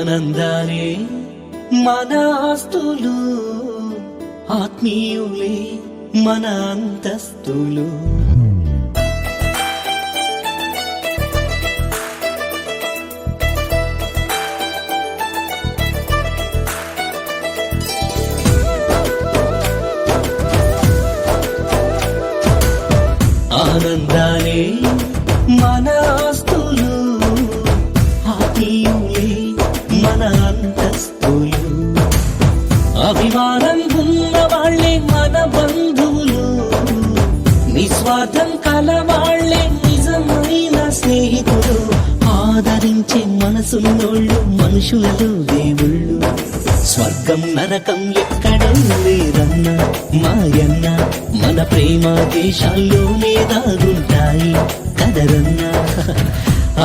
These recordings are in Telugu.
ఆనందాలే మన ఆస్తులు, ఆత్మీయులే మన అంతస్తులు. ఆనందాలే మన ఆస్తులు, ఆత్మీయులే మన అంతస్తులు. అభిమానం ఉన్న వాళ్ళే మన బంధువులు, నిస్వార్థం కలవాళ్లే నిజమైన స్నేహితులు. ఆదరించే మనసున్నోళ్ళు మనుషులలో దేవుళ్ళు. స్వర్గం నరకం ఎక్కడో లేరన్నా మాయన్న, మన ప్రేమ దేశాల్లోనే దాగుంటాయి కదరన్నా.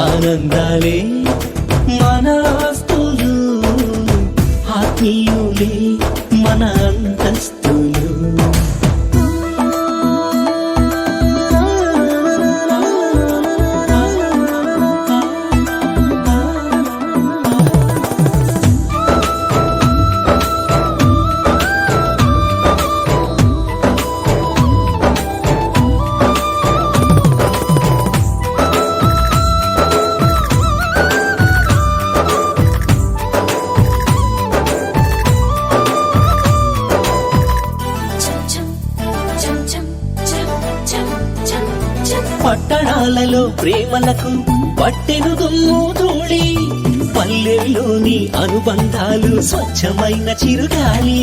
ఆనందాలే మన ఆస్తులు, ఆత్మీయులే మన అంతస్తులు. పట్టణాలలో ప్రేమలకు పట్టెను దుమ్ము ధూళి, పల్లెల్లోని అనుబంధాలు స్వచ్ఛమైన చిరుగాలి.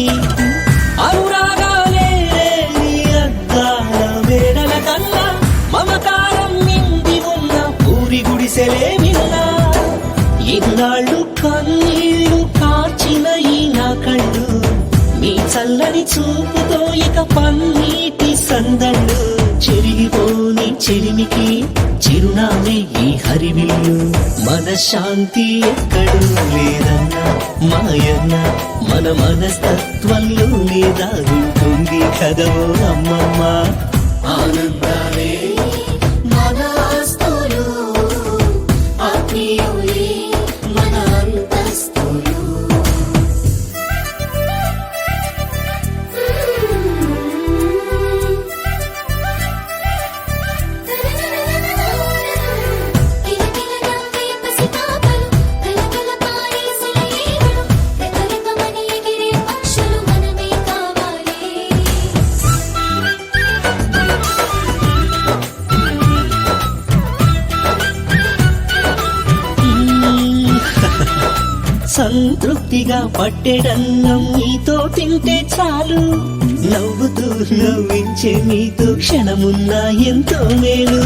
అనురాగాలే అద్దాల మేడల కన్నా మమకారం నిండి ఉన్న పూరి గుడిసెలే విన్నా. ఇన్నాళ్ళు కన్నీళ్లు కార్చిన ఈ నా కళ్ళు, మీ చల్లని చూపుతో ఇక పన్నీటి సందళ్ళు. చెరిగిపోని చెలిమికి చిరునామే ఈ హరివిల్లు. మనశ్శాంతి ఎక్కడూ లేదన్నా మాయన్న, మన మనస్తత్వంలో దాగుంటుంది కదవో అమ్మమ్మ. ఆనందాలే మన ఆస్తులు, ఆత్మీయులే మన అంతస్తులు. సంతృప్తిగా పట్టెడన్నం నీతో తింటే చాలు, నవ్వుతూ నవ్వించే నీతో క్షణమున్నా ఎంతో మేలు.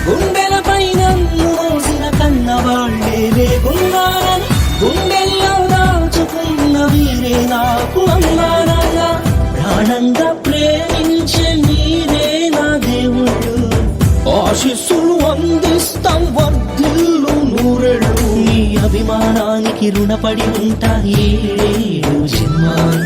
గుండెలపై నన్ను మోసిన కన్నవాళ్లే లేకున్నారని గుండెల్లో దాచుకున్న వీరే నాకు అమ్మా నాన్న. ప్రాణంగా ప్రేమించే మీరే నా దేవుళ్ళు, ఆశీస్సులు అందిస్తాం వర్ధిల్లు నూరెళ్ళు. నీ అభిమానానికి రుణపడి ఉంటా ఏడు జన్మాలు.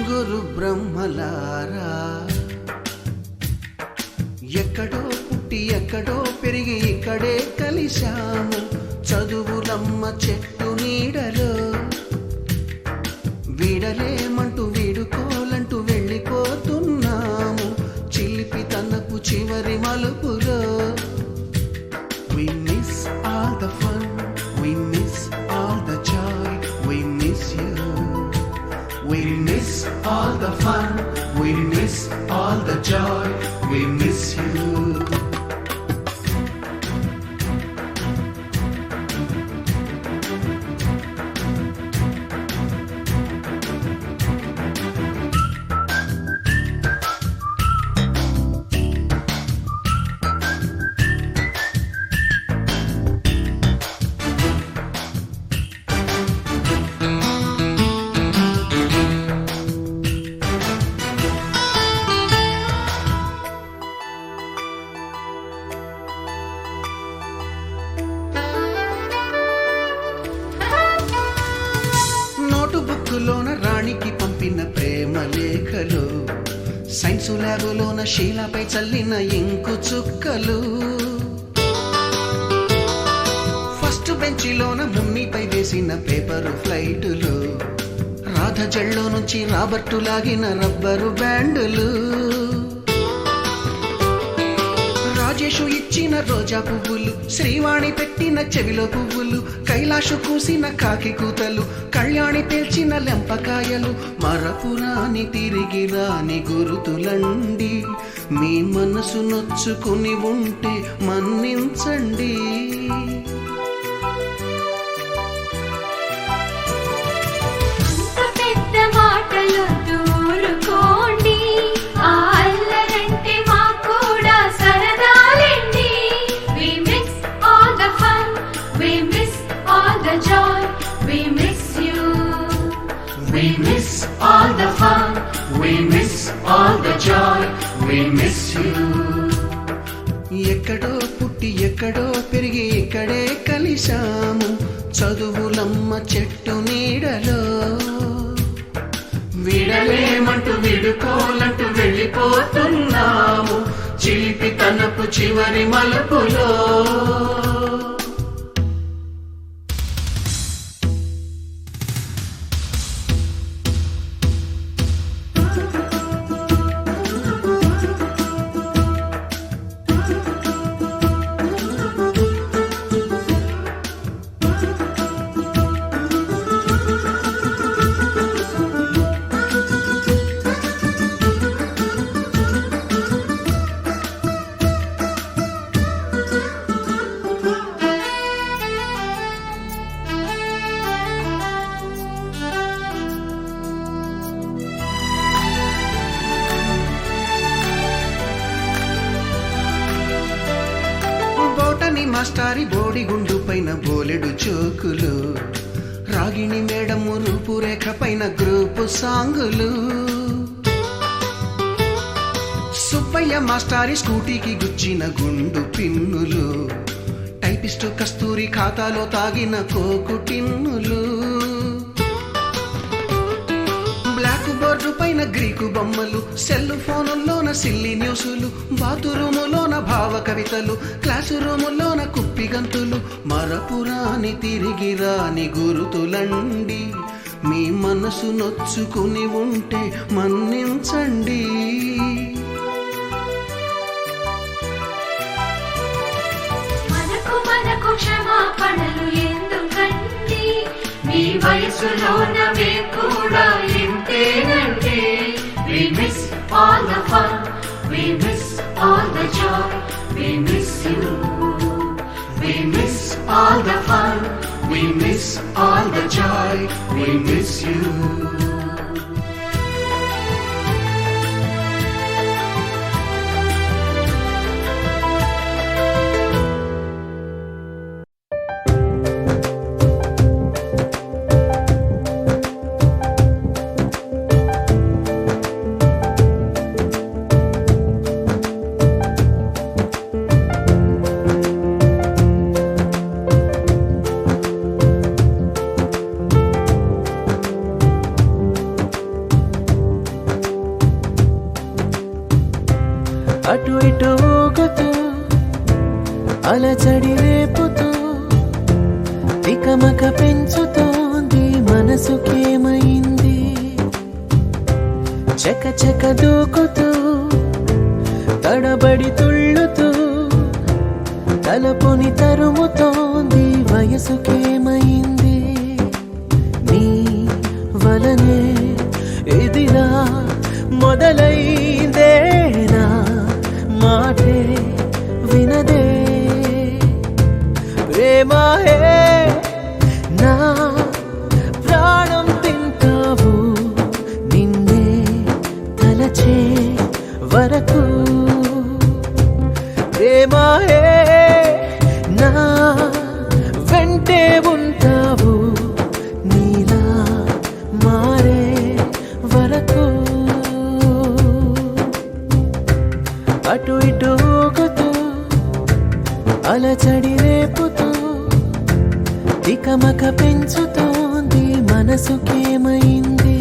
గురు బ్రహ్మలారా, ఎక్కడో పుట్టి ఎక్కడో పెరిగి ఇక్కడే కలిశాము. చదువులమ్మ చెట్టు నీడలో వీడలేమంటూ వీడుకోలంటూ వెళ్ళిపోతున్నాము. చిలిపి తనకు చివరి మలుపులో we miss all the fun, we miss all the joy, we miss you. We miss all the fun, we miss all the joy, we miss you. Science ల్యాబులోన శీలపై చల్లిన ఇంకు చుక్కలు, ఫస్ట్ బెంచిలోన మున్నిపై వేసిన పేపరు ఫ్లైటులు, రాధ జల్లో నుంచి రాబర్టు లాగిన రబ్బరు బ్యాండులు, రాజేషు ఇచ్చిన రోజా పువ్వులు, శ్రీవాణి పెట్టిన చెవిలో పువ్వులు, కైలాషు కూసిన కాకి కూతలు, కళ్యాణి పేల్చిన లెంపకాయలు, మరపురాని తిరిగి రాని గురుతులండి. మీ మనసు నొచ్చుకుని ఉంటే మన్నించండి. We miss all the fun, we miss all the joy, we miss you. ఎక్కడో పుట్టి ఎక్కడో పెరిగి ఇక్కడే కలిశాము, చదువులమ్మ చెట్టు నీడలో. విడలేమంటూ విడుకోలంటూ వెళ్ళిపోతున్నాము, చిలిపి తనపు చివరి మలుపులో. మాస్టారి బోడిగుండు పైన బోలెడు చోకులు, రాగిణి మేడము రూపురేఖ పైన గ్రూపు సాంగులు, సుబ్బయ్య మాస్టారి స్కూటీకి గుచ్చిన గుండు పిన్నులు, టైపిస్టు కస్తూరి ఖాతాలో తాగిన కోకు టిన్నులు, బ్లాక్ బోర్డు పైన గ్రీకు బొమ్మలు, సెల్ ఫోనుల్లోన సిల్లి న్యూసులు, బాతురూములోన భావ కవితలు, క్లాసు రూములోన కుప్పి గంతులు, మరపురాని తిరిగి రాని గురుతులండి. మీ మనసు నొచ్చుకుని ఉంటే మన్నించండి. మనకు క్షమాపణలు ఎందుకండి, మీ వయసులోన మేము కూడా ఇంతేనండి. We miss all the fun, we miss all the joy, we miss you. We miss all the fun, we miss all the joy, we miss you. అటు ఇటు ఊగుతూ అలజడి రేపుతూ తికమక పెంచుతోంది మనసుకేమైంది. చక చక దూకుతూ తడబడి తుళ్ళుతూ తలపుని తరుముతోంది వయసుకేమైంది. నీ వలనే ఇదిలా మొదలైందేనా, మాటే వినదే ప్రేమాయే నా ప్రాణం తింటావు, నిన్నే తలచే వరకు ప్రేమాయే నా వెంటే ఉంటావు, నీలా మారే వరకు. అటు ఇటు ఊగుతూ అలజడి రేపుతూ తికమక పెంచుతోంది మనసుకేమైంది.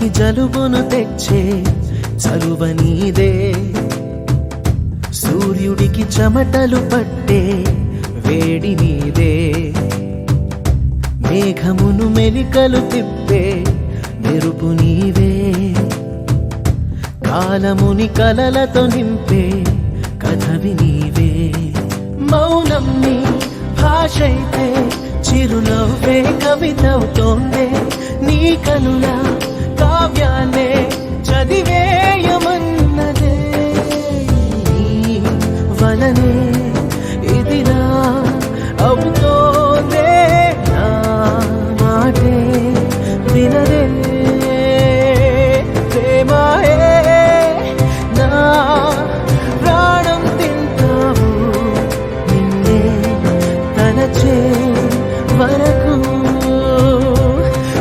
చలికి జలుబును తెచ్చే చలువ నీదే, సూర్యుడికి చెమటలు పట్టే వేడి నీదే, మేఘమును మెలికలు తిప్పే మెరుపు నీవే, కాలముని కలలతో నింపే కథవి నీవే. మౌనం నీ భాషైతే చిరునవ్వే కవితవుతోందే, నీ కనుల కావ్యాన్నే చదివేయమన్నదే. నీ వలనే ఇదిలా అవుతోందే, నా మాటే వినదే. ప్రేమాయే నా ప్రాణం తింటావు, నిన్నే తలచే వరకు.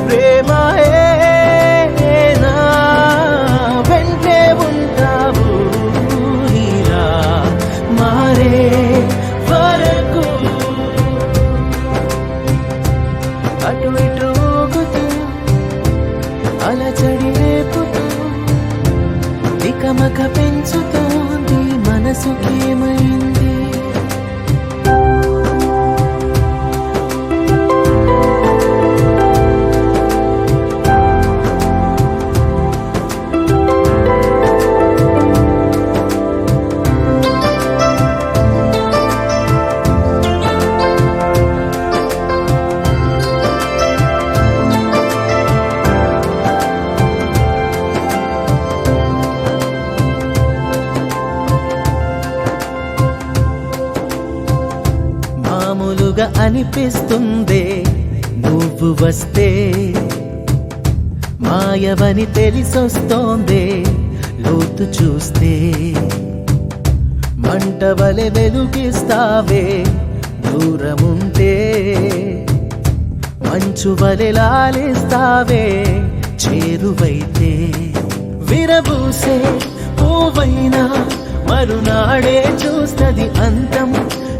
ప్రేమాయే నా వెంటే ఉంటావు, ఇలా మారే వరకు. అటు ఇటు ఊగుతూ అలచడి రేపుతూ తికమక పెంచుతోంది మనసుకేమైంది. మామూలుగా అనిపిస్తుందే నువ్వు వస్తే, మాయవని తెలిసొస్తోందే లోతు చూస్తే. మంటవలె వెలుగిస్తావే దూరముంటే, మంచువలె లాలిస్తావే చేరువైతే. విరబూసే పువ్వైనా మరునాడే చూస్తది అంతం,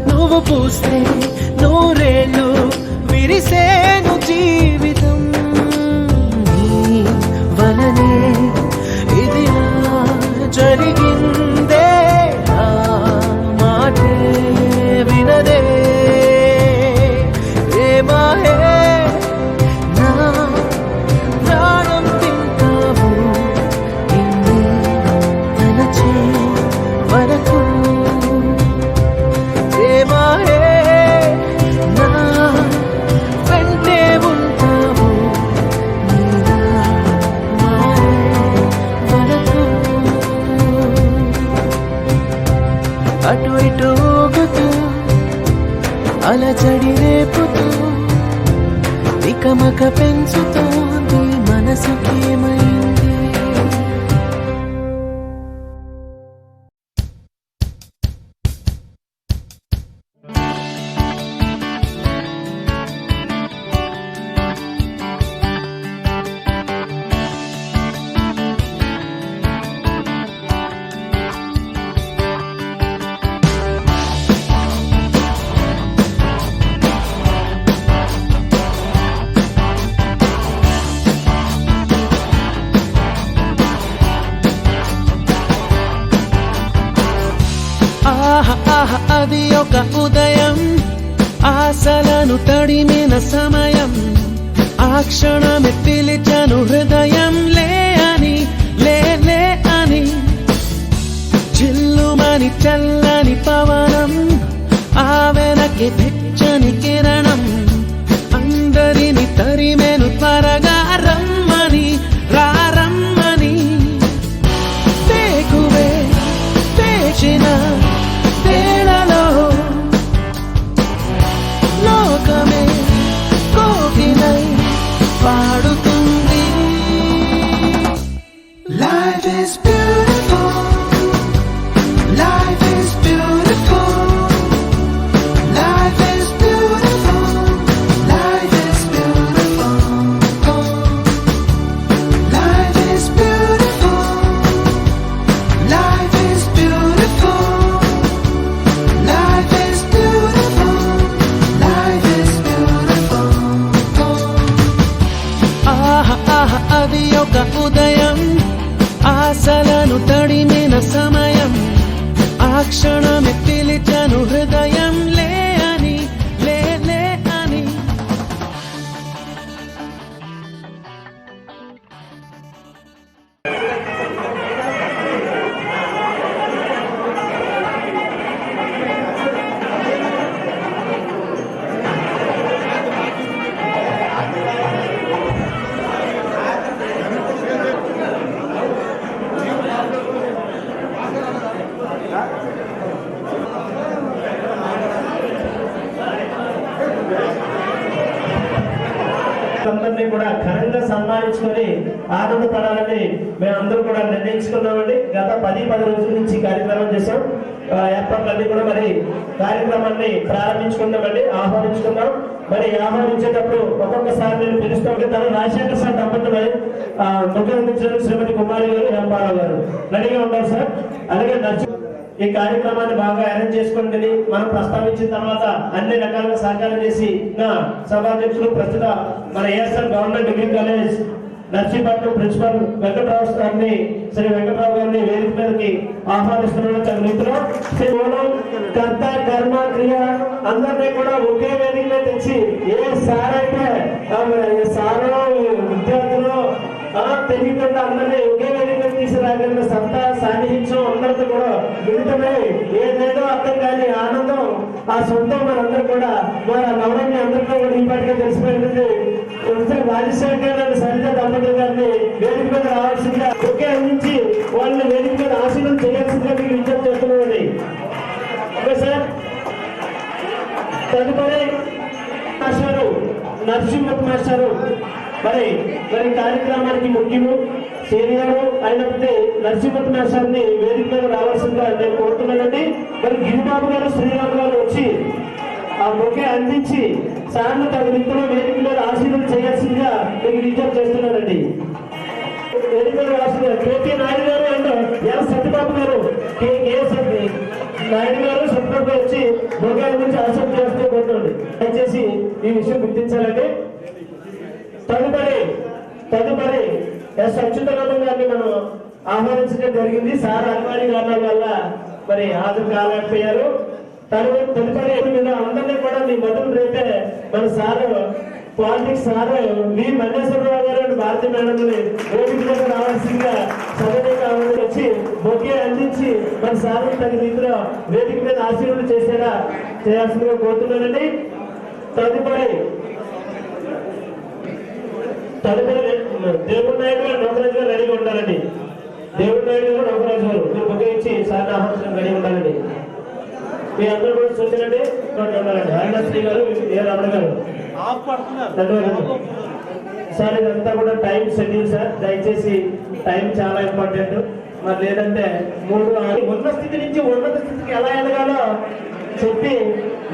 నువ్వు పూస్తే నూరేళ్ళు విరిసేను జీవితం. నీ వలనే ఇదిలా జరిగిందే, నా మాటే వినదే. ప్రేమాయే నా ప్రాణం తింటావు, నిన్నే తలచే వరకు. ప్రేమాయే నా వెంటే ఉంటావు, నీలా మారే వరకు. అటు ఇటు ఊగుతూ అలచడి రేపుతూ తికమక పెంచుతోంది మనసుకేమైంది. అది ఒక ఉదయం, ఆశలను తడిమిన సమయం, ఆ క్షణమే పిలిచను హృదయం లే అని, లే అని. చిల్లుమని చల్లని పవనం, ఆ వెనక్కి వెచ్చని కిరణం, అందరిని తరిమెను త్వరగా రమ్మని, రారమ్మని. వేకువే వేచిన వేళలో లోకమే కోకిలై పాడుతుంది. Life is beautiful, life is beautiful, life is అందరినీ కూడా ఘనంగా సన్మానించుకొని ఆనందపడాలని మేమందరూ కూడా నిర్ణయించుకున్నామండి. గత 10 రోజుల నుంచి కార్యక్రమం చేశాం. ఏర్పాట్లన్నీ కూడా మరి కార్యక్రమాన్ని ప్రారంభించుకున్నామండి, ఆహ్వానించుకున్నాం. మరి ఆహ్వానించేటప్పుడు ఒక్కొక్కసారి నేను పిలుస్తాం. తను రాజశేఖర్ సార్ దంపతులు ముఖ్యమంత్రి శ్రీమతి కుమారి గారు, ఎంపారావు గారు రెడీగా ఉన్నారు సార్. అలాగే ఈ కార్యక్రమాన్ని బాగా అరేంజ్ చేసుకోండి. మనం ప్రస్తావించిన తర్వాత అన్ని రకాలుగా సహకారం చేసి నా సభాధ్యక్షులు ప్రస్తుత మన ASR government degree college Narsipatnam principal Venkatarao గారిని, శ్రీ వెంకటరావు గారిని వేదిక మీదకి ఆహ్వానిస్తున్న రీతిలో కర్త కర్మ క్రియ అందరినీ కూడా ఒకే వేదిక మీద తెచ్చి ఏ సార్ అయితే సారో విద్యార్థులు తెలియకుండా అందరినీ ఒకే వేదిక తీసుకురాగలిగిన సత్తా సాన్నిహిత్యం అందరితో కూడా వింటమే ఏదేదో అర్థం కాని ఆనందం ఆ సొంతం మనందరూ కూడా మన నవరాన్ని అందరితో కూడా ఈ పాటిగా తెలిసిపోయింది. రాజశేఖర్ గారు సరిత దంపతులు గారిని వేదిక మీద రావాల్సిందిగా ఒకే అందించి వాళ్ళని వేదిక మీద ఆశీర్వాదం చేయాల్సిందిగా మీకు విజ్ఞప్తి చేస్తున్నామండి. Okay sir. తదుపరి మాస్టారు నరసింహ మాస్టారు మరి కార్యక్రమానికి ముఖ్యము సీనియర్ అయినప్పుడు నరసింహ మాస్టర్ని వేదిక మీద రావాల్సిందిగా నేను కోరుతున్నానండి. మరి గిరిబాబు గారు, శ్రీరామ్ గారు వచ్చి ఆ బొకే అందించి సార్లు తన రీతిలో వేదిక మీద ఆశీర్వాదం చేయాల్సిందిగా మీకు విజ్ఞప్తి చేస్తున్నానండి. వేదిక మీద రాసిన కేపీ నాయుడు గారు అండ్ ఎల్ సత్యబాబు గారు, నాయుడు గారు సత్యబాబు గారు వచ్చి బొకే గురించి ఆశీర్వాదం చేస్తూ కోరుతుంది. దయచేసి ఈ విషయం గుర్తించాలండి. తదుపరి ఎస్ అచ్యుతానందం గారిని మనం ఆహ్వానించడం జరిగింది. సార్ అనివార్య కారణాల వల్ల మరి హాజరు కాలేకపోయారు. తదుపరి మీద అందరినీ కూడా మీ మొదలు రేపే మన సారు పాలిటిక్స్ సారు వి మల్లేశ్వరరావు గారు, భారతీయ మేడంని వేదిక మీద రావాల్సిందిగా సభ్యులుగా వచ్చి బొకే అందించి మన సారు తన రీతిలో వేదిక మీద ఆశీర్వాదం చేయాల్సిందిగా కోరుతున్నానండి. తదుపరి దేవుడు నాయుడు గారు, నౌకరాజు గారు రెడీగా ఉండాలండి. దేవుడు నాయుడు గారు, నౌకరాజు గారు మీరు బొకే ఇచ్చి సార్ ఆహ్వానించడం రెడీ ఉండాలండి. మీ అందరూ కూడా చూసానండి ఉండాలండి. అరుణశ్రీ గారు, ఏ రమణ గారు సార్ ఇదంతా కూడా టైం షెడ్యూల్ సార్. దయచేసి టైం చాలా ఇంపార్టెంట్. మరి లేదంటే ఉన్న స్థితి నుంచి ఉన్నత స్థితికి ఎలా ఎదగాలో చెప్పి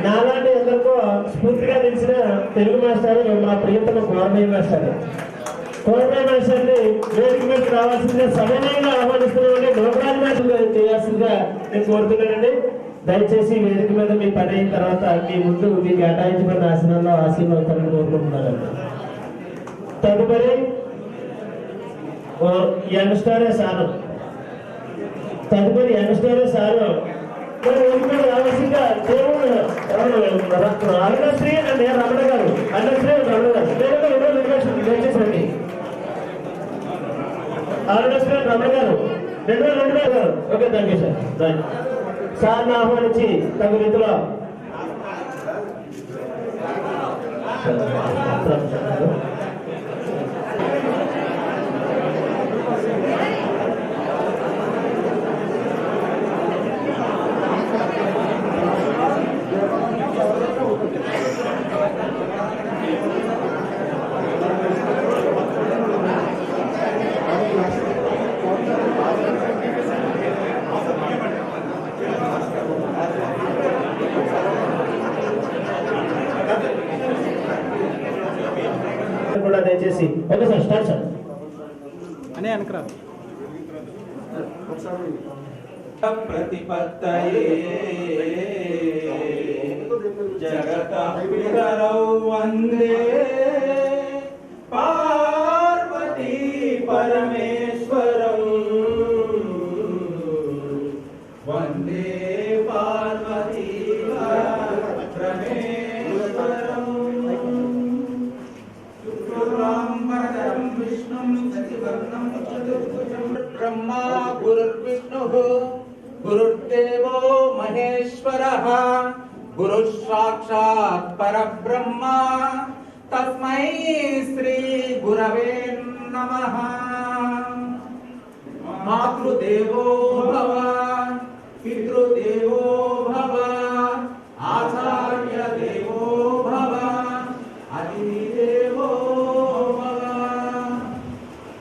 నాలాంటి ఎందరికో స్ఫూర్తిగా తెలిసిన తెలుగు మాస్టర్ మా ప్రియతమ కోరమయ్య మాస్టర్ వేదిక మీద రావాల్సిందిగా సమయంగా ఆహ్వానిస్తున్నామండి. నౌకరాజు మాస్టర్ చేయాల్సిందిగా నేను కోరుతున్నానండి. దయచేసి వేదిక మీద మీ పని అయిన తర్వాత మీ ముందు మీ కేటాయించబడిన ఆసనాల్లో ఆశీర్వాదాలను కోరుకుంటున్నారండి. తదుపరి యంగ్స్టరే సారు రావాల్సిందిగా అరుణశ్రీ అండ్ రమణ గారు, దయచేసండి. అరుణశ్రీ అండ్ రమణ గారు 2 గారు. Okay, thank you sir. సార్ని ఆహ్వానించి తగు రీతిలో కూడా దయచేసి ఓకే సార్ స్టార్ట్ సార్ అనే అనకరా प्रतिपत्तये जगतः पितरौ वन्दे पार्वती परमेश्वरं वन्दे पार्वती परमेश्वरं शुक्लाम्बरधरं विष्णुं शशिवर्णं चतुर्भुजं ब्रह्मा गुरुर्विष्णुः गुरुर्देवो महेश्वरः गुरुः साक्षात् परब्रह्मा तस्मै श्री गुरवे नमः। मातृदेवो भव पितृदेवो भव आचार्य देवो भव अतिथिदेवो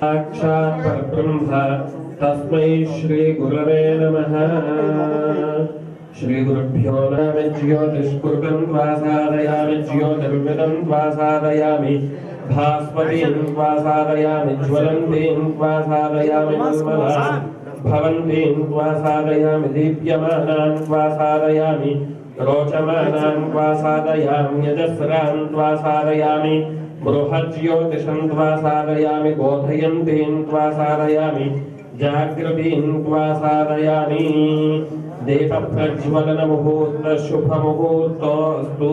साक्षात् परब्रह्म तस्मै श्री गुरवे नमः। श्री गुरुभ्यो नमः। ज्योतिष्कृतं वासादयामि ज्योतिर्विदं वासादयामि भास्वतीं वासादयामि ज्वलन्तीं वासादयामि निर्मलां भवन्तीं वासादयामि दीप्यमानां वासादयामि रोचमानां वासादयामि यजस्रां वासादयामि बृहज्योतिषं वासादयामि बोधयन्तीं वासादयामि जागृतीं वासादयामि दीपप्रज्वलनमुहूर्तशुभमुहूर्तोऽस्तु।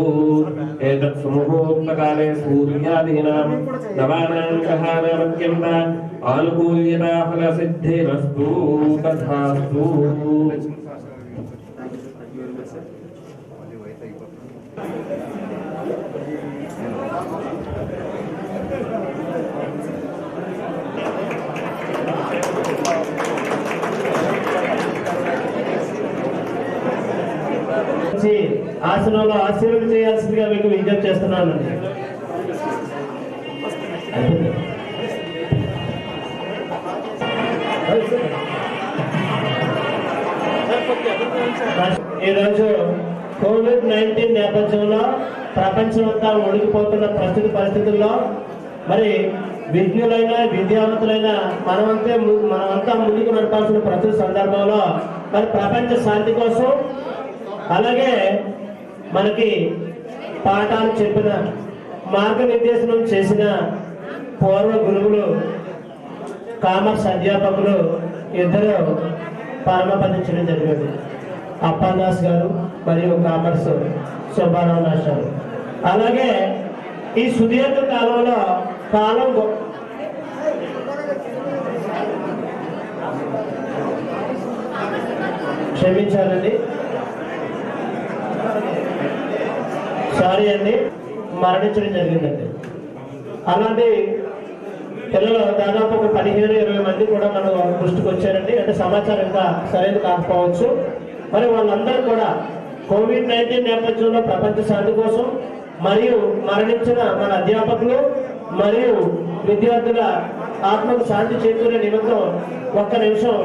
एतत् सुमुहूर्तकाले सूर्यादीनां नवानां ग्रहाणामत्यन्त आनुकूल्यता फलसिद्धिरस्तु तथास्तु। ఆసనంలో ఆశీర్వాదం చేయాల్సిందిగా మీకు విజ్ఞప్తి చేస్తున్నానండి. ఈరోజు కోవిడ్-19 నేపథ్యంలో ప్రపంచమంతా మునిగిపోతున్న ప్రస్తుత పరిస్థితుల్లో మరి విజ్ఞులైన విద్యావంతులైన మనమంతా ముందుకు నడపాల్సిన ప్రస్తుత సందర్భంలో మరి ప్రపంచ శాంతి కోసం అలాగే మనకి పాఠాలు చెప్పిన మార్గనిర్దేశనం చేసిన పూర్వ గురువులు కామర్స్ అధ్యాపకులు ఇద్దరు పరమపదించడం జరిగింది. అప్పాదాస్ గారు మరియు కామర్స్ సుబ్బారావు దాస్ గారు. అలాగే ఈ సుదీర్ఘ కాలంలో క్షమించాలండి, సారీ అండి, మరణించడం జరిగిందండి. అలాంటి పిల్లలు దాదాపు ఒక 15-20 మంది కూడా మన దృష్టికి వచ్చారండి. అంటే సమాచారం ఇంకా సరైన కాకపోవచ్చు. మరి వాళ్ళందరూ కూడా కోవిడ్-19 నేపథ్యంలో ప్రపంచ శాంతి కోసం మరియు మరణించిన మన అధ్యాపకులు మరియు విద్యార్థుల ఆత్మకు శాంతి చేకూరే నిమిత్తం ఒక్క నిమిషం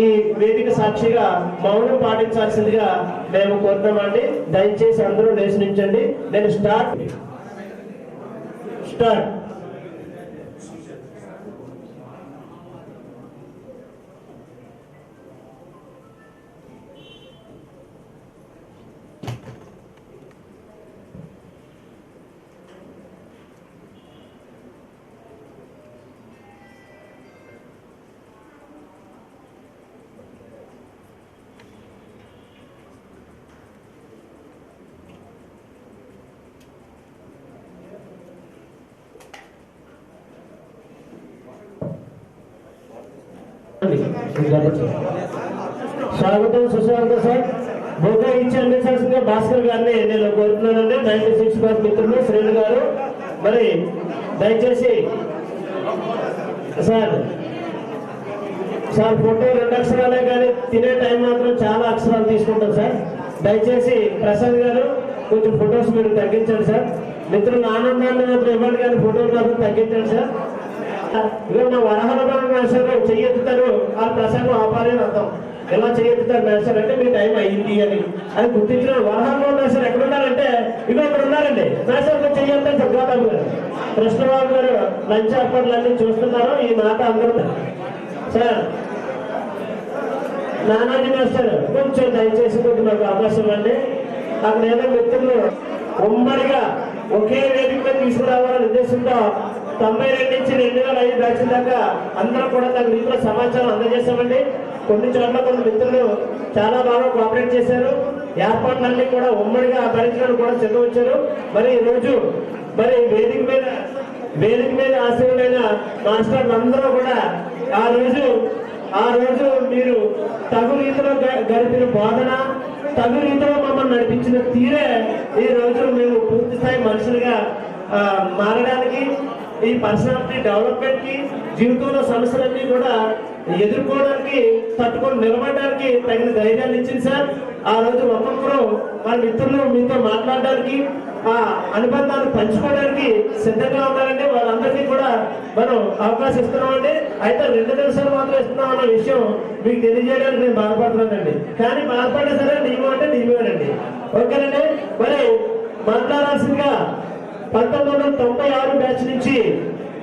ఈ వేదిక సాక్షిగా మౌనం పాటించాల్సిందిగా మేము కోరుతామండి. దయచేసి అందరూ లేచి నించండి. నేను స్టార్ట్ స్వాగతం సుస్వాగతం సార్. బొగ్గ ఇచ్చి అందించాల్సిందిగా భాస్కర్ గారిని నేను కోరుతున్నానండి. 96 క్లాస్ మిత్రులు శ్రేణు గారు మరి దయచేసి సార్ ఫోటో 2 అక్షరాలే కానీ తినే టైం మాత్రం చాలా అక్షరాలు తీసుకుంటాం సార్. దయచేసి ప్రసాద్ గారు కొంచెం ఫొటోస్ మీరు తగ్గించండి సార్. మిత్రుల ఆనందాన్ని మాత్రం ఇవ్వండి కానీ ఫోటోలు మాత్రం తగ్గించండి సార్. ఇక మా వరహరబాబు మేస్టర్ చెయ్యెత్తుతారు, ఆ ప్రసంగం ఆపాలి అని అర్థం. ఎలా చెయ్యెత్తుతారు మేస్టర్ అంటే మీ టైం అయ్యింది అని అది గుర్తించిన వరహరబాబు మేస్టర్ ఎక్కడున్నారంటే ఇవి ఇక్కడ ఉన్నారండి. మేస్టర్ చెయ్యొద్దని దుర్గాబాబు గారు, కృష్ణబాబు గారు లంచ్ ఏర్పాట్లన్నీ చూస్తున్నారు. ఈ మాట అందరూ సార్ నానాజీ మాస్టర్ కొంచెం దయచేసి కొంచెం నాకు అవకాశం ఇవ్వండి. అక్కడ ఏదో మిత్రులు ఉమ్మడిగా ఒకే వేదిక మీద తీసుకురావాలనే ఉద్దేశంతో 92 నుంచి 2005 బ్యాచ్ దాకా అందరూ కూడా తన రీతిలో సమాచారం అందజేశామండి. కొన్ని చోట్ల కొన్ని మిత్రులు చాలా బాగా కోఆపరేట్ చేశారు. ఏర్పాట్లన్నీ కూడా ఉమ్మడిగా భరించడానికి కూడా చదివచ్చారు. మరి ఈ రోజు మరి వేదిక మీద ఆశీర్వైన మాస్టర్లు అందరూ కూడా ఆ రోజు మీరు తగు రీతిలో గడిపిన బోధన, తగు రీతిలో మమ్మల్ని నడిపించిన తీరే ఈ రోజు మేము పూర్తి స్థాయి మనుషులుగా మారడానికి, ఈ పర్సనాలిటీ డెవలప్మెంట్ కి, జీవితంలో సమస్యలన్నీ కూడా ఎదుర్కోవడానికి తట్టుకొని నిలబడడానికి తగిన ధైర్యాన్ని ఇచ్చింది సార్. ఆ రోజు ఒక్కొక్కరు వాళ్ళ మిత్రులు మీతో మాట్లాడడానికి ఆ అనుబంధాన్ని పంచుకోవడానికి సిద్ధంగా ఉన్నారండి. వాళ్ళందరికీ కూడా మనం అవకాశం ఇస్తున్నామండి. అయితే 2 నిమిషాలు మాత్రం ఇస్తున్నాం అన్న విషయం మీకు తెలియజేయడానికి నేను బాధపడుతున్నానండి. కానీ బాధపడే సరే నియమం అంటే నియమేనండి. ఓకేనండి. మరి మాట్లాడాల్సిందిగా 1996 బ్యాచ్ నుంచి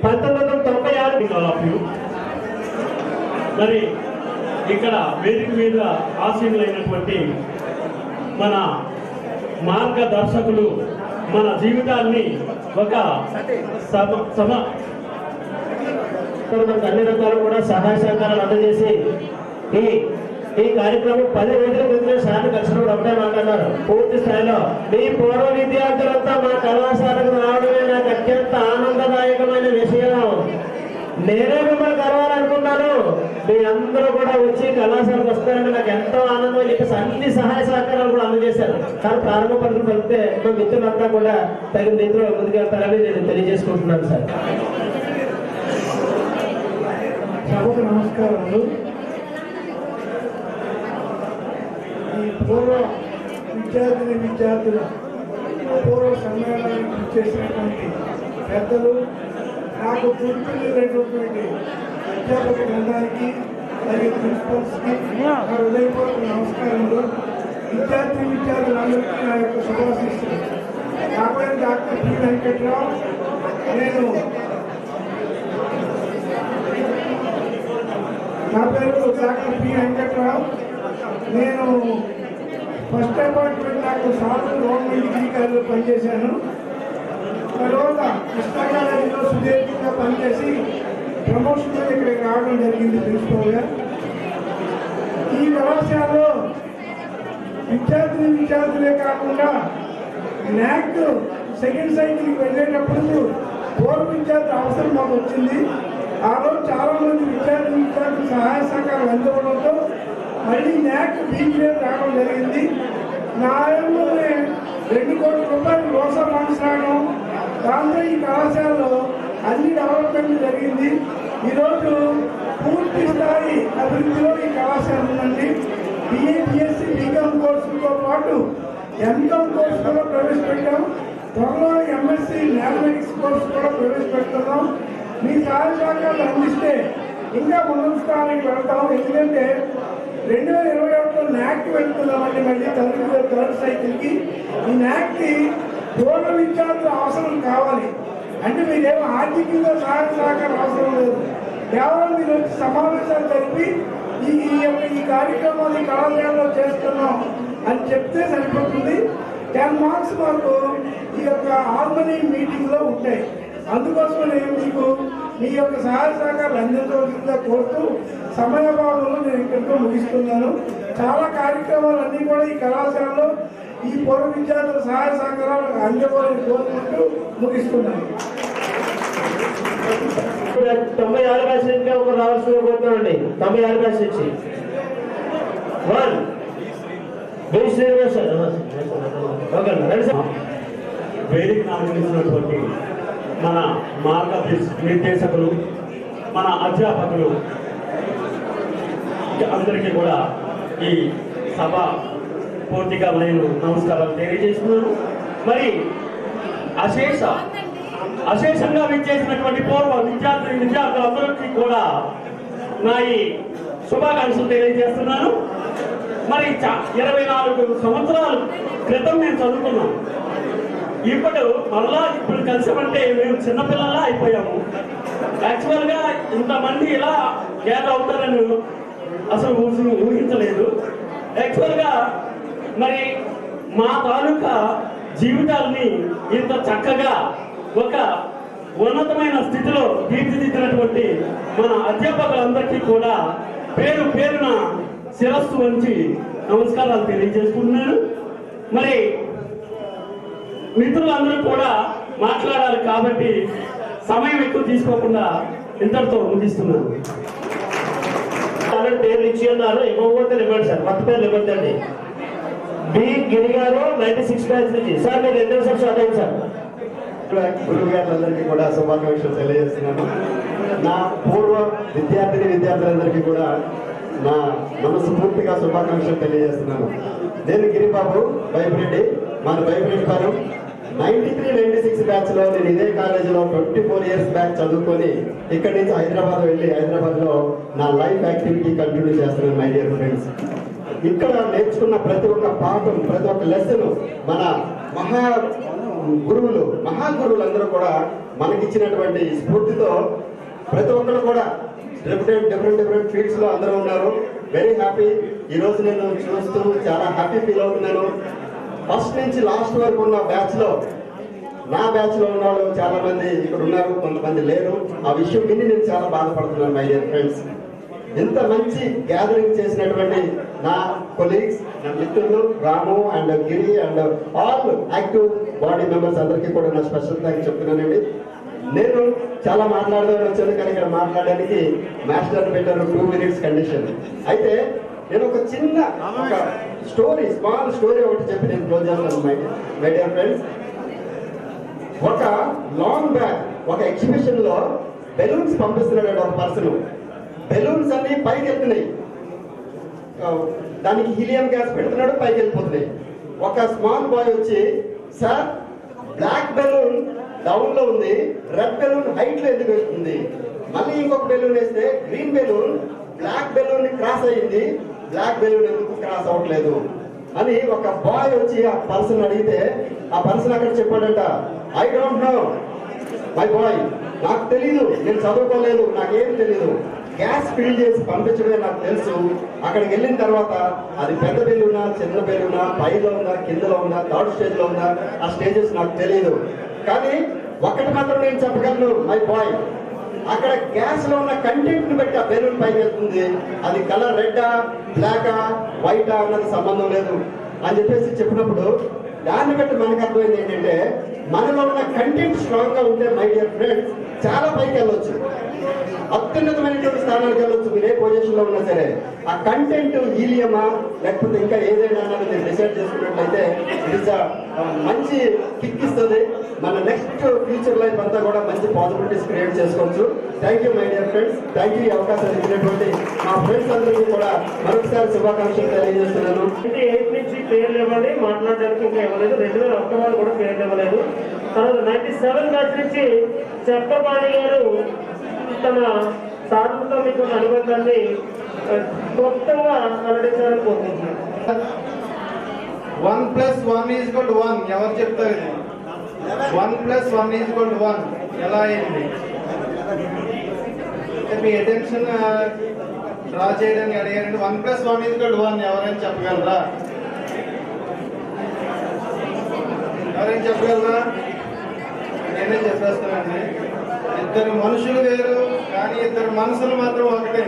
1996 మరి ఇక్కడ వేదిక మీద ఆసీనులైనటువంటి మన మార్గదర్శకులు మన జీవితాన్ని ఒక అన్ని రకాలు కూడా సహాయ సహకారాలు అందజేసి ఈ కార్యక్రమం 10 రోజుల క్రితమే సార్లు కలిసినప్పుడు ఒకటే మాట్లాడారు. పూర్తి స్థాయిలో మీ పూర్వ విద్యార్థులంతా మా కళాశాలకు రావడమే నాకు అత్యంత ఆనందదాయకమైన విషయం. నేనే మిమ్మల్ని కలవాలనుకున్నాను. మీ అందరూ కూడా వచ్చి కళాశాలకు వస్తారంటే నాకు ఎంతో ఆనందం అని చెప్పేసి అన్ని సహాయ సహకారాలు కూడా అందజేశారు. కానీ ప్రారంభ పనులు కలిపితే మా మిత్రులంతా కూడా తగిన రీతిలో ముందుకెళ్తారని నేను తెలియజేసుకుంటున్నాను సార్. సభకు నమస్కారాలు. ఈ పూర్వ విద్యార్థుల పూర్వ సమ్మేళనానికి చేసినటువంటి పెద్దలు, నాకు గుర్తున్నటువంటి అధ్యాపక బృందానికి మరియు ప్రిన్సిపల్స్కి నా హృదయపూర్వక నమస్కారములు. విద్యార్థులందరికీ నా యొక్క శుభాశీస్సులు. నా పేరు డాక్టర్ పి వెంకట్రావు. నేను ఫస్ట్ అపాయింట్మెంట్ నాకు సార్లు గవర్నమెంట్ డిగ్రీ కాలేజీలో పనిచేశాను. తర్వాత కృష్ణా కాలేజీలో సుదీర్ఘంగా పనిచేసి ప్రమోషన్ మీద ఇక్కడికి రావడం జరిగింది ప్రిన్సిపల్గా. ఈ కళాశాలలో విద్యార్థులే కాకుండా న్యాక్ సెకండ్ సైకిల్కి వెళ్ళేటప్పుడు పూర్వ విద్యార్థి అవసరం మాకు వచ్చింది. ఆ రోజు చాలా మంది విద్యార్థులు సహాయ సహకారం అందుకోవడంతో మళ్ళీ న్యాక్ బీపీఎల్ రావడం జరిగింది. నా ఆయనలోనే 2 కోట్ల రూపాయలు లోసా ఫండ్స్ రావడం, దాంతో ఈ కళాశాలలో అన్ని డెవలప్మెంట్ జరిగింది. ఈరోజు పూర్తి స్థాయి అభివృద్ధిలో ఈ కళాశాల ఉందండి. BA, BSc, BCom కోర్సులతో పాటు MCom కోర్సు కూడా ప్రవేశపెట్టాం. త్వరలో MSc మ్యాథమెటిక్స్ కోర్సు కూడా ప్రవేశపెడుతున్నాం. మీ సహాయ సహకారాలు అందిస్తే ఇంకా ఉన్నత స్థానానికి వెళ్తాం. ఎందుకంటే 2021లో న్యాక్కి వెళ్తున్నామండి. మళ్ళీ థర్డ్ సైకిల్కి. ఈ న్యాక్కి పూర్వ విద్యార్థుల అవసరం కావాలి అంటే మీరేమో ఆర్థికంగా సహాయ సహకారం అవసరం లేదు. కేవలం మీరు వచ్చి సమావేశాలు జరిపి ఈ కార్యక్రమాన్ని కళాశాలలో చేస్తున్నాం అని చెప్తే సరిపోతుంది. 10 మార్క్స్ మాకు ఈ యొక్క హార్మనీ మీటింగ్లో ఉంటాయి. అందుకోసం నేను మీకు మీ యొక్క సహాయ సహకారాలు అందించవలసిందిగా కోరుతూ సమయభావంలో నేను ఇక్కడితో ముగిస్తున్నాను. చాలా కార్యక్రమాలు అన్నీ కూడా ఈ కళాశాలలో ఈ పూర్వ విద్యార్థుల సహాయ సహకారాలు అందివ్వాలని కోరుకుంటూ ముగిస్తున్నాను. 96 బ్యాచ్ నుంచి ఒక రావాల్సి కోరుతున్నామండి. 96 బ్యాచ్ నుంచి 1 వేదిక నామినేసినటువంటి మన మార్గ నిర్దేశకులు, మన అధ్యాపకులు అందరికీ కూడా ఈ సభ పూర్తిగా నేను నమస్కారాలు తెలియజేస్తున్నాను. మరి అశేషంగా విచ్చేసినటువంటి పూర్వ విద్యార్థులందరికీ కూడా నా ఈ శుభాకాంక్షలు తెలియజేస్తున్నాను. మరి 24 సంవత్సరాల క్రితం మేము చదువుకున్నాం. ఇప్పుడు కలిసామంటే మేము చిన్నపిల్లలా అయిపోయాము. యాక్చువల్గా ఇంతమంది ఇలా గ్యాదర్ అవుతారని అసలు ఊహించలేదు. యాక్చువల్గా మరి మా తాలూకా జీవితాలని ఇంత చక్కగా ఒక ఉన్నతమైన స్థితిలో తీర్చిదిద్దినటువంటి మన అధ్యాపకులందరికీ కూడా పేరున శిరస్సు వంచి నమస్కారాలు తెలియజేసుకుంటున్నాను. మరి మిత్రులందరూ కూడా మాట్లాడాలి కాబట్టి సమయం ఎక్కువ తీసుకోకుండా ఇంతటితో ముగిస్తున్నాను. పేర్లు ఇచ్చి ఉన్నారు, ఇవ్వకపోతే ఇవ్వండి సార్. కొత్త పేర్లు ఇవ్వద్దండి. బి గిరి గారు 96 బ్యాచ్ నుంచి. సార్ మీరు 2 నిమిషాలు స్టార్ట్ అయింది సార్. గురువు గారులందరికీ కూడా శుభాకాంక్షలు తెలియజేస్తున్నాను. నా పూర్వ విద్యార్థులందరికీ కూడా నా మనస్ఫూర్తిగా శుభాకాంక్షలు తెలియజేస్తున్నాను. నేను గిరిబాబు బైపిరెడ్డి, మన బైపిరెడ్డి ఫారం 93-96 బ్యాచ్ లో నేను ఇదే కాలేజీలో 24 ఇయర్స్ బ్యాక్ చదువుకొని ఇక్కడి నుంచి హైదరాబాద్ లో నా లైఫ్ యాక్టివిటీ కంటిన్యూ చేస్తున్నాను. మై డియర్ ఫ్రెండ్స్, ఇక్కడ నేర్చుకున్న ప్రతి ఒక్క పాఠం, ప్రతి ఒక్క లెసన్ మన మహాగురువులందరూ కూడా మనకిచ్చినటువంటి స్ఫూర్తితో ప్రతి ఒక్కరు కూడా డిఫరెంట్ ఫీల్డ్స్ లో అందరూ ఉన్నారు. Very happy. ఈ రోజు నేను చూస్తూ చాలా హ్యాపీ ఫీల్ అవుతున్నాను. ఫస్ట్ నుంచి లాస్ట్ వరకు ఉన్న నా బ్యాచ్ లో ఉన్న వాళ్ళు చాలా మంది ఇక్కడ ఉన్నారు, కొంతమంది లేరు. ఆ విషయం విని నేను చాలా బాధపడుతున్నాను. మై డియర్ ఫ్రెండ్స్, ఇంత మంచి గ్యాదరింగ్ చేసినటువంటి నా కొలీగ్స్, నా మిత్రులు Ramu and Giri and all active body members అందరికీ కూడా నా స్పెషల్ థ్యాంక్స్ చెప్తున్నానండి. నేను చాలా మాట్లాడదామని వచ్చాను, కానీ ఇక్కడ మాట్లాడడానికి మాస్టర్ పెట్టారు 2 minutes కండిషన్. అయితే నేను ఒక చిన్న స్మాల్ స్టోరీ ఒకటి చెప్పి నేను క్లోజ్ చేస్తాను. మై డియర్ ఫ్రెండ్స్, ఒక లాంగ్ బ్యాక్ ఒక ఎగ్జిబిషన్ లో బెలూన్స్ పంపిస్తున్నాడు ఒక పర్సన్. బెలూన్స్ అన్ని పైకి వెళ్తున్నాయి, దానికి హీలియం గ్యాస్ పెడుతున్నాడు, పైకి వెళ్ళిపోతున్నాయి. ఒక స్మాల్ బాయ్ వచ్చి, సార్ బ్లాక్ బెలూన్ డౌన్ లో ఉంది, రెడ్ బెలూన్ హైట్ లో ఎందుకు వెళ్తుంది? మళ్ళీ ఇంకొక బెలూన్ వేస్తే green balloon black balloon cross అయ్యింది, బ్లాక్ బెలూన్ ఎందుకు క్రాస్ అవ్వట్లేదు అని ఒక బాయ్ వచ్చి ఆ పర్సన్ అడిగితే, ఆ పర్సన్ అక్కడ చెప్పాడంట, I don't know my boy, నాకు తెలీదు, నేను చదువుకోలేదు, నాకేం తెలీదు, గ్యాస్ ఫిల్ చేసి పంపించడమే నాకు తెలుసు. అక్కడికి వెళ్ళిన తర్వాత అది పెద్ద బెలూనా చిన్న బెలూనా, పైలో ఉందా కిందలో ఉందా, థర్డ్ స్టేజ్ లో ఉందా, ఆ స్టేజెస్ నాకు తెలియదు. కానీ ఒకటి మాత్రం నేను చెప్పగలను మై బాయ్, అక్కడ గ్యాస్ లో ఉన్న కంటెంట్ ని బట్టి ఆ బెలూన్ పైకి వెళ్తుంది. అది కలర్ రెడ్డా బ్లాకా వైటా అన్నది సంబంధం లేదు అని చెప్పేసి చెప్పినప్పుడు దాన్ని బట్టి మనకు అర్థమైంది ఏంటంటే, మనలో ఉన్న కంటెంట్ స్ట్రాంగ్ గా ఉంటే మై డియర్ ఫ్రెండ్స్ చాలా పైకి వెళ్ళొచ్చు, అత్యున్నతమైనటువంటి స్థానానికి వెళ్ళొచ్చు. మీరు ఏ పొజిషన్ లో ఉన్నా సరే ఆ కంటెంట్ హీలియమా లేకపోతే ఇంకా ఏదైనా అన్నది మీరు డిసైడ్ చేసుకున్నట్లయితే ఇట్ ఇస్ మంచి కిక్ ఇస్తుంది. మన నెక్స్ట్ ఫ్యూచర్ లైఫ్ అంతా కూడా మంచి పాసిబిలిటీస్ క్రియేట్ చేసుకోవచ్చు. Thank you my dear friends, thank you. ఈ అవకాశం ఇచ్చినటువంటి మా ఫ్రెండ్స్ అందరికీ కూడా మరొకసారి శుభాకాంక్షలు తెలియజేస్తున్నాను. 98 నుంచి పేర్లు ఇవ్వండి, మాట్లాడడానికి ఇంకా ఇవ్వలేదు. 2001 వాళ్ళు కూడా పేర్లు ఇవ్వలేదు. తర్వాత 97 బ్యాచ్ నుంచి చెప్పబాణి గారు తన సాధనతో మీకు అనుబంధాన్ని క్లుప్తంగా వెల్లడించాలని కోరుకుంటున్నాను. 1 + 1 = 1 ఎవరు చెప్తారు? ఇది 1 + 1 = 1 ఎలా అయింది? మీ అటెన్షన్ డ్రా చేయడానికి అడిగారండి. 1 + 1 = 1 ఎవరైనా చెప్పగలరా? నేనే చెప్పేస్తానండి. ఇద్దరు మనుషులు వేరు, కానీ ఇద్దరు మనసులు మాత్రం ఒకటే.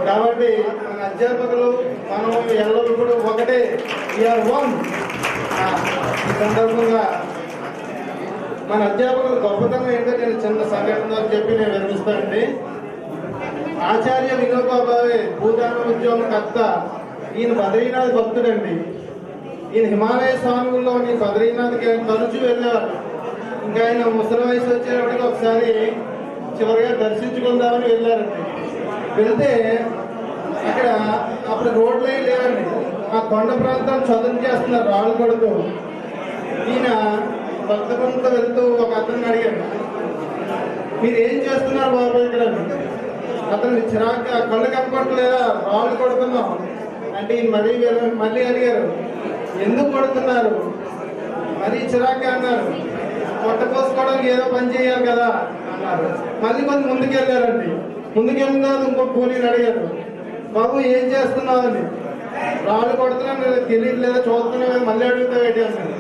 కాబట్టి మన అధ్యాపకులు మనం ఎల్లప్పుడు ఒకటే, వీఆర్ వన్. ఈ సందర్భంగా మన అధ్యాపకుల గొప్పతనం ఏంటో నేను చిన్న సంఘటన చెప్పి నేను వివరిస్తానండి. ఆచార్య వినోబా భావే భూదాన ఉద్యమకర్త. ఈయన బద్రీనాథ్ భక్తుడండి. ఈయన హిమాలయ స్వాముల్లోని బద్రీనాథ్కి తరచూ వెళ్ళేవారు. ఇంకా ఆయన ముసలి వయసు వచ్చేటప్పటికి ఒకసారి చివరిగా దర్శించుకుందామని వెళ్ళారండి. వెళ్తే అక్కడ అప్పుడు రోడ్లు ఏం లేవండి, ఆ కొండ ప్రాంతం చదును చేస్తున్నారు రాళ్ళు కొడుతూ. ఈయన భక్తబంతో వెళ్తూ ఒక అతన్ని అడిగాడు, మీరు ఏం చేస్తున్నారు బాబు ఇక్కడ? అతను చిరాక కళ్ళు కనపడలేదా, రాళ్ళు కొడుతున్నాం అంటే ఈయన మళ్ళీ అడిగారు, ఎందుకు కొడుతున్నారు? మరీ చిరాక అన్నారు. పొట్ట పోసుకోవడానికి ఏదో పని చేయాలి కదా అన్నారు. మళ్ళీ కొంచెం ముందుకెళ్ళారండి. ముందుకెళ్ళిన ఇంకో కూలీని అడిగారు, బాబు ఏం చేస్తున్నావు అని. రాళ్ళు కొడుతున్నాను తెలియట్లేదా, చూస్తున్నావు, మళ్ళీ అడుగుతావు ఏంటి అన్నాడు.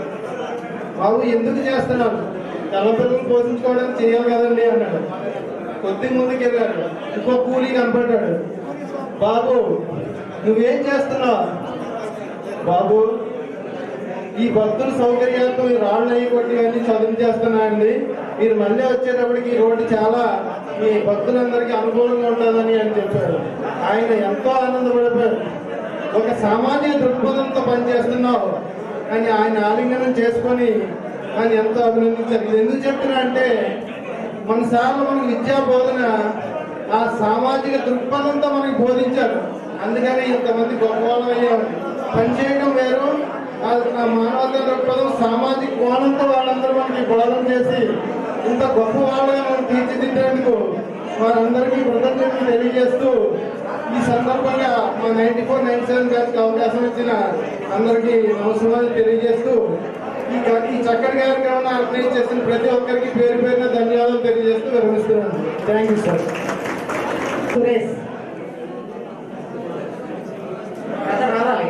బాబు ఎందుకు చేస్తున్నావు? తెల్లపిల్లలు పోషించుకోవడానికి చేయాలి కదండి అన్నాడు. కొద్ది ముందుకు వెళ్ళాడు. ఇంకో కూలీ కనపడ్డాడు. బాబు నువ్వేం చేస్తున్నావు? బాబు ఈ భక్తుల సౌకర్యాలతో ఈ రాళ్ళు అయ్యి కొట్టి అన్ని చదువు చేస్తున్నాయండి. మీరు మళ్ళీ వచ్చేటప్పటికి ఈ రోడ్డు చాలా మీ భక్తులందరికీ అనుకూలంగా ఉంటుందని అని చెప్పారు. ఆయన ఎంతో ఆనందపడిపోయారు. ఒక సామాన్య దృక్పథంతో పనిచేస్తున్నావు అని ఆయన ఆలింగనం చేసుకొని ఆయన ఎంతో అభినందించారు. ఇది ఎందుకు చెప్తున్నా అంటే, మన సార్లు మనకి విద్యా బోధన ఆ సామాజిక దృక్పథంతో మనకి బోధించారు. అందుకని ఇంతమంది గొప్పవాళ్ళం అయ్యాం. పనిచేయడం వేరు, ఆ మానవతా దృక్పథం సామాజిక కోణంతో వాళ్ళందరూ మనకి బోధన చేసి ఇంత గొప్ప వాళ్ళగా మనం తీర్చిదిద్దేందుకు వారందరికీ కృతజ్ఞతలు తెలియజేస్తూ ఈ సందర్భంగా మా 94-97 గారికి అవకాశం ఇచ్చిన అందరికీ నమస్కారాలు తెలియజేస్తూ ఈ చక్కటి కార్యక్రమాన్ని ఆర్గనైజ్ చేసిన ప్రతి ఒక్కరికి పేరు పేరున ధన్యవాదాలు తెలియజేస్తూ విరమిస్తున్నాను. Thank you sir. సురేష్ రావాలి.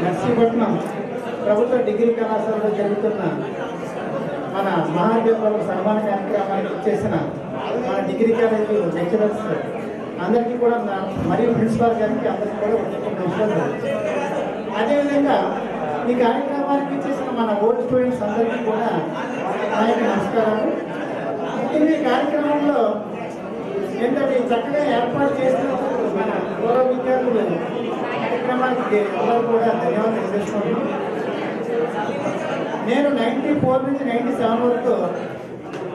నర్సీపట్నం ప్రభుత్వ డిగ్రీ కళాశాలలో జరుగుతున్న మన మహాదేవులకు సన్మాన కార్యక్రమానికి చేసిన మన డిగ్రీ కాలేజీ లెక్చరర్స్ అందరికీ కూడా మరియు ప్రిన్సిపాల్ గారికి అందరికీ కూడా నమస్కారం. అదేవిధంగా ఈ కార్యక్రమానికి చేసిన మన ఓల్డ్ స్టూడెంట్స్ అందరికీ కూడా నా యొక్క నమస్కారాలు. ముఖ్యంగా ఈ కార్యక్రమంలో ఏంటంటే చక్కగా ఏర్పాటు చేసినందుకు మన గౌరవ విద్యార్థులు కార్యక్రమానికి అందరూ కూడా ధన్యవాదాలు తెలియజేసుకుంటున్నాను. నేను 94 నుంచి 97 వరకు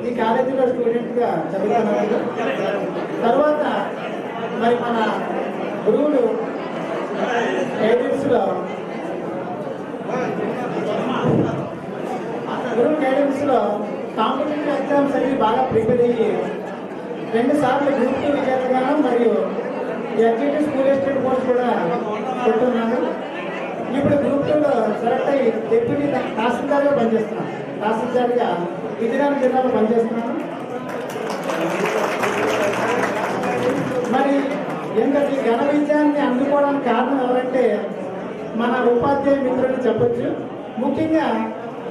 ఈ కాలేజీలో స్టూడెంట్గా చదువుతున్నాను. తర్వాత మరి మన గురువులు గైడెన్స్లో కాంపిటేటివ్ ఎగ్జామ్స్ అవి బాగా ప్రిపేర్ అయ్యి 2 సార్లు గ్రూప్ 2 విజేతగాను మరియు ఎగ్జిక్యూటివ్ స్కూల్ అసిస్టెంట్ పోస్ట్ కూడా పెట్టున్నాను. ఇప్పుడు గ్రూప్ 2లో సెలెక్ట్ అయ్యి డిప్యూటీ తహసీల్దార్గా పనిచేస్తున్నాను. తహసీల్దార్గా విజయనగరం జిల్లాలో పనిచేస్తున్నాను. మరి ఏంటంటే ఘన విజయాన్ని అందుకోవడానికి కారణం ఎవరంటే మన ఉపాధ్యాయ మిత్రులు చెప్పొచ్చు. ముఖ్యంగా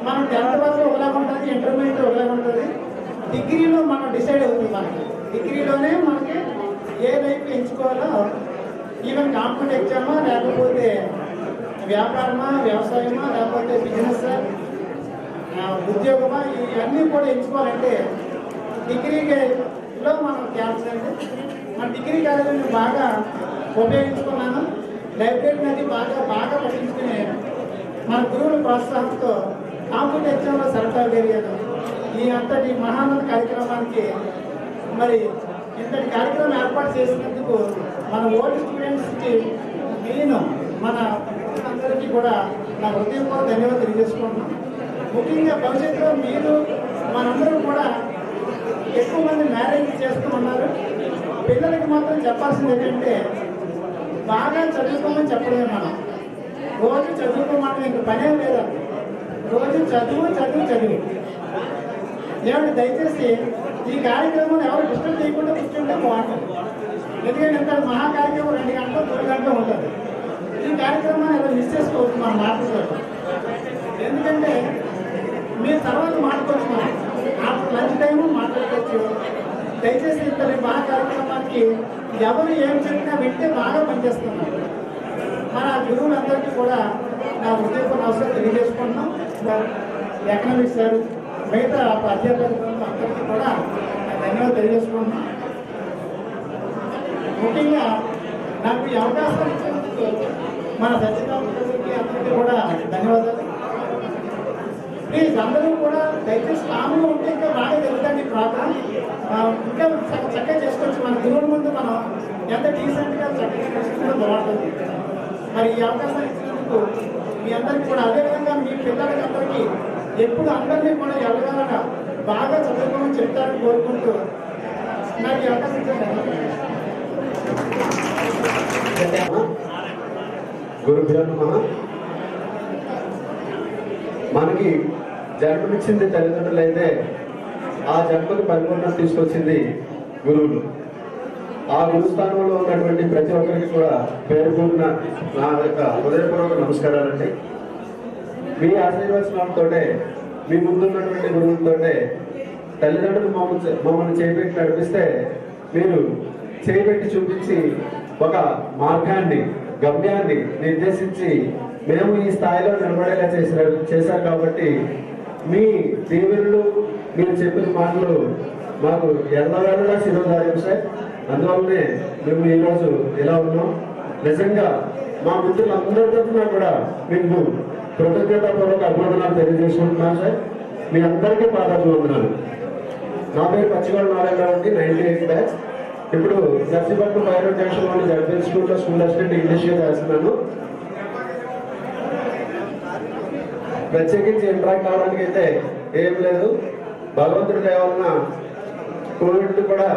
మనం 10th వరకు ఒకలాగా ఉంటుంది, ఇంటర్మీడియట్ ఒకలాగా ఉంటుంది, డిగ్రీలో మనం డిసైడ్ అవుతుంది. మనకి డిగ్రీలోనే మనకి ఏ లైఫ్ ఎంచుకోవాలో, ఈవెన్ కాంపిటేటివ్ ఎగ్జామా లేకపోతే వ్యాపారమా వ్యవసాయమా లేకపోతే బిజినెస్ ఉద్యోగమా ఇవన్నీ కూడా ఎంచుకోవాలంటే డిగ్రీలో మనం క్యాన్సర్ అంటే మన డిగ్రీ కాలేజీని బాగా ఉపయోగించుకున్నాను. లైబ్రరీని అది బాగా పట్టించుకుని మన గురువుల ప్రోత్సాహంతో కాంపిటేటివ్ ఎగ్జామ్లో సెలెక్ట్ అవ్వగలిగాను. ఈ అంతటి మహానంద కార్యక్రమానికి మరి ఇంతటి కార్యక్రమం ఏర్పాటు చేసినందుకు మన ఓల్డ్ స్టూడెంట్స్కి మెయిన్ మన అందరికీ కూడా నా హృదయపూర్వక ధన్యవాదాలు తెలియజేసుకుంటున్నాం. ముఖ్యంగా భవిష్యత్తులో మీరు మనందరూ కూడా ఎక్కువ మంది మ్యారేజ్ చేస్తూ ఉన్నారు. పిల్లలకి మాత్రం చెప్పాల్సింది ఏంటంటే బాగా చదువుకోమని చెప్పడమే. మనం రోజు చదువుకోమంటే ఇంక పనే లేదా, రోజు చదువు ఏమంటే దయచేసి ఈ కార్యక్రమం ఎవరు డిస్టర్బ్ చేయకుండా కూర్చుంటే బాగుంటుంది. ఎందుకంటే ఇంత మహా కార్యక్రమం 2 గంటలు 3 గంటలు ఉంటుంది. ఈ కార్యక్రమాన్ని ఎవరు మిస్ చేసుకోవచ్చు మన మాట్లాడుకోవచ్చు. ఎందుకంటే మీరు తర్వాత మాట్లాడుకోవచ్చు, మనం ఆఫ్టర్ లంచ్ టైము మాట్లాడుకోవచ్చు. దయచేసి ఇంతటి మహా కార్యక్రమానికి ఎవరు ఏం చెప్పినా వింటే బాగా పనిచేస్తున్నారు. మన గురువులందరికీ కూడా నా హృదయపూర్వక అవసరం తెలియజేసుకుంటున్నాం. ఎకనామిక్స్ సార్ మిగతా అధ్యాపకులు అందరికీ కూడా ధన్యవాదాలు తెలియజేసుకుంటున్నాం. ముఖ్యంగా నాకు ఈ అవకాశం ఇచ్చినందుకు మన సత్యనారాయణకి అందరికీ కూడా ధన్యవాదాలు. ప్లీజ్ అందరూ కూడా దయచేసి కామ్గా ఉంటే ఇంకా బాగా జరుగుతుంది. ఈ ప్రోగ్రామ్ ఇంకా చక్కగా చేసుకోవచ్చు. మన గురువుల ముందు మనం ఎంత డీసెంట్గా చక్కగా చేసుకుంటే బాగుంటుంది. మరి ఈ అవకాశం ఇచ్చినందుకు మీ అందరికీ కూడా, అదేవిధంగా మీ పిల్లలకి అందరికీ ఎప్పుడు అందరినీ కూడా ఎవరైనా బాగా చదువుకోమని చెప్తారని కోరుకుంటూ నాకు ఈ అవకాశం ఇచ్చారు. గురుభ్యో నమః. మనకి జన్మనిచ్చింది తల్లిదండ్రులు అయితే ఆ జన్మకు పరిపూర్ణత తీసుకొచ్చింది గురువులు. ఆ గురుస్థానంలో ఉన్నటువంటి ప్రతి ఒక్కరికి కూడా పేరుకున్న నా యొక్క హృదయపూర్వక నమస్కారాలండి. మీ ఆశీర్వచనాలతోటే, మీ ముందున్నటువంటి గురువులతోటే తల్లిదండ్రులు మమ్మల్ని చేయబెట్టి నడిపిస్తే మీరు చేయబెట్టి చూపించి ఒక మార్గాన్ని, గమ్యాన్ని నిర్దేశించి మేము ఈ స్థాయిలో నిలబడేలా చేశారు కాబట్టి మీ దీవెనలు, మీరు చెప్పిన మాటలు మాకు ఎల్లవేళలా శిరోధార్యం సార్. అందువల్లనే మేము ఈరోజు ఇలా ఉన్నాం. నిజంగా మా మిత్రులందరి తరఫున కూడా మీకు కృతజ్ఞతాపూర్వక అభినందనలు తెలియజేసుకుంటున్నాను సార్. మీ అందరికీ పాదాభివందనాలు. నా పేరు పచ్చిగోడ నారాయణ అండి, 98 బ్యాచ్. ఇప్పుడు నర్సీపట్నం బైరో జంక్షన్లోని జడ్పీ స్కూల్లో స్కూల్ అసిస్టెంట్ ఇంగ్లీష్గా చేస్తున్నాను. ప్రత్యేకించి ఇంటరాక్ట్ అవ్వడానికి అయితే ఏం లేదు. భగవంతుడి దయ వలన కోవిడ్ కూడా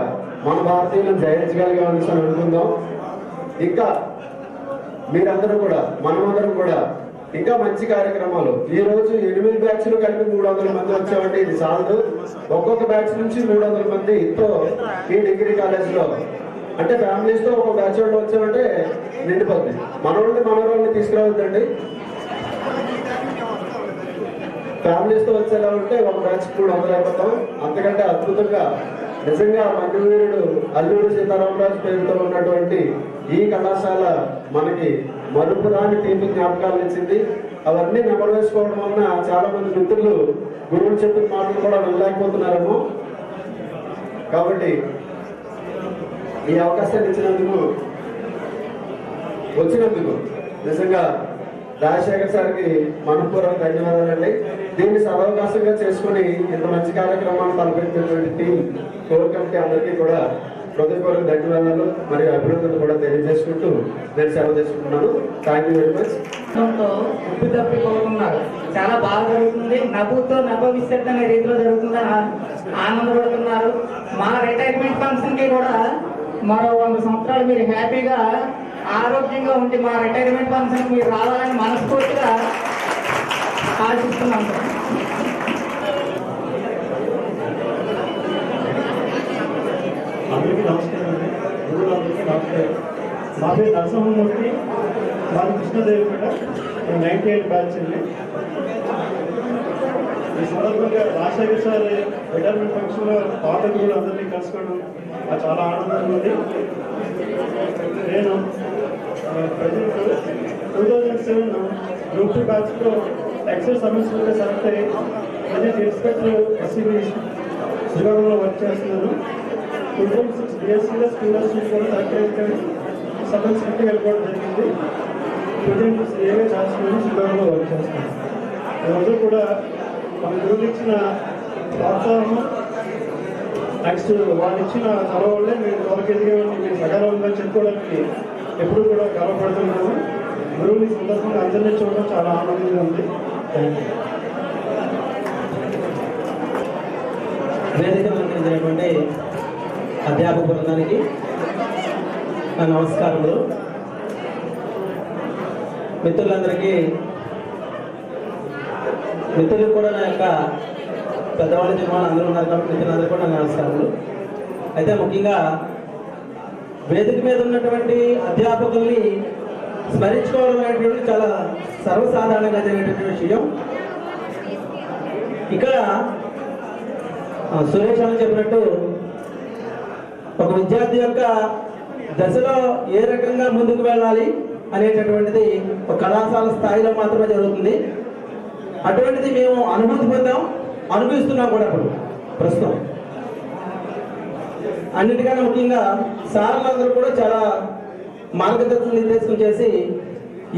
మన భారతీయులను జయించగలిగామని అనుకుందాం. ఇంకా మీరందరూ కూడా మనమందరం కూడా ఇంకా మంచి కార్యక్రమాలు. ఈ రోజు 8 బ్యాచ్లు కలిపి 300 మంది వచ్చామంటే ఇది చాలదు. ఒక్కొక్క బ్యాచ్ నుంచి 300 మందితో ఈ డిగ్రీ కాలేజ్లో అంటే ఫ్యామిలీస్ తో ఒక బ్యాచ్ వాళ్ళు వచ్చామంటే నిండిపోద్ది. మనోళ్ళని తీసుకురావద్దండి. ఫ్యామిలీస్ తో వచ్చేలా ఉంటే ఒక బ్యాచ్ 300 అయిపోతాం. అంతకంటే అద్భుతంగా నిజంగా మంగళవీరుడు అల్లూరి సీతారామరాజు పేరుతో ఉన్నటువంటి ఈ కళాశాల మనకి మరుపురాని తీపి జ్ఞాపకాలు ఇచ్చింది. అవన్నీ నెమరు వేసుకోవడం వలన చాలా మంది మిత్రులు గురువులు చెప్పిన మాటలు కూడా వెళ్ళలేకపోతున్నారేమో. కాబట్టి ఈ అవకాశాన్ని వచ్చినందుకు నిజంగా రాజశేఖర్ సార్కి మనపూర్వక ధన్యవాదాలండి. దీన్ని సదవకాశంగా చేసుకుని ఇంత మంచి కార్యక్రమాన్ని తలపెట్టినటువంటి టీం కోర్ కమిటీ అందరికీ కూడా హృదయపూర్వక ధన్యవాదాలు మరియు అభినందనలు కూడా తెలియజేసుకుంటూ నేను సెలవు తీసుకుంటున్నాను. Thank you very much. ఉప్పు తప్పిపోతున్నారు, చాలా బాగా జరుగుతుంది. నవ్వుతో నభవిష్యత్ అనే రీతిలో జరుగుతుందని ఆనందపడుతున్నారు. మా రిటైర్మెంట్ ఫంక్షన్ కి కూడా మరో 100 సంవత్సరాలు మీరు హ్యాపీగా ఆరోగ్యంగా ఉండి మా రిటైర్మెంట్ ఫంక్షన్ మీరు రావాలని మనస్ఫూర్తిగా ఆశిస్తున్నాం. అందరికీ నమస్కారం అండి. గురువులందరికీ నమస్కారం. నా పేరు నరసింహమూర్తి, మాది కృష్ణదేవిపేట, 98 బ్యాచ్ అండి. ఈ సందర్భంగా రాజశేఖర్ సార్ రిటైర్మెంట్ ఫంక్షన్లో పాత గురువులు అందరినీ కలుసుకోవడం నాకు చాలా ఆనందంగా ఉంది. నేను ప్రజెంట్ 2007 గ్రూప్ 2 బ్యాచ్లో ఎక్సైజ్ సర్వీస్లో సెలెక్ట్ అయ్యి ప్రజెంట్ ఇన్స్పెక్టర్ ఎస్సీబీ శ్రీకాకుళంలో వర్క్ చేస్తున్నాను. 2006 బిఎస్సీలో స్కూల్ అసిస్టెంట్ కూడా సెలెక్ట్ అయ్యి సబ్ ఇన్స్పెక్టర్ వెళ్ళిపోవడం జరిగింది. ప్రజెంట్ ఏవే చేస్తున్నాను, శ్రీకాకుళంలో వర్క్ చేస్తున్నాను. ఈరోజు కూడా మన గురువులు ఇచ్చిన ప్రోత్సాహం, నెక్స్ట్ వాళ్ళు ఇచ్చిన చదవలే మీరు త్వరగా ఎదిగేవాడిని మీరు సకాలంగా చెప్పుకోవడానికి ఎప్పుడు కూడా గర్వపడుతున్నాను. గురువులు ఈ సందర్భంగా అందరినీ చూడడం చాలా ఆనందంగా ఉంది. Thank you. వేదిక అందించినటువంటి అధ్యాపక బృందానికి నా నమస్కారములు. మిత్రులందరికీ, మిత్రులకు కూడా నా యొక్క పెద్దవాళ్ళ జన్మలు అందరూ ఉన్నారు కాబట్టి మిత్రులందరికీ కూడా నా నమస్కారాలు. అయితే ముఖ్యంగా వేదిక మీద ఉన్నటువంటి అధ్యాపకుల్ని స్మరించుకోవడం అనేటువంటి చాలా సర్వసాధారణంగా జరిగేటువంటి విషయం. ఇక్కడ సురేష్ అని చెప్పినట్టు ఒక విద్యార్థి యొక్క దశలో ఏ రకంగా ముందుకు వెళ్ళాలి అనేటటువంటిది ఒక కళాశాల స్థాయిలో మాత్రమే జరుగుతుంది. అటువంటిది మేము అనుభూతి పొందాం, అనుభవిస్తున్నాం కూడా ఇప్పుడు ప్రస్తుతం. అన్నిటికన్నా ముఖ్యంగా సార్లందరూ కూడా చాలా మార్గదర్శనం నిర్దేశం చేసి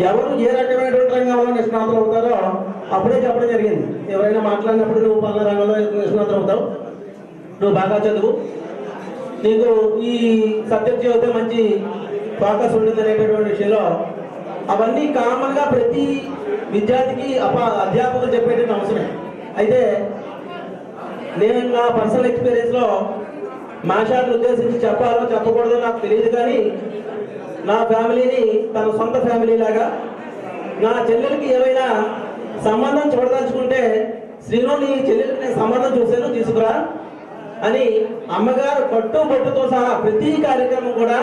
ఎవరు ఏ రకమైనటువంటి రంగంలో నిష్ణాతులు అవుతారో అప్పుడే చెప్పడం జరిగింది. ఎవరైనా మాట్లాడినప్పుడు నువ్వు పలానా రంగంలో నిష్ణాతులు అవుతావు, నువ్వు బాగా చదువు, నీకు ఈ సబ్జెక్ట్ చదివితే మంచి ఫోకస్ ఉంటుంది అనేటటువంటి విషయంలో అవన్నీ కామన్గా ప్రతి విద్యార్థికి అధ్యాపకులు చెప్పేటువంటి అవసరమే. అయితే నేను నా పర్సనల్ ఎక్స్పీరియన్స్లో మాస్టర్ని ఉద్దేశించి చెప్పాలో చెప్పకూడదో నాకు తెలియదు, కానీ నా ఫ్యామిలీని తన సొంత ఫ్యామిలీ లాగా, నా చెల్లెలకి ఏమైనా సంబంధం చూడదలుచుకుంటే శ్రీను నీ చెల్లెలకి నేను సంబంధం చూశాను తీసుకురా అని అమ్మగారు పట్టుతో సహా ప్రతి కార్యక్రమం కూడా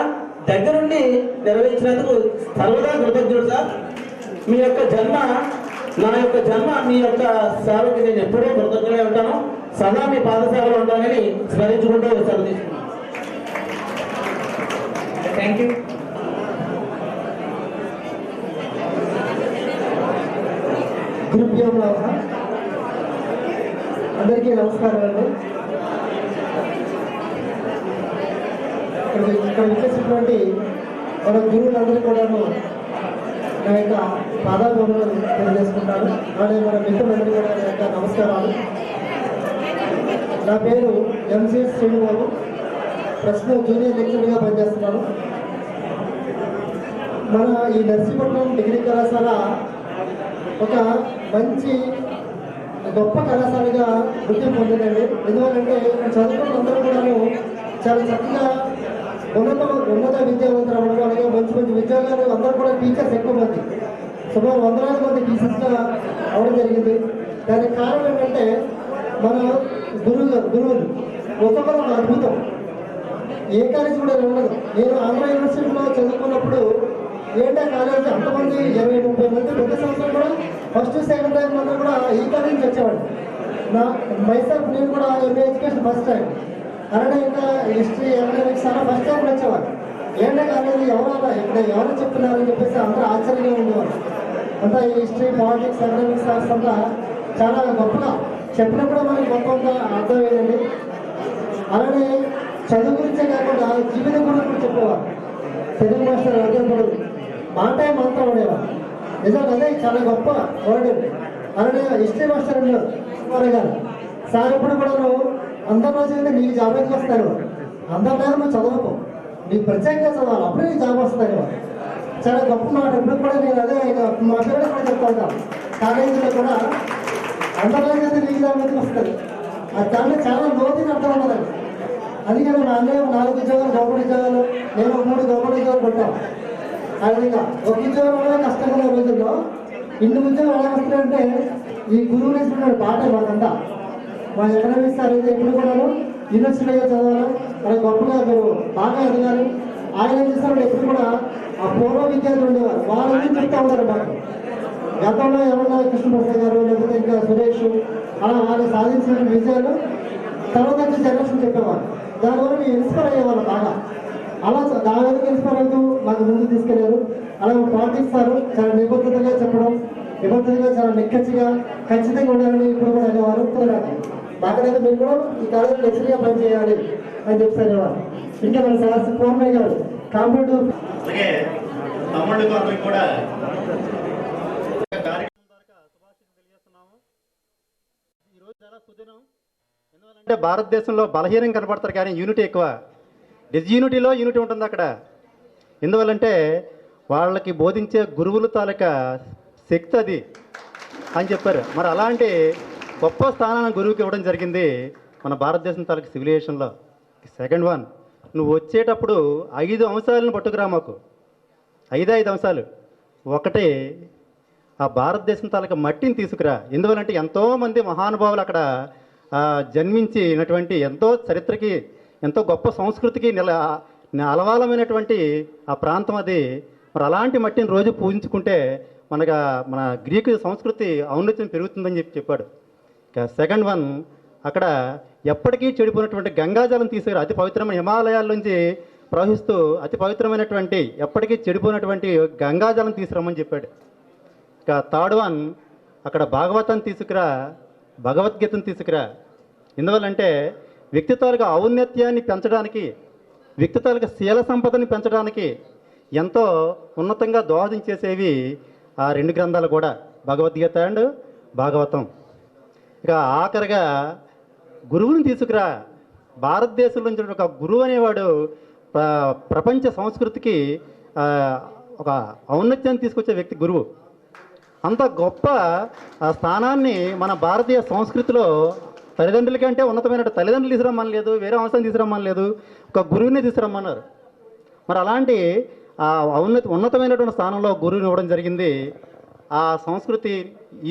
దగ్గరుండి నిర్వహించినందుకు సర్వదా కృతజ్ఞుడు సార్. మీ యొక్క జన్మ, నా యొక్క జన్మ, మీ యొక్క సేవకి నేను ఎప్పుడూ కృతజ్ఞులై ఉంటాను. సదా మీ పాదసేవలో ఉంటానని స్మరించుకుంటూ సెలవు తీసుకున్నాను. Thank you. అందరికీ నమస్కారాలు. ఇక్కడ విచ్చేసినటువంటి మన గురువులందరూ కూడాను నా యొక్క పాదాభివందనలు తెలియజేసుకుంటాను. అలాగే మన మిత్రులందరూ కూడా నా యొక్క నమస్కారాలు. నా పేరు ఎంసీ శ్రీనివారు, ప్రస్తుతం జూనియర్ లెక్చరర్గా పనిచేస్తున్నాను. మన ఈ నర్సీపట్నం డిగ్రీ కళాశాల ఒక మంచి గొప్ప కళాశాలగా గుర్తింపు పొందిందండి. ఎందుకంటే ఇక్కడ చదువుకున్నందరూ కూడాను చాలా చక్కగా ఉన్నత విద్యావంతులు అవ్వడం, అలాగే మంచి మంచి విద్యార్థులు అందరూ కూడా టీచర్స్ ఎక్కువ మంది, సుమారు వందలాది మంది టీచర్స్గా అవ్వడం జరిగింది. దానికి కారణం ఏంటంటే మన గురువులు ఒక్కొక్కరు ఒక అద్భుతం. ఏ కాలేజీ కూడా ఉండదు. నేను ఆంధ్ర యూనివర్సిటీలో చదువుకున్నప్పుడు ఏంటంటే కాలేజీ అంతమంది 20-30 మంది ప్రతి సంవత్సరం కూడా ఫస్ట్ సెకండ్ టైం మంది కూడా ఈ కాలేజీ నుంచి వచ్చేవాడు. మైసెల్ఫ్ నేను కూడా ఎంఏ ఎడ్యుకేషన్ ఫస్ట్ టైం, అలాగే ఇంకా హిస్టరీ ఎకనామిక్స్ అలా ఫస్ట్ టైం వచ్చేవాడు. ఏంటంటే కాలేజీ ఎవరు చెప్తున్నారని చెప్పేసి అందరూ ఆశ్చర్యంగా ఉండేవారు. అంతా ఈ హిస్టరీ, పాలిటిక్స్, ఎకనామిక్స్ అంతా చాలా గొప్పగా చెప్పినప్పుడు మనకి గొప్పగా అర్థమయ్యేదండి. అలానే చదువు గురించే కాకుండా జీవితం గురించి చెప్పేవారు. తెలుగు మాస్టర్ అధ్యాపకుడు మాట మంత్రం ఉండేవారు. నిజంగా అదే చాలా గొప్ప వర్డ్. అలానే హిస్టరీ మాస్టర్ ఉన్నారు గారు సార్ ఎప్పుడు కూడా అందరి రోజులైతే నీకు జాబ్ ఎందుకు వస్తారు, అందరి దగ్గర నువ్వు చదవకు, నీకు ప్రత్యేకంగా చదవాలి, అప్పుడే నీకు జాబ్ వస్తాయి. చాలా గొప్ప మాట. ఎప్పుడు కూడా నేను అదే మా పిల్లలు కూడా చెప్తా ఉంటాను. కాలేజీలో కూడా అందరి రోజులైతే నీకు జాబ్ ఎందుకు వస్తుంది, అది దాంట్లో చాలా లోతుని అర్థం ఉన్నదండి. అందుకని మా అన్నయ్య 4 ఉద్యోగాలు గవర్నమెంట్ ఉద్యోగాలు, నేను 3 గవర్నమెంట్ ఉద్యోగాలు కొట్టాను. ఆ విధంగా ఒక ఉద్యోగం కూడా కష్టంగా ఉన్న రోజుల్లో ఇన్ని ఉద్యోగాలు ఎలా వస్తున్నాయంటే ఈ గురువులు వేసుకున్న పాట మాకంతా. మా ఎకనామిక్స్ సార్ అయితే ఎప్పుడు కూడా యూనివర్సిటీలో చదవాలి, అలా గొప్పగా మీరు బాగా ఎదగాలి. ఆయన ఏం చేస్తారంటే ఎప్పుడు కూడా ఆ పూర్వ విద్యార్థులు ఉండేవారు, వాళ్ళ గురించి చెప్తా ఉంటారు మాకు. గతంలో ఎవరన్నా కృష్ణప్రసాద్ గారు లేకపోతే ఇంకా సురేష్ అలా వాళ్ళు సాధించిన విజయాలు తర్వాత వచ్చే జనరేషన్ చెప్పేవారు. దానివల్ల మేము ఇన్స్పైర్ అయ్యేవాళ్ళు బాగా. అలా దాని వరకు ఇన్స్పైర్ అవుతూ మాకు ముందు తీసుకెళ్ళారు. అలాగే పాలిటిక్స్ సార్ చాలా నిబద్ధతగా చెప్పడం, నిబద్ధతగా చాలా నిక్కచ్చిగా ఖచ్చితంగా ఉండాలని ఇప్పుడు కూడా అనేవారు. మాకైతే మీరు కూడా ఈ కాలేజీలో లెక్చర్గా పనిచేయాలి అని చెప్పి అనేవారు. ఇంకా మన సార్ పూర్ణయ్య గారు కాంపిటేటివ్ అలాగే తమ్ముళ్ళకు అందరికి కూడా ఈరోజు చాలా సుదినం. ఎందుకంటే భారతదేశంలో బలహీనం కనపడతారు కానీ యూనిటీ ఎక్కువ. డిస్యూనిటీలో యూనిటీ ఉంటుంది అక్కడ. ఎందువల్లంటే వాళ్ళకి బోధించే గురువుల తాలూకా శక్తి అది అని చెప్పారు. మరి అలాంటి గొప్ప స్థానాన్ని గురువుకి ఇవ్వడం జరిగింది మన భారతదేశం తాలూకా సివిలైజేషన్లో. సెకండ్ వన్, నువ్వు వచ్చేటప్పుడు 5 అంశాలను పట్టుకురా మాకు. 5 అంశాలు. ఒకటి, ఆ భారతదేశం తాలూకా మట్టిని తీసుకురా. ఎందువల్లంటే ఎంతోమంది మహానుభావులు అక్కడ జన్మించినటువంటి ఎంతో చరిత్రకి ఎంతో గొప్ప సంస్కృతికి అలవాలమైనటువంటి ఆ ప్రాంతం అది. మరి అలాంటి మట్టిని రోజు పూజించుకుంటే మన గ్రీకు సంస్కృతి ఔన్నత్యం పెరుగుతుందని చెప్పాడు. సెకండ్ వన్, అక్కడ ఎప్పటికీ చెడిపోయినటువంటి గంగాజలం తీసుకురా. అతి పవిత్రమైన హిమాలయాల నుంచి ప్రవహిస్తూ అతి పవిత్రమైనటువంటి ఎప్పటికీ చెడిపోయినటువంటి గంగాజలం తీసుకురమ్మని చెప్పాడు. ఇక థర్డ్ వన్, అక్కడ భాగవతాన్ని తీసుకురా, భగవద్గీతను తీసుకురా. ఎందువల్లంటే వ్యక్తిత్వాలకు ఔన్నత్యాన్ని పెంచడానికి, వ్యక్తిత్వాలకు శీల సంపదని పెంచడానికి ఎంతో ఉన్నతంగా దోహదం చేసేవి ఆ 2 గ్రంథాలు కూడా, భగవద్గీత అండ్ భాగవతం. ఇక ఆఖరిగా గురువుని తీసుకురా. భారతదేశంలో నుంచి ఒక గురువు అనేవాడు ప్రపంచ సంస్కృతికి ఒక ఔన్నత్యాన్ని తీసుకొచ్చే వ్యక్తి గురువు. అంత గొప్ప స్థానాన్ని మన భారతీయ సంస్కృతిలో తల్లిదండ్రుల కంటే ఉన్నతమైన తల్లిదండ్రులు తీసుకురమ్మని లేదు, వేరే అంశాన్ని తీసుకురమ్మని లేదు, ఒక గురువుని తీసుకురమ్మన్నారు. మరి అలాంటి ఉన్నతమైనటువంటి స్థానంలో గురువుని ఇవ్వడం జరిగింది. ఆ సంస్కృతి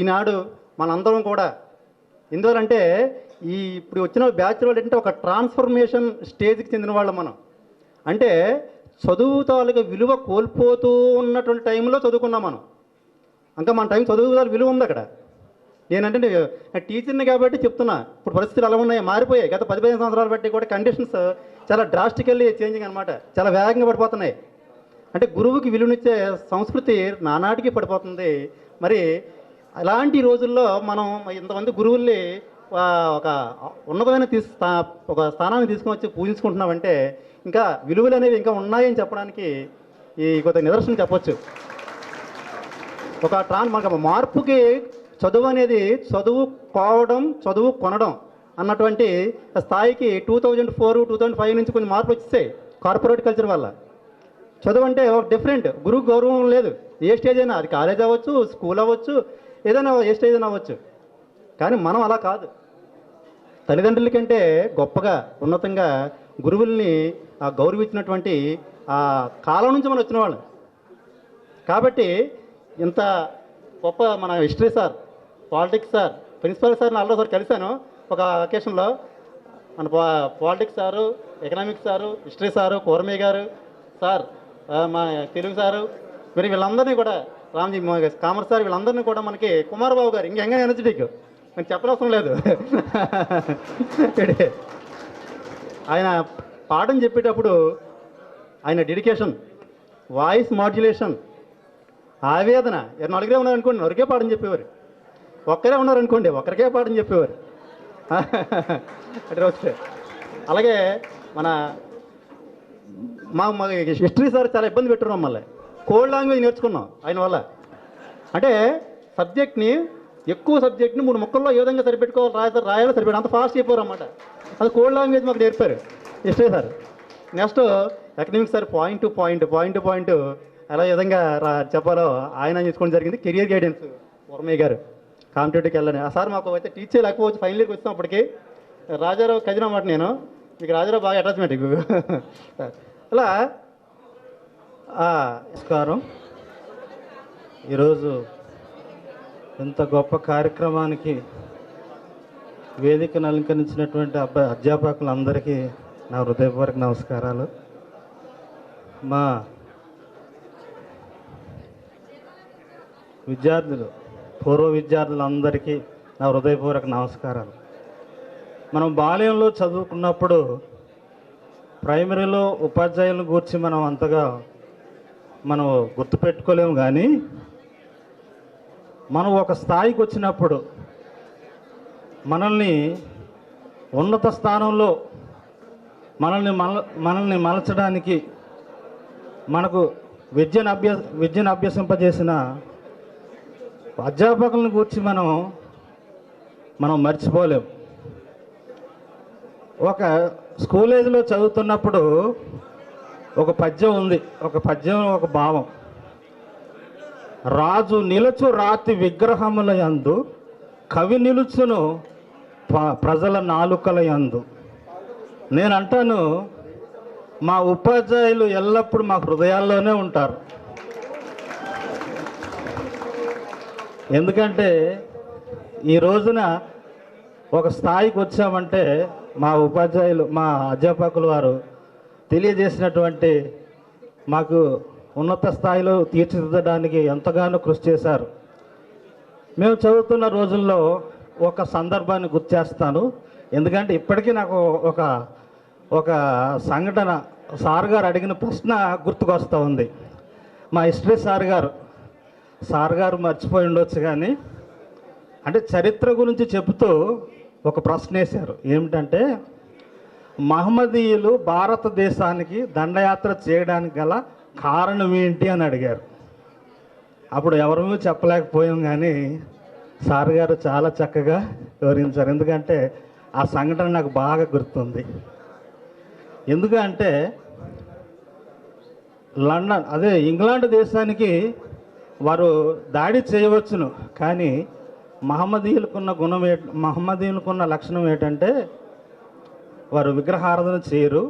ఈనాడు మనందరం కూడా ఎందువలంటే ఇప్పుడు వచ్చిన బ్యాచ్ వాళ్ళు ఏంటంటే ఒక ట్రాన్స్ఫర్మేషన్ స్టేజ్కి చెందిన వాళ్ళం మనం. అంటే చదువు తాలూకా విలువ కోల్పోతూ ఉన్నటువంటి టైంలో చదువుకున్నాం మనం. ఇంకా మన టైం చదువు విలువ ఉంది అక్కడ. నేనంటే టీచర్ని కాబట్టి చెప్తున్నా. ఇప్పుడు పరిస్థితులు ఎలా ఉన్నాయి, మారిపోయాయి. గత 10-15 సంవత్సరాలు బట్టి కూడా కండిషన్స్ చాలా డ్రాస్టికల్లీ చేంజింగ్ అనమాట. చాలా వేగంగా పడిపోతున్నాయి. అంటే గురువుకి విలువనిచ్చే సంస్కృతి నానాటికి పడిపోతుంది. మరి అలాంటి రోజుల్లో మనం ఇంతమంది గురువుల్ని ఒక ఉన్నతమైన ఒక స్థానాన్ని తీసుకొని వచ్చి పూజించుకుంటున్నామంటే ఇంకా విలువలు అనేవి ఇంకా ఉన్నాయని చెప్పడానికి ఈ కొద్దిగా నిదర్శనం చెప్పొచ్చు. మనకు మార్పుకి చదువు అనేది చదువుకోవడం, చదువు కొనడం అన్నటువంటి స్థాయికి 2004-2005 నుంచి కొన్ని మార్పులు వచ్చేసాయి కార్పొరేట్ కల్చర్ వల్ల. చదువు అంటే ఒక డిఫరెంట్, గురువు గౌరవం లేదు. ఏ స్టేజ్ అయినా, అది కాలేజ్ అవ్వచ్చు, స్కూల్ అవ్వచ్చు, ఏదైనా ఏ స్టేజ్ అయినా అవ్వచ్చు. కానీ మనం అలా కాదు. తల్లిదండ్రుల కంటే గొప్పగా, ఉన్నతంగా గురువుల్ని గౌరవించినటువంటి ఆ కాలం నుంచి మనం వచ్చిన వాళ్ళు. కాబట్టి ఇంత గొప్ప మన history sir, politics sir, principal సార్ని ఆల్రెడీ కలిశాను ఒక అకేషన్లో. మన politics sir, economics sir, history sir, Koramaiah గారు సార్, మా తెలుగు సారు, మరి వీళ్ళందరినీ కూడా రామ్జీ కామర్స్ సార్, వీళ్ళందరినీ కూడా మనకి కుమారబాబు గారు ఇంకా ఎనర్జెటిక్, మనకి చెప్పనవసరం లేదు. ఆయన పాఠం చెప్పేటప్పుడు ఆయన డెడికేషన్, వాయిస్ మాడ్యులేషన్, ఆవేదన, నలుగురే ఉన్నారనుకోండి నలుగురే పాఠం చెప్పేవారు, ఒక్కరే ఉన్నారనుకోండి ఒక్కరికే పాఠం చెప్పేవారు. అంటే వస్తే అలాగే మా హిస్టరీ సార్ చాలా ఇబ్బంది పెట్టున్నాం. మళ్ళీ కోల్డ్ లాంగ్వేజ్ నేర్చుకున్నాం ఆయన వల్ల. అంటే సబ్జెక్ట్ని, ఎక్కువ సబ్జెక్ట్ని 3 ముక్కల్లో ఏ విధంగా సరిపెట్టుకోవాలి, రాయాలో సరిపెట్టు, అంత ఫాస్ట్ అయిపోరు అన్నమాట. అది కోల్డ్ లాంగ్వేజ్ మాకు నేర్పారు history sir. Next economics sir point to point ఎలా విధంగా చెప్పాలో ఆయన చేసుకోవడం జరిగింది. కెరియర్ గైడెన్స్ వర్మయ్య గారు, కాంపిటేటివ్కి వెళ్ళని ఆ సార్ మాకు అయితే టీచర్ లేకపోవచ్చు. ఫైనల్ ఇయర్కి వచ్చినప్పటికీ రాజారావు కజినా మాట, నేను మీకు రాజారావు బాగా అటాచ్మెంట్ అలా. నమస్కారం. ఈరోజు ఇంత గొప్ప కార్యక్రమానికి వేదికను అలంకరించినటువంటి అధ్యాపకులందరికీ నా హృదయపూర్వక నమస్కారాలు. మా విద్యార్థులు, పూర్వ విద్యార్థులందరికీ నా హృదయపూర్వక నమస్కారాలు. మనం బాల్యంలో చదువుకున్నప్పుడు ప్రైమరీలో ఉపాధ్యాయులను గూర్చి మనం అంతగా గుర్తుపెట్టుకోలేము. కానీ మనం ఒక స్థాయికి వచ్చినప్పుడు మనల్ని ఉన్నత స్థానంలో మనల్ని మలచడానికి మనకు విద్యను అభ్యసింపజేసిన అధ్యాపకులను గురించి మనం మర్చిపోలేము. ఒక స్కూల్ ఏజ్లో చదువుతున్నప్పుడు ఒక పద్యం ఉంది, ఒక భావం. రాజు నిలుచు రాతి విగ్రహముల యందు, కవి నిలుచును ప్రజల నాలుకల యందు. నేను అంటాను, మా ఉపాధ్యాయులు ఎల్లప్పుడూ మా హృదయాల్లోనే ఉంటారు. ఎందుకంటే ఈ రోజున ఒక స్థాయికి వచ్చామంటే మా ఉపాధ్యాయులు, మా అధ్యాపకులు వారు తెలియజేసినటువంటి మాకు ఉన్నత స్థాయిలో తీర్చిదిద్దడానికి ఎంతగానో కృషి చేశారు. మేము చదువుతున్న రోజుల్లో ఒక సందర్భాన్ని గుర్తు చేస్తాను. ఎందుకంటే ఇప్పటికీ నాకు ఒక సంఘటన, సార్ గారు అడిగిన ప్రశ్న గుర్తుకొస్తూ ఉంది. మా హిస్టరీ సార్ గారు మర్చిపోయి ఉండొచ్చు, కానీ అంటే చరిత్ర గురించి చెబుతూ ఒక ప్రశ్న వేశారు. ఏమిటంటే, మహమ్మదీయులు భారతదేశానికి దండయాత్ర చేయడానికి గల కారణం ఏంటి అని అడిగారు. అప్పుడు ఎవరూ చెప్పలేకపోయాం, కానీ సార్ గారు చాలా చక్కగా వివరించారు. ఎందుకంటే ఆ సంఘటన నాకు బాగా గుర్తుంది. ఎందుకంటే ఇంగ్లాండ్ దేశానికి వారు దాడి చేయవచ్చును, కానీ మహమ్మదీయులకున్న లక్షణం ఏంటంటే వారు విగ్రహారాధన చేయరు.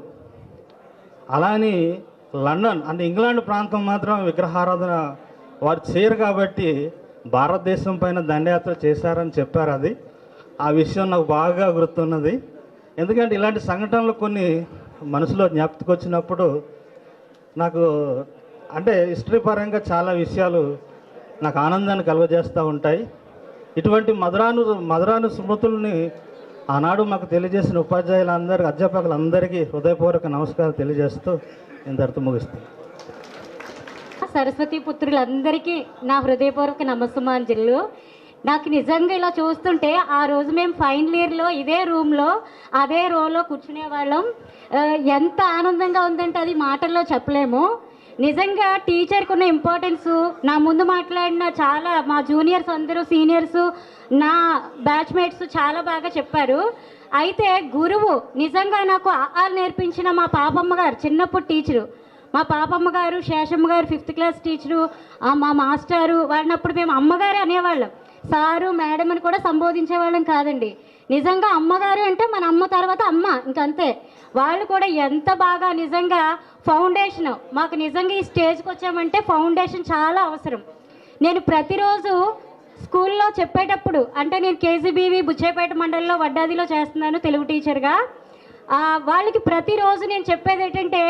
అలాని లండన్ అంటే ఇంగ్లాండ్ ప్రాంతం మాత్రం విగ్రహారాధన వారు చేయరు. కాబట్టి భారతదేశం పైన దండయాత్ర చేశారని చెప్పారు. ఆ విషయం నాకు బాగా గుర్తున్నది. ఎందుకంటే ఇలాంటి సంఘటనలు కొన్ని మనసులో జ్ఞాపకం వచ్చినప్పుడు నాకు అంటే హిస్టరీ పరంగా చాలా విషయాలు నాకు ఆనందాన్ని కలుగజేస్తూ ఉంటాయి. ఇటువంటి మధురాను స్మృతుల్ని ఆనాడు మాకు తెలియజేసిన ఉపాధ్యాయులందరికీ, అధ్యాపకులందరికీ హృదయపూర్వక నమస్కారం తెలియజేస్తూ ఇంతటితో ముగిస్తాను. సరస్వతి పుత్రులందరికీ నా హృదయపూర్వక నమస్సుమాంజలు. నాకు నిజంగా ఇలా చూస్తుంటే ఆ రోజు మేము ఫైనల్ ఇయర్లో ఇదే రూమ్లో అదే రోలో కూర్చునేవాళ్ళం. ఎంత ఆనందంగా ఉందంటే అది మాటల్లో చెప్పలేము. నిజంగా టీచర్కి ఉన్న ఇంపార్టెన్స్ నా ముందు మాట్లాడిన చాలా మా జూనియర్స్ అందరూ సీనియర్స్ నా బ్యాచ్మేట్స్ చాలా బాగా చెప్పారు. అయితే గురువు నిజంగా నాకు ఆలు నేర్పించిన మా పాపమ్మ గారు చిన్నప్పుడు టీచరు, మా పాపమ్మ గారు శేషమ్మ గారు 5th క్లాస్ టీచరు, మా మాస్టారు వాడినప్పుడు మేము అమ్మగారే అనేవాళ్ళం, సారు మేడం అని కూడా సంబోధించేవాళ్ళం కాదండి. నిజంగా అమ్మగారు అంటే మన అమ్మ తర్వాత అమ్మ ఇంకంతే. వాళ్ళు కూడా ఎంత బాగా నిజంగా ఫౌండేషన్ మాకు నిజంగా ఈ స్టేజ్కి వచ్చామంటే ఫౌండేషన్ చాలా అవసరం. నేను ప్రతిరోజు స్కూల్లో చెప్పేటప్పుడు అంటే నేను కేజీబీవి బుచ్చేపేట మండలంలో వడ్డాదిలో చేస్తున్నాను తెలుగు టీచర్గా. వాళ్ళకి ప్రతిరోజు నేను చెప్పేది ఏంటంటే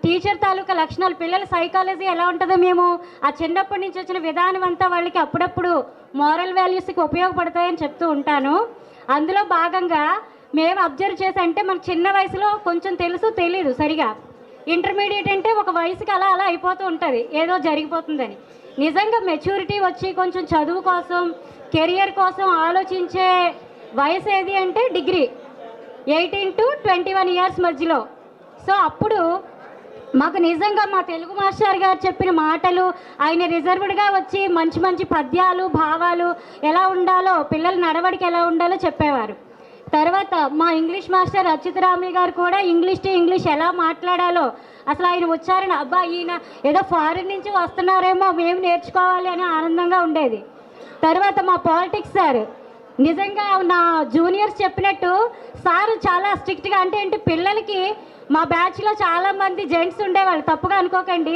టీచర్ తాలూకా లక్షణాలు, పిల్లల సైకాలజీ ఎలా ఉంటుందో మేము ఆ చిన్నప్పటి నుంచి వచ్చిన విధానం అంతా వాళ్ళకి అప్పుడప్పుడు మోరల్ వాల్యూస్కి ఉపయోగపడతాయని చెప్తూ ఉంటాను. అందులో భాగంగా మేము అబ్జర్వ్ చేసి అంటే మనకు చిన్న వయసులో కొంచెం తెలుసు తెలీదు సరిగా, ఇంటర్మీడియట్ అంటే ఒక వయసుకి అలా అలా అయిపోతూ ఉంటుంది ఏదో జరిగిపోతుందని. నిజంగా మెచ్యూరిటీ వచ్చి కొంచెం చదువు కోసం కెరియర్ కోసం ఆలోచించే వయసు ఏది అంటే డిగ్రీ 18 to 21 ఇయర్స్ మధ్యలో. సో అప్పుడు మాకు నిజంగా మా తెలుగు మాస్టర్ గారు చెప్పిన మాటలు, ఆయన రిజర్వ్డ్గా వచ్చి మంచి మంచి పద్యాలు భావాలు ఎలా ఉండాలో పిల్లల నడవడికి ఎలా ఉండాలో చెప్పేవారు. తర్వాత మా ఇంగ్లీష్ మాస్టర్ అచ్యుతరామయ్య గారు కూడా ఇంగ్లీష్ టు ఇంగ్లీష్ ఎలా మాట్లాడాలో అసలు ఆయన ఉచ్చారణ అబ్బా ఈయన ఏదో ఫారిన్ నుంచి వస్తున్నారేమో మేము నేర్చుకోవాలి అని ఆనందంగా ఉండేది. తర్వాత మా పాలిటిక్స్ సార్ నిజంగా నా జూనియర్స్ చెప్పినట్టు సార్ చాలా స్ట్రిక్ట్గా అంటే ఏంటి పిల్లలకి మా బ్యాచ్లో చాలామంది జెంట్స్ ఉండేవాళ్ళు, తప్పుగా అనుకోకండి,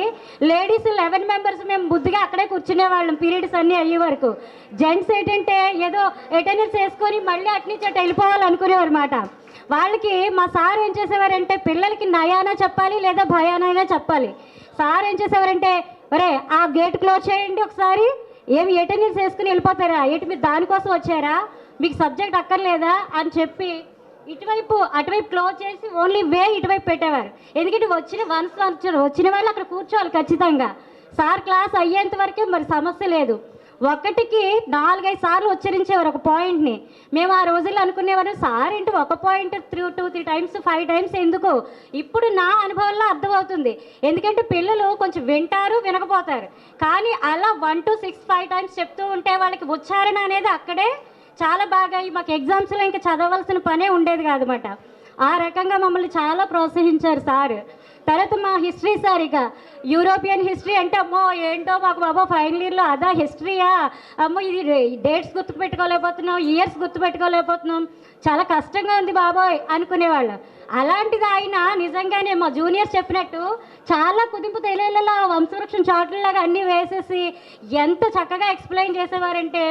లేడీస్ 11 మెంబర్స్ మేము బుద్ధిగా అక్కడే కూర్చునేవాళ్ళం పీరియడ్స్ అన్నీ అయ్యే వరకు. జెంట్స్ ఏంటంటే ఏదో అటెండెన్స్ వేసుకొని మళ్ళీ అటు నుంచి అటు వెళ్ళిపోవాలి అనుకునేవారు మాట. వాళ్ళకి మా సార్ ఏం చేసేవారంటే పిల్లలకి నయానా చెప్పాలి లేదా భయానైనా చెప్పాలి. సార్ ఏం చేసేవారంటే ఒరే ఆ గేట్ క్లోజ్ చేయండి ఒకసారి, ఏమి అటెండెన్స్ వేసుకుని వెళ్ళిపోతారా, ఏంటి మీరు దానికోసం వచ్చారా, మీకు సబ్జెక్ట్ అక్కర్లేదా అని చెప్పి ఇటువైపు అటువైపు క్లోజ్ చేసి ఓన్లీ వే ఇటువైపు పెట్టేవారు. ఎందుకంటే వచ్చిన వాళ్ళు అక్కడ కూర్చోవాలి ఖచ్చితంగా. సార్ క్లాస్ అయ్యేంత వరకే మరి సమస్య లేదు. ఒకటికి 4-5 సార్లు ఉచ్చరించేవారు ఒక పాయింట్ని. మేము ఆ రోజుల్లో అనుకునేవారు సార్ ఏంటి ఒక పాయింట్ 2-3 టైమ్స్ 5 టైమ్స్ ఎందుకు. ఇప్పుడు నా అనుభవంలో అర్థమవుతుంది, ఎందుకంటే పిల్లలు కొంచెం వింటారు వినకపోతారు, కానీ అలా 1 to 6 5 టైమ్స్ చెప్తూ ఉంటే వాళ్ళకి ఉచ్చారణ అనేది అక్కడే చాలా బాగా మాకు ఎగ్జామ్స్లో ఇంకా చదవాల్సిన పనే ఉండేది కాదన్నమాట. ఆ రకంగా మమ్మల్ని చాలా ప్రోత్సహించారు సార్. తర్వాత మా హిస్టరీ సార్ ఇక యూరోపియన్ హిస్టరీ అంటే అమ్మో ఏంటో మాకు బాబా ఫైనల్ ఇయర్లో అదా హిస్టరీయా, అమ్మో ఇది డేట్స్ గుర్తుపెట్టుకోలేకపోతున్నాం, ఇయర్స్ గుర్తుపెట్టుకోలేకపోతున్నాం, చాలా కష్టంగా ఉంది బాబోయ్ అనుకునేవాళ్ళు. అలాంటిది ఆయన నిజంగానే మా జూనియర్స్ చెప్పినట్టు చాలా కుదింపు తెలియలా వంశవృక్షం చాట్లలాగా అన్నీ వేసేసి ఎంత చక్కగా ఎక్స్ప్లెయిన్ చేసేవారంటే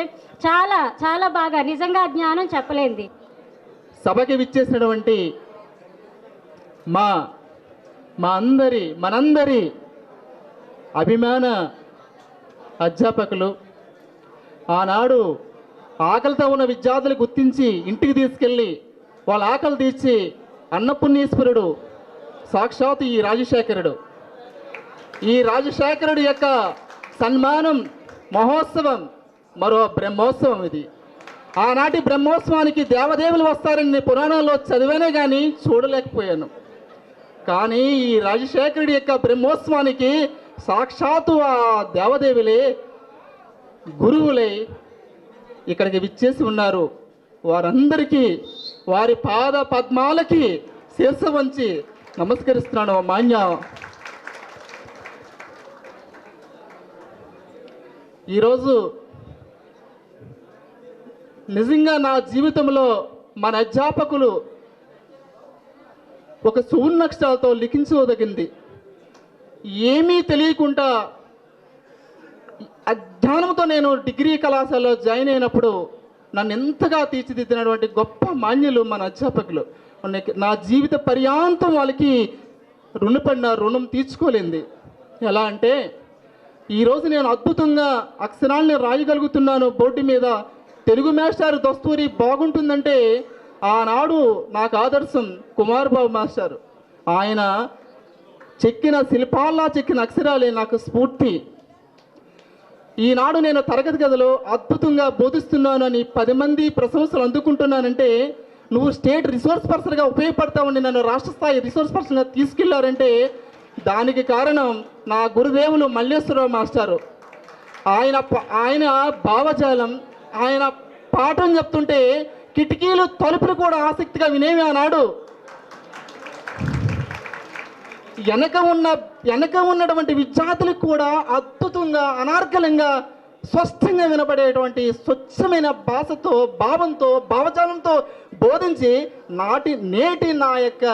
చాలా చాలా బాగా నిజంగా జ్ఞానం చెప్పలేంది. సభకి విచ్చేసినటువంటి మనందరి అభిమాన అధ్యాపకులు, ఆనాడు ఆకలితో ఉన్న విద్యార్థులు గుర్తించి ఇంటికి తీసుకెళ్ళి వాళ్ళ ఆకలి తీర్చి అన్నపుణ్యేశ్వరుడు సాక్షాత్ ఈ రాజశేఖరుడు యొక్క సన్మానం మహోత్సవం మరో బ్రహ్మోత్సవం ఇది. ఆనాటి బ్రహ్మోత్సవానికి దేవదేవులు వస్తారని పురాణాల్లో చదివానే కానీ చూడలేకపోయాను. కానీ ఈ రాజశేఖరుడి యొక్క బ్రహ్మోత్సవానికి సాక్షాత్తు ఆ దేవదేవులే గురువులై ఇక్కడికి విచ్చేసి ఉన్నారు. వారందరికీ వారి పాద పద్మాలకి శీర్ష వంచి నమస్కరిస్తున్నాను. మాన్య ఈరోజు నిజంగా నా జీవితంలో మన అధ్యాపకులు ఒక సువర్ణాక్షరాలతో లిఖించదగింది. ఏమీ తెలియకుండా అజ్ఞానంతో నేను డిగ్రీ కళాశాలలో జాయిన్ అయినప్పుడు నన్ను ఎంతగా తీర్చిదిద్దినటువంటి గొప్ప మాన్యులు మన అధ్యాపకులు. నా జీవిత పర్యాంతం వాళ్ళకి రుణం తీర్చుకోలేంది. ఎలా అంటే ఈరోజు నేను అద్భుతంగా అక్షరాల్ని రాయగలుగుతున్నాను బోర్డు మీద. తెలుగు మాస్టర్ దస్తూరి బాగుంటుందంటే ఆనాడు నాకు ఆదర్శం కుమార్ బాబు మాస్టర్. ఆయన చెక్కిన శిల్పాల్లా చెక్కిన అక్షరాలే నాకు స్ఫూర్తి. ఈనాడు నేను తరగతి గదిలో అద్భుతంగా బోధిస్తున్నాను అని 10 మంది ప్రశంసలు అందుకుంటున్నానంటే, నువ్వు స్టేట్ రిసోర్స్ పర్సన్గా ఉపయోగపడతావని నన్ను రాష్ట్ర స్థాయి రిసోర్స్ పర్సన్గా తీసుకెళ్లారంటే దానికి కారణం నా గురుదేవులు మల్లేశ్వరరావు మాస్టారు. ఆయన భావజాలం, ఆయన పాఠం చెప్తుంటే కిటికీలు తలుపులు కూడా ఆసక్తిగా వినేవి ఆనాడు. వెనక ఉన్నటువంటి విద్యార్థులకు కూడా అద్భుతంగా అనార్గళంగా స్పష్టంగా వినపడేటువంటి స్వచ్ఛమైన భాషతో, భావంతో, భావజాలంతో బోధించి నేటి నా యొక్క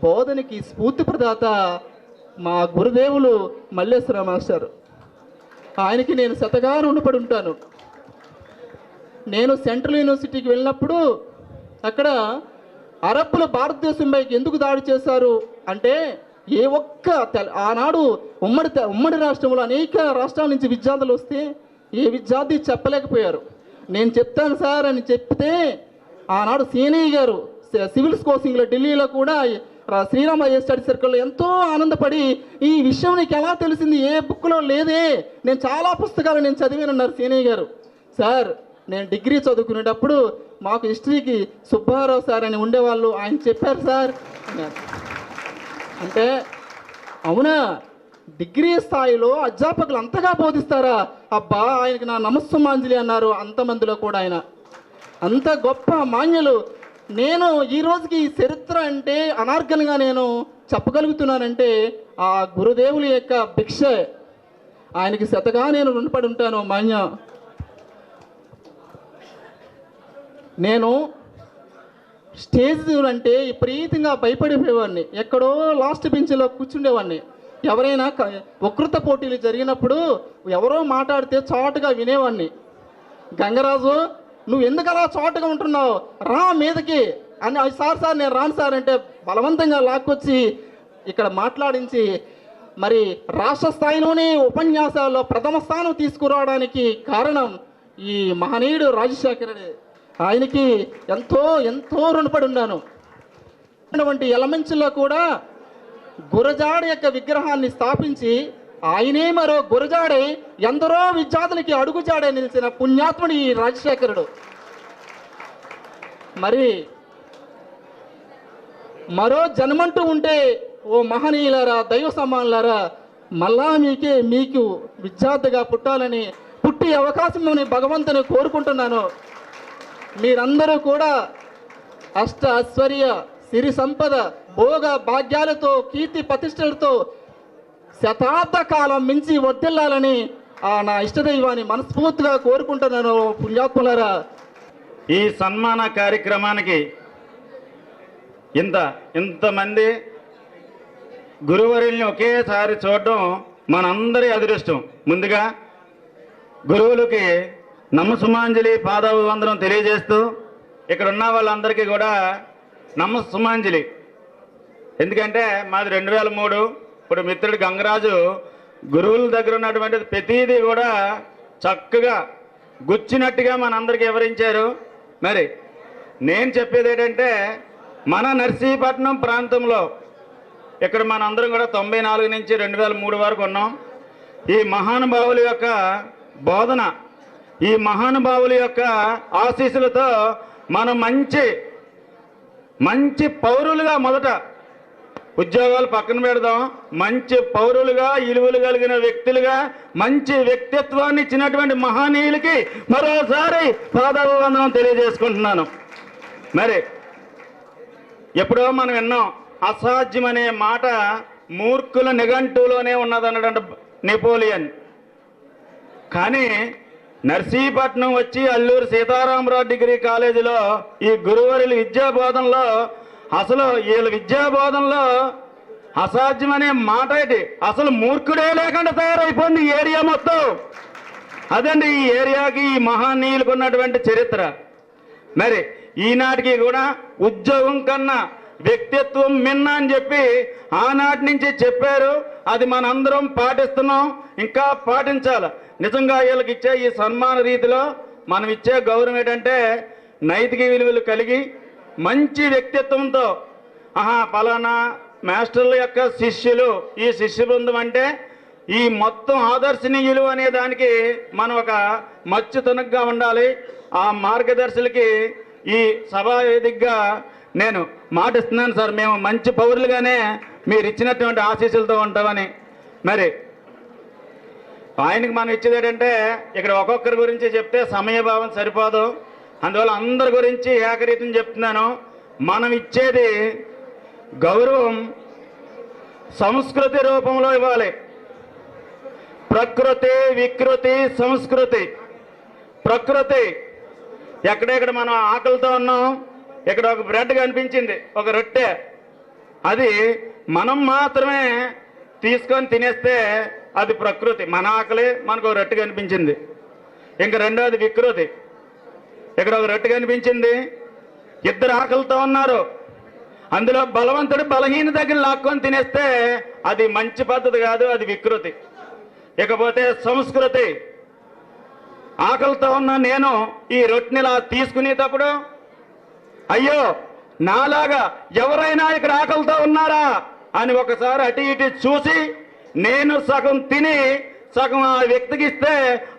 బోధనకి స్ఫూర్తి ప్రదాత మా గురుదేవులు మల్లేశ్వర మాస్టర్. ఆయనకి నేను శతగా రుణపడి ఉంటాను. నేను సెంట్రల్ యూనివర్సిటీకి వెళ్ళినప్పుడు అక్కడ అరబ్బులు భారతదేశంపైకి ఎందుకు దాడి చేశారు అంటే, ఏ ఒక్క ఆనాడు ఉమ్మడి రాష్ట్రంలో అనేక రాష్ట్రాల నుంచి విద్యార్థులు వస్తే ఏ విద్యార్థి చెప్పలేకపోయారు. నేను చెప్తాను సార్ అని చెప్తే ఆనాడు సీనయ్య గారు సివిల్స్ కోచింగ్లో ఢిల్లీలో కూడా శ్రీరామ స్టడీ సర్కిల్లో ఎంతో ఆనందపడి, ఈ విషయం నీకు ఎలా తెలిసింది, ఏ బుక్లో లేదే, నేను చాలా పుస్తకాలు నేను చదివానన్నారు సీనయ్య గారు. సార్ నేను డిగ్రీ చదువుకునేటప్పుడు మాకు హిస్టరీకి సుబ్బారావు సార్ అని ఉండేవాళ్ళు, ఆయన చెప్పారు సార్ అంటే, అవునా డిగ్రీ స్థాయిలో అధ్యాపకులు అంతగా బోధిస్తారా, అబ్బా ఆయనకి నా నమస్సుమాంజలి అన్నారు అంతమందిలో కూడా. ఆయన అంత గొప్ప మాన్యులు. నేను ఈ రోజుకి ఈ చరిత్ర అంటే అనార్గంగా నేను చెప్పగలుగుతున్నానంటే ఆ గురుదేవుల యొక్క భిక్ష. ఆయనకి శతగా నేను రుణపడి ఉంటాను మాన్య. నేను స్టేజ్ అంటే విపరీతంగా భయపడిపోయేవాడిని. ఎక్కడో లాస్ట్ బెంచ్లో కూర్చుండేవాడిని. ఎవరైనా వక్తృత పోటీలు జరిగినప్పుడు ఎవరో మాట్లాడితే చాటుగా వినేవాడిని. గంగరాజు నువ్వు ఎందుకు అలా చాటుగా ఉంటున్నావు, రా మీదకి అని, సార్ నేను రాను సార్ అంటే బలవంతంగా లాక్కొచ్చి ఇక్కడ మాట్లాడించి మరి రాష్ట్ర స్థాయిలోనే ఉపన్యాసాల్లో ప్రథమ స్థానం తీసుకురావడానికి కారణం ఈ మహనీయుడు రాజశేఖర రెడ్డి. ఆయనకి ఎంతో ఎంతో రుణపడి ఉన్నాను. అటువంటి ఎలమెంట్స్లో కూడా గురజాడ యొక్క విగ్రహాన్ని స్థాపించి ఆయనే మరో గురజాడే ఎందరో విద్యార్థులకి అడుగుజాడే నిలిచిన పుణ్యాత్ముడు ఈ రాజశేఖరుడు. మరి మరో జన్మంటూ ఉంటే ఓ మహనీయులారా, దైవ సమానులారా, మళ్ళా మీకు విద్యార్థిగా పుట్టి అవకాశం భగవంతుని కోరుకుంటున్నాను. మీరందరూ కూడా అష్ట ఐశ్వర్య, సిరి సంపద, భోగ భాగ్యాలతో, కీర్తి ప్రతిష్టలతో శతాబ్ద కాలం మించి వర్ధిల్లాలని నా ఇష్టదైవాన్ని మనస్ఫూర్తిగా కోరుకుంటున్నాను పుణ్యాత్ములారా. ఈ సన్మాన కార్యక్రమానికి ఇంతమంది గురువరుల్ని ఒకేసారి చూడడం మనందరి అదృష్టం. ముందుగా గురువులకి నమస్సుమాంజలి పాదాభివందనం తెలియజేస్తూ ఇక్కడ ఉన్న వాళ్ళందరికీ కూడా నమస్సుమాంజలి. ఎందుకంటే మాది 2003. ఇప్పుడు మిత్రుడు గంగరాజు గురువుల దగ్గర ఉన్నటువంటి ప్రతిదీ కూడా చక్కగా గుచ్చినట్టుగా మనందరికీ వివరించారు. మరి నేను చెప్పేది ఏంటంటే, మన నర్సీపట్నం ప్రాంతంలో ఇక్కడ మనందరం కూడా 94 నుంచి 2003 వరకు ఉన్నాం. ఈ మహానుభావుల యొక్క బోధన, ఈ మహానుభావుల యొక్క ఆశీస్సులతో మనం మంచి పౌరులుగా, మొదట ఉద్యోగాలు పక్కన పెడదాం, మంచి పౌరులుగా, ఇలువలు కలిగిన వ్యక్తులుగా, మంచి వ్యక్తిత్వాన్ని ఇచ్చినటువంటి మహనీయులకి మరోసారి పాదాభివందనం తెలియజేసుకుంటున్నాను. మరి ఎప్పుడో మనం విన్నాం, అసాధ్యం అనే మాట మూర్ఖుల నిఘంటువులోనే ఉన్నదన్నటువంటి నెపోలియన్. కానీ నర్సీపట్నం వచ్చి అల్లూరు సీతారామరావు డిగ్రీ కాలేజీలో ఈ గురువరుల విద్యాబోధనలో అసలు వీళ్ళ విద్యాబోధనలో అసాధ్యమనే మాట ఏంటి, అసలు మూర్ఖుడే లేకుండా తయారైపోయింది ఈ ఏరియా మొత్తం. అదండి ఈ ఏరియాకి ఈ మహనీయులకు ఉన్నటువంటి చరిత్ర. మరి ఈనాటికి కూడా ఉద్యోగం కన్నా వ్యక్తిత్వం మిన్న అని చెప్పి ఆనాటి నుంచి చెప్పారు. అది మనందరం పాటిస్తున్నాం, ఇంకా పాటించాలి. నిజంగా వీళ్ళకి ఇచ్చే ఈ సన్మాన రీతిలో మనం ఇచ్చే గౌరవం ఏంటంటే, నైతిక విలువలు కలిగి మంచి వ్యక్తిత్వంతో, పలానా మాస్టర్ల యొక్క శిష్యులు, ఈ శిష్య బృందం అంటే ఈ మొత్తం ఆదర్శనీయులు అనే దానికి మనం ఒక మచ్చు తునగ్గా ఉండాలి. ఆ మార్గదర్శులకి ఈ సభా వేదికగా నేను మాటిస్తున్నాను సార్, మేము మంచి పౌరులుగానే మీరు ఇచ్చినటువంటి ఆశీస్సులతో ఉంటామని. మరి ఆయనకి మనం ఇచ్చేది ఏంటంటే, ఇక్కడ ఒక్కొక్కరి గురించి చెప్తే సమయభావం సరిపోదు, అందువల్ల అందరి గురించి ఏకరీతిని చెప్తున్నాను. మనం ఇచ్చేది గౌరవం సంస్కృతి రూపంలో ఇవ్వాలి. ప్రకృతి, వికృతి, సంస్కృతి. ప్రకృతి ఎక్కడెక్కడ మనం ఆకలితో ఉన్నాం, ఇక్కడ ఒక బ్రెడ్ కనిపించింది, ఒక రొట్టె, అది మనం మాత్రమే తీసుకొని తినేస్తే అది ప్రకృతి. మన ఆకలి, మనకు ఒక రొట్టె కనిపించింది. ఇంకా రెండోది వికృతి. ఇక్కడ ఒక రొట్టె కనిపించింది, ఇద్దరు ఆకలితో ఉన్నారు, అందులో బలవంతుడు బలహీన దగ్గర లాక్కొని తినేస్తే అది మంచి పద్ధతి కాదు, అది వికృతి. ఇకపోతే సంస్కృతి. ఆకలితో ఉన్న నేను ఈ రొట్టెనిలా తీసుకునేటప్పుడు, అయ్యో నాలాగా ఎవరైనా ఇక్కడ ఆకలితో ఉన్నారా అని ఒకసారి అటు ఇటు చూసి నేను సగం తిని సగం ఆ వ్యక్తికి ఇస్తే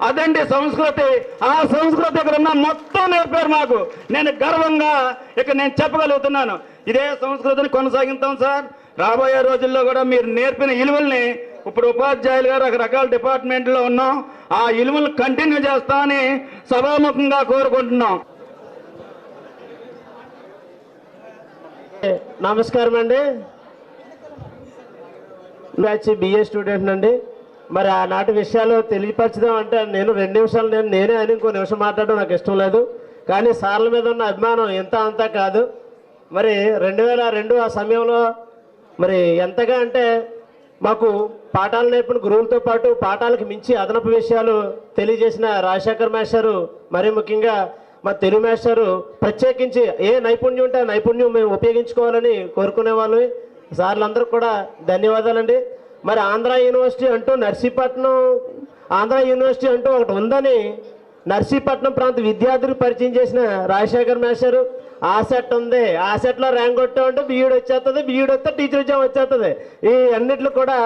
అదండి సంస్కృతి. ఆ సంస్కృతి ఇక్కడ ఉన్న మొత్తం నేర్పారు మాకు. నేను గర్వంగా ఇక్కడ నేను చెప్పగలుగుతున్నాను. ఇదే సంస్కృతిని కొనసాగిస్తాం సార్. రాబోయే రోజుల్లో కూడా మీరు నేర్పిన విలువల్ని, ఇప్పుడు ఉపాధ్యాయులుగా రకరకాల డిపార్ట్మెంట్లో ఉన్నాం, ఆ విలువలు కంటిన్యూ చేస్తామని సభాముఖంగా కోరుకుంటున్నాం. నమస్కారం అండి. బ్యాచ్ బిఏ స్టూడెంట్ అండి. మరి ఆనాటి విషయాలు తెలియపరచడం అంటే నేను 2 నిమిషాలు నేనే అని ఇంకో నిమిషం మాట్లాడడం నాకు ఇష్టం లేదు. కానీ సార్ల మీద ఉన్న అభిమానం ఎంత అంతా కాదు. మరి 2002 ఆ సమయంలో మరి ఎంతగా అంటే మాకు పాఠాలు నేర్పిన గురువులతో పాటు పాఠాలకు మించి అదనపు విషయాలు తెలియజేసిన రాజశేఖర్ మాస్టారు, మరీ ముఖ్యంగా మా తెలుగు మాస్టారు ప్రత్యేకించి ఏ నైపుణ్యం ఉంటే ఆ నైపుణ్యం మేము ఉపయోగించుకోవాలని కోరుకునే వాళ్ళు. సార్లందరూ కూడా ధన్యవాదాలండి. మరి ఆంధ్ర యూనివర్సిటీ అంటూ ఒకటి ఉందని నర్సీపట్నం ప్రాంత విద్యార్థులకు పరిచయం చేసిన రాజశేఖర్ మాస్టారు, ఆ సెట్ ఉంది, ఆ సెట్లో ర్యాంక్ కొట్టామంటే బీఈడి వచ్చేస్తుంది, బీఈడి వస్తే టీచర్ ఉద్యోగం వచ్చేస్తుంది. ఈ అన్నిట్లో కూడా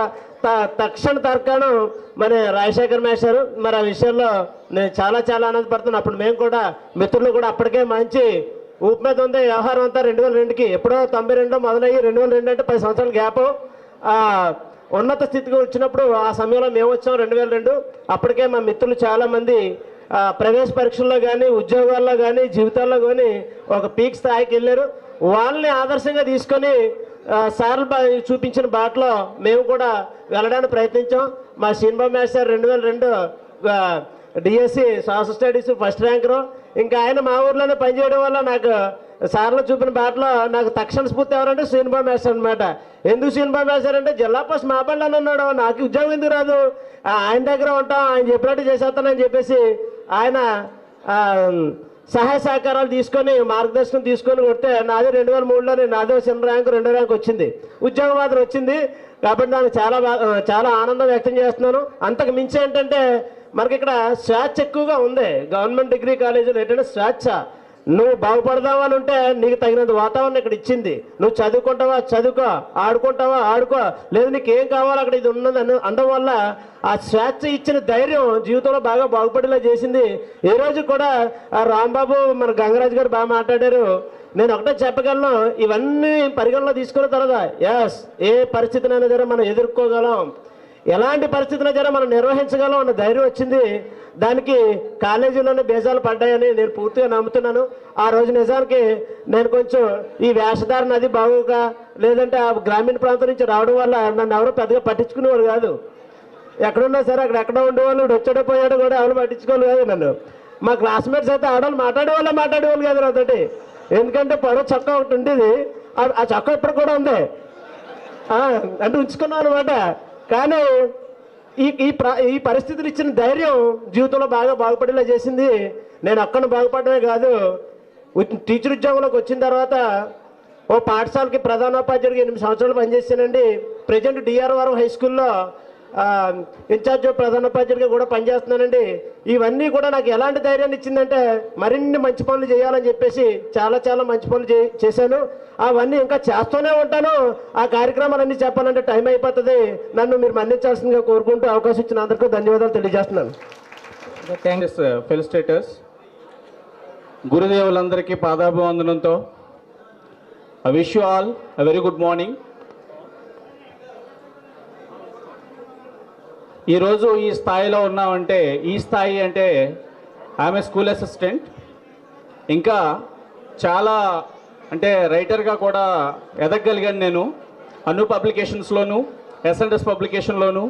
తక్షణ తర్కాణం మన రాజశేఖర్ మాస్టారు. మరి ఆ విషయంలో నేను చాలా ఆనందపడుతున్నాను. అప్పుడు మేము కూడా మిత్రులు కూడా అప్పటికే మంచి ఊపు మీద ఉంది. వ్యవహారం అంతా 2002కి ఎప్పుడో 92 మొదలయ్యి 2002 అంటే 10 సంవత్సరాల గ్యాప్. ఉన్నత స్థితికి వచ్చినప్పుడు ఆ సమయంలో మేము వచ్చాం 2002. అప్పటికే మా మిత్రులు చాలామంది ప్రవేశ పరీక్షల్లో కానీ, ఉద్యోగాల్లో కానీ, జీవితాల్లో కానీ ఒక పీక్ స్థాయికి వెళ్ళారు. వాళ్ళని ఆదర్శంగా తీసుకొని సార్లు చూపించిన బాటలో మేము కూడా వెళ్ళడానికి ప్రయత్నించాం. మా Srinibabu master 2002 DSC social studies first ranker. ఇంకా ఆయన మా ఊర్లోనే పనిచేయడం వల్ల నాకు సార్లు చూపిన బాటలో నాకు తక్షణ స్ఫూర్తి ఎవరంటే శ్రీనిబాబు మాస్టర్ అనమాట. ఎందుకు శ్రీనిబాబు మాస్టర్ అంటే జిల్లా పోస్ట్ మా పళ్ళని అన్నాడు, నాకు ఉద్యోగం ఎందుకు రాదు, ఆయన దగ్గర ఉంటాం, ఆయన చెప్పినట్టు చేసేస్తానని చెప్పేసి ఆయన సహాయ సహకారాలు తీసుకొని మార్గదర్శనం తీసుకొని కొడితే నాది 2003లోనే నాదో చిన్న ర్యాంకు 2వ ర్యాంక్ వచ్చింది, ఉద్యోగం మాత్రం వచ్చింది. కాబట్టి నాకు చాలా ఆనందం వ్యక్తం చేస్తున్నాను. అంతకు మించి ఏంటంటే మనకి ఇక్కడ స్వేచ్ఛ ఎక్కువగా ఉంది. గవర్నమెంట్ డిగ్రీ కాలేజీలో ఏంటంటే స్వేచ్ఛ. నువ్వు బాగుపడదామని ఉంటే నీకు తగినంత వాతావరణం ఇక్కడ ఇచ్చింది. నువ్వు చదువుకుంటావా చదువుకో, ఆడుకుంటావా ఆడుకో, లేదు నీకేం కావాలో అక్కడ ఇది ఉన్నది అనడం వల్ల ఆ స్వేచ్ఛ ఇచ్చిన ధైర్యం జీవితంలో బాగా బాగుపడేలా చేసింది. ఈ రోజు కూడా ఆ రాంబాబు మన గంగరాజు గారు బాగా మాట్లాడారు. నేను ఒకటే చెప్పగలను, ఇవన్నీ పరిగణలో తీసుకున్న తర్వాత ఏ పరిస్థితినైనా సరే మనం ఎదుర్కోగలం, ఎలాంటి పరిస్థితుల్లో జర మనం నిర్వహించగలం అన్న ధైర్యం వచ్చింది. దానికి కాలేజీలోనే బేజాలు పడ్డాయని నేను పూర్తిగా నమ్ముతున్నాను. ఆ రోజు నిజానికి నేను కొంచెం ఈ వేషధారణ అది బాగోక, లేదంటే ఆ గ్రామీణ ప్రాంతం నుంచి రావడం వల్ల నన్ను ఎవరు పెద్దగా పట్టించుకునేవాడు కాదు. ఎక్కడున్నా సరే అక్కడ ఎక్కడ ఉండేవాళ్ళు, వచ్చాడో పోయాడో కూడా ఎవరు పట్టించుకోవాలి కాదు నన్ను. మా క్లాస్మేట్స్ అయితే ఆడవాళ్ళు మాట్లాడేవాళ్ళు కాదు నాతోటి. ఎందుకంటే పొడవ చొక్కా ఒకటి ఉండేది, ఆ చొక్కా ఇప్పుడు కూడా ఉంది అంటే ఉంచుకున్నాను అనమాట. కానీ ఈ పరిస్థితులు ఇచ్చిన ధైర్యం జీవితంలో బాగా బాగుపడేలా చేసింది. నేను ఒక్కడిని బాగుపడమే కాదు, టీచర్ ఉద్యోగంలోకి వచ్చిన తర్వాత ఓ పాఠశాలకి ప్రధానోపాధ్యాయుడికి 8 సంవత్సరాలు పనిచేసానండి. ప్రజెంట్ డిఆర్ వరం హై స్కూల్లో ఇన్ఛార్జ్ ప్రధానోపాధ్యాయుడిగా కూడా పనిచేస్తున్నానండి. ఇవన్నీ కూడా నాకు ఎలాంటి ధైర్యాన్ని ఇచ్చిందంటే మరిన్ని మంచి పనులు చేయాలని చెప్పేసి చాలా మంచి పనులు చేశాను. అవన్నీ ఇంకా చేస్తూనే ఉంటాను. ఆ కార్యక్రమాలన్నీ చెప్పాలంటే టైం అయిపోతుంది. నన్ను మీరు మన్నించాల్సిందిగా కోరుకుంటూ అవకాశం ఇచ్చిన అందరికీ ధన్యవాదాలు తెలియజేస్తున్నాను. Thanks felicitators. గురుదేవులందరికీ పాదాభివందనంతో I wish you all a very good morning. ఈరోజు ఈ స్థాయిలో ఉన్నామంటే, ఈ స్థాయి అంటే ఆమె స్కూల్ అసిస్టెంట్, ఇంకా చాలా అంటే రైటర్గా కూడా ఎదగలిగాను నేను. అను పబ్లికేషన్స్లోను, ఎస్ఎన్ఎస్ పబ్లికేషన్లోను,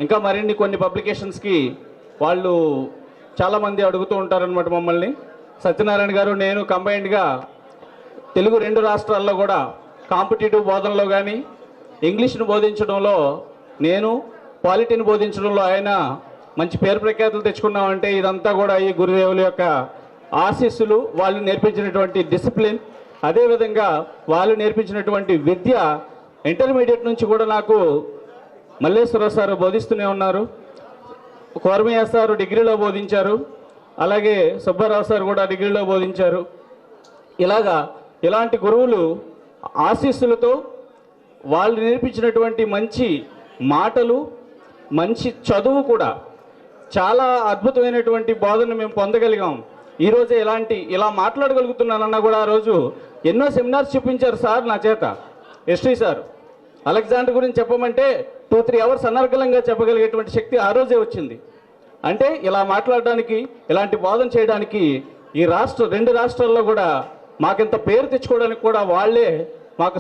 ఇంకా మరిన్ని కొన్ని పబ్లికేషన్స్కి వాళ్ళు చాలామంది అడుగుతూ ఉంటారనమాట మమ్మల్ని. సత్యనారాయణ గారు నేను కంబైన్డ్గా తెలుగు 2 రాష్ట్రాల్లో కూడా కాంపిటేటివ్ బోధనలో కానీ, ఇంగ్లీష్ను బోధించడంలో నేను, పాలిటీని బోధించడంలో ఆయన మంచి పేరు ప్రఖ్యాతులు తెచ్చుకున్నామంటే ఇదంతా కూడా ఈ గురుదేవుల యొక్క ఆశీస్సులు, వాళ్ళు నేర్పించినటువంటి డిసిప్లిన్, అదేవిధంగా వాళ్ళు నేర్పించినటువంటి విద్య. ఇంటర్మీడియట్ నుంచి కూడా నాకు మల్లేశ్వరరావు సార్ బోధిస్తూనే ఉన్నారు, కోరమయ్య సార్ డిగ్రీలో బోధించారు, అలాగే సుబ్బారావు సార్ కూడా డిగ్రీలో బోధించారు. ఇలాంటి గురువులు ఆశీస్సులతో వాళ్ళు నేర్పించినటువంటి మంచి మాటలు, మంచి చదువు కూడా చాలా అద్భుతమైనటువంటి బోధన మేము పొందగలిగాం. ఈరోజే ఇలా మాట్లాడగలుగుతున్నానన్నా కూడా ఆ రోజు ఎన్నో సెమినార్స్ చూపించారు సార్ నా చేత. హిస్టరీ సార్ అలెగ్జాండర్ గురించి చెప్పమంటే 2-3 అవర్స్ అనర్గళంగా చెప్పగలిగేటువంటి శక్తి ఆ రోజే వచ్చింది. అంటే ఇలా మాట్లాడడానికి, ఇలాంటి బోధన చేయడానికి ఈ 2 రాష్ట్రాల్లో కూడా మాకింత పేరు తెచ్చుకోవడానికి కూడా వాళ్ళే మాకు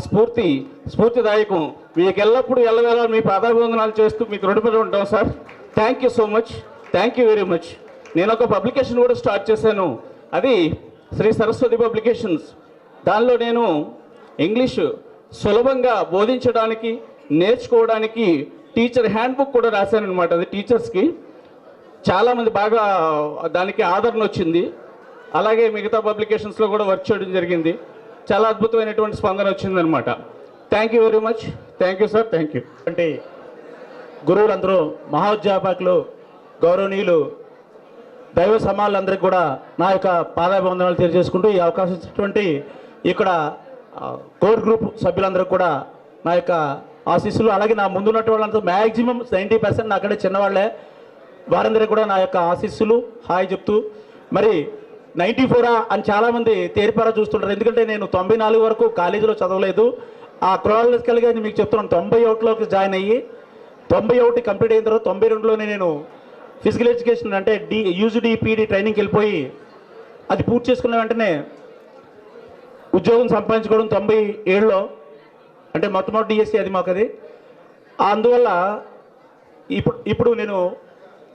స్ఫూర్తిదాయకం. మీకు ఎల్లప్పుడూ ఎల్లవేళ మీ పాదాభివందనాలు చేస్తూ మీకు రుణపడి ఉంటాం sir. Thank you so much, thank you very much. నేను ఒక పబ్లికేషన్ కూడా స్టార్ట్ చేశాను, అది శ్రీ సరస్వతి పబ్లికేషన్స్. దానిలో నేను ఇంగ్లీషు సులభంగా బోధించడానికి, నేర్చుకోవడానికి టీచర్ హ్యాండ్బుక్ కూడా రాశాను అనమాట. అది టీచర్స్కి చాలామంది బాగా దానికి ఆదరణ వచ్చింది. అలాగే మిగతా పబ్లికేషన్స్లో కూడా వర్క్ చేయడం జరిగింది. చాలా అద్భుతమైనటువంటి స్పందన వచ్చిందనమాట. Thank you very much, thank you sir, thank you. అంటే గురువులందరూ, మహోధ్యాపకులు, గౌరవనీయులు, దైవ సమానులందరికీ కూడా నా యొక్క పాదాభివందనాలు తెలియజేసుకుంటూ ఈ అవకాశం ఇచ్చినటువంటి ఇక్కడ కోర్ గ్రూప్ సభ్యులందరికీ కూడా నా యొక్క ఆశీస్సులు, అలాగే నా ముందున్నటువంటి వాళ్ళంతా మ్యాక్సిమం 90% నాకంటే చిన్నవాళ్లే, వారందరికీ కూడా నా యొక్క ఆశీస్సులు హాయ్ చెప్తూ, మరి 94 అని చాలామంది తేరిపారా చూస్తుంటారు. ఎందుకంటే నేను 94 వరకు కాలేజీలో చదవలేదు. ఆ క్రోనాలజికల్గా మీకు చెప్తున్నాను, 91లోకి జాయిన్ అయ్యి 91 కంప్లీట్ అయిన తర్వాత 92లోనే నేను ఫిజికల్ ఎడ్యుకేషన్ అంటే యూజీడీ పీడీ ట్రైనింగ్కి వెళ్ళిపోయి అది పూర్తి చేసుకున్న వెంటనే ఉద్యోగం సంపాదించుకోవడం 97లో, అంటే మొట్టమొదటి డిఎస్సీ అది మాకు. అది అందువల్ల ఇప్పుడు నేను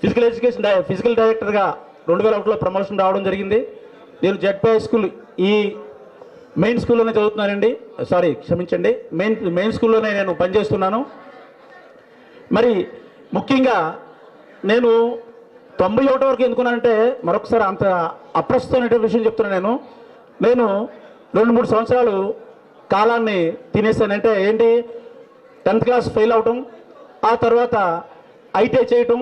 ఫిజికల్ డైరెక్టర్గా 2001లో ప్రమోషన్ రావడం జరిగింది. నేను జెడ్పీ హై స్కూల్ ఈ మెయిన్ స్కూల్లోనే చదువుతున్నానండి. సారీ క్షమించండి, మెయిన్ స్కూల్లోనే నేను పనిచేస్తున్నాను. మరి ముఖ్యంగా నేను 91 వరకు ఎందుకున్నానంటే, మరొకసారి అంత అప్రస్తుతమైన విషయం చెప్తున్నాను. నేను 2-3 సంవత్సరాలు కాలాన్ని తినేసానంటే ఏంటి, 10th క్లాస్ ఫెయిల్ అవటం, ఆ తర్వాత ఐటీఐ చేయటం,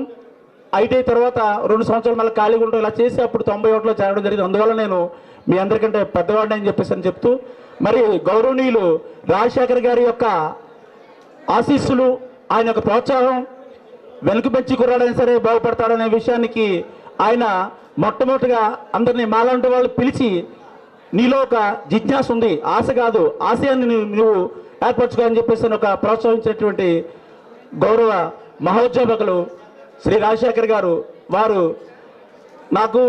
ఐటీఐ తర్వాత 2 సంవత్సరాలు మళ్ళీ ఖాళీగా ఉండటం, ఇలా చేసి అప్పుడు 91లో చేరడం జరిగింది. అందువల్ల నేను మీ అందరికంటే పెద్దవాడిని అని చెప్పేసి చెప్తూ, మరి గౌరవనీయులు రాజశేఖర్ గారి యొక్క ఆశీస్సులు, ఆయన యొక్క ప్రోత్సాహం, వెనుకబెంచి కుర్రాడైనా సరే బాగుపడతాడనే విషయానికి ఆయన మొట్టమొదటిగా అందరినీ మాలాంటి వాళ్ళు పిలిచి, నీలో ఒక జిజ్ఞాస ఉంది, ఆశ కాదు, ఆశయాన్ని నువ్వు ఏర్పరచుకోవాలని చెప్పేసి ఒక ప్రోత్సహించినటువంటి గౌరవ మహోద్యోగకులు శ్రీ రాజశేఖర్ గారు, వారు నాకు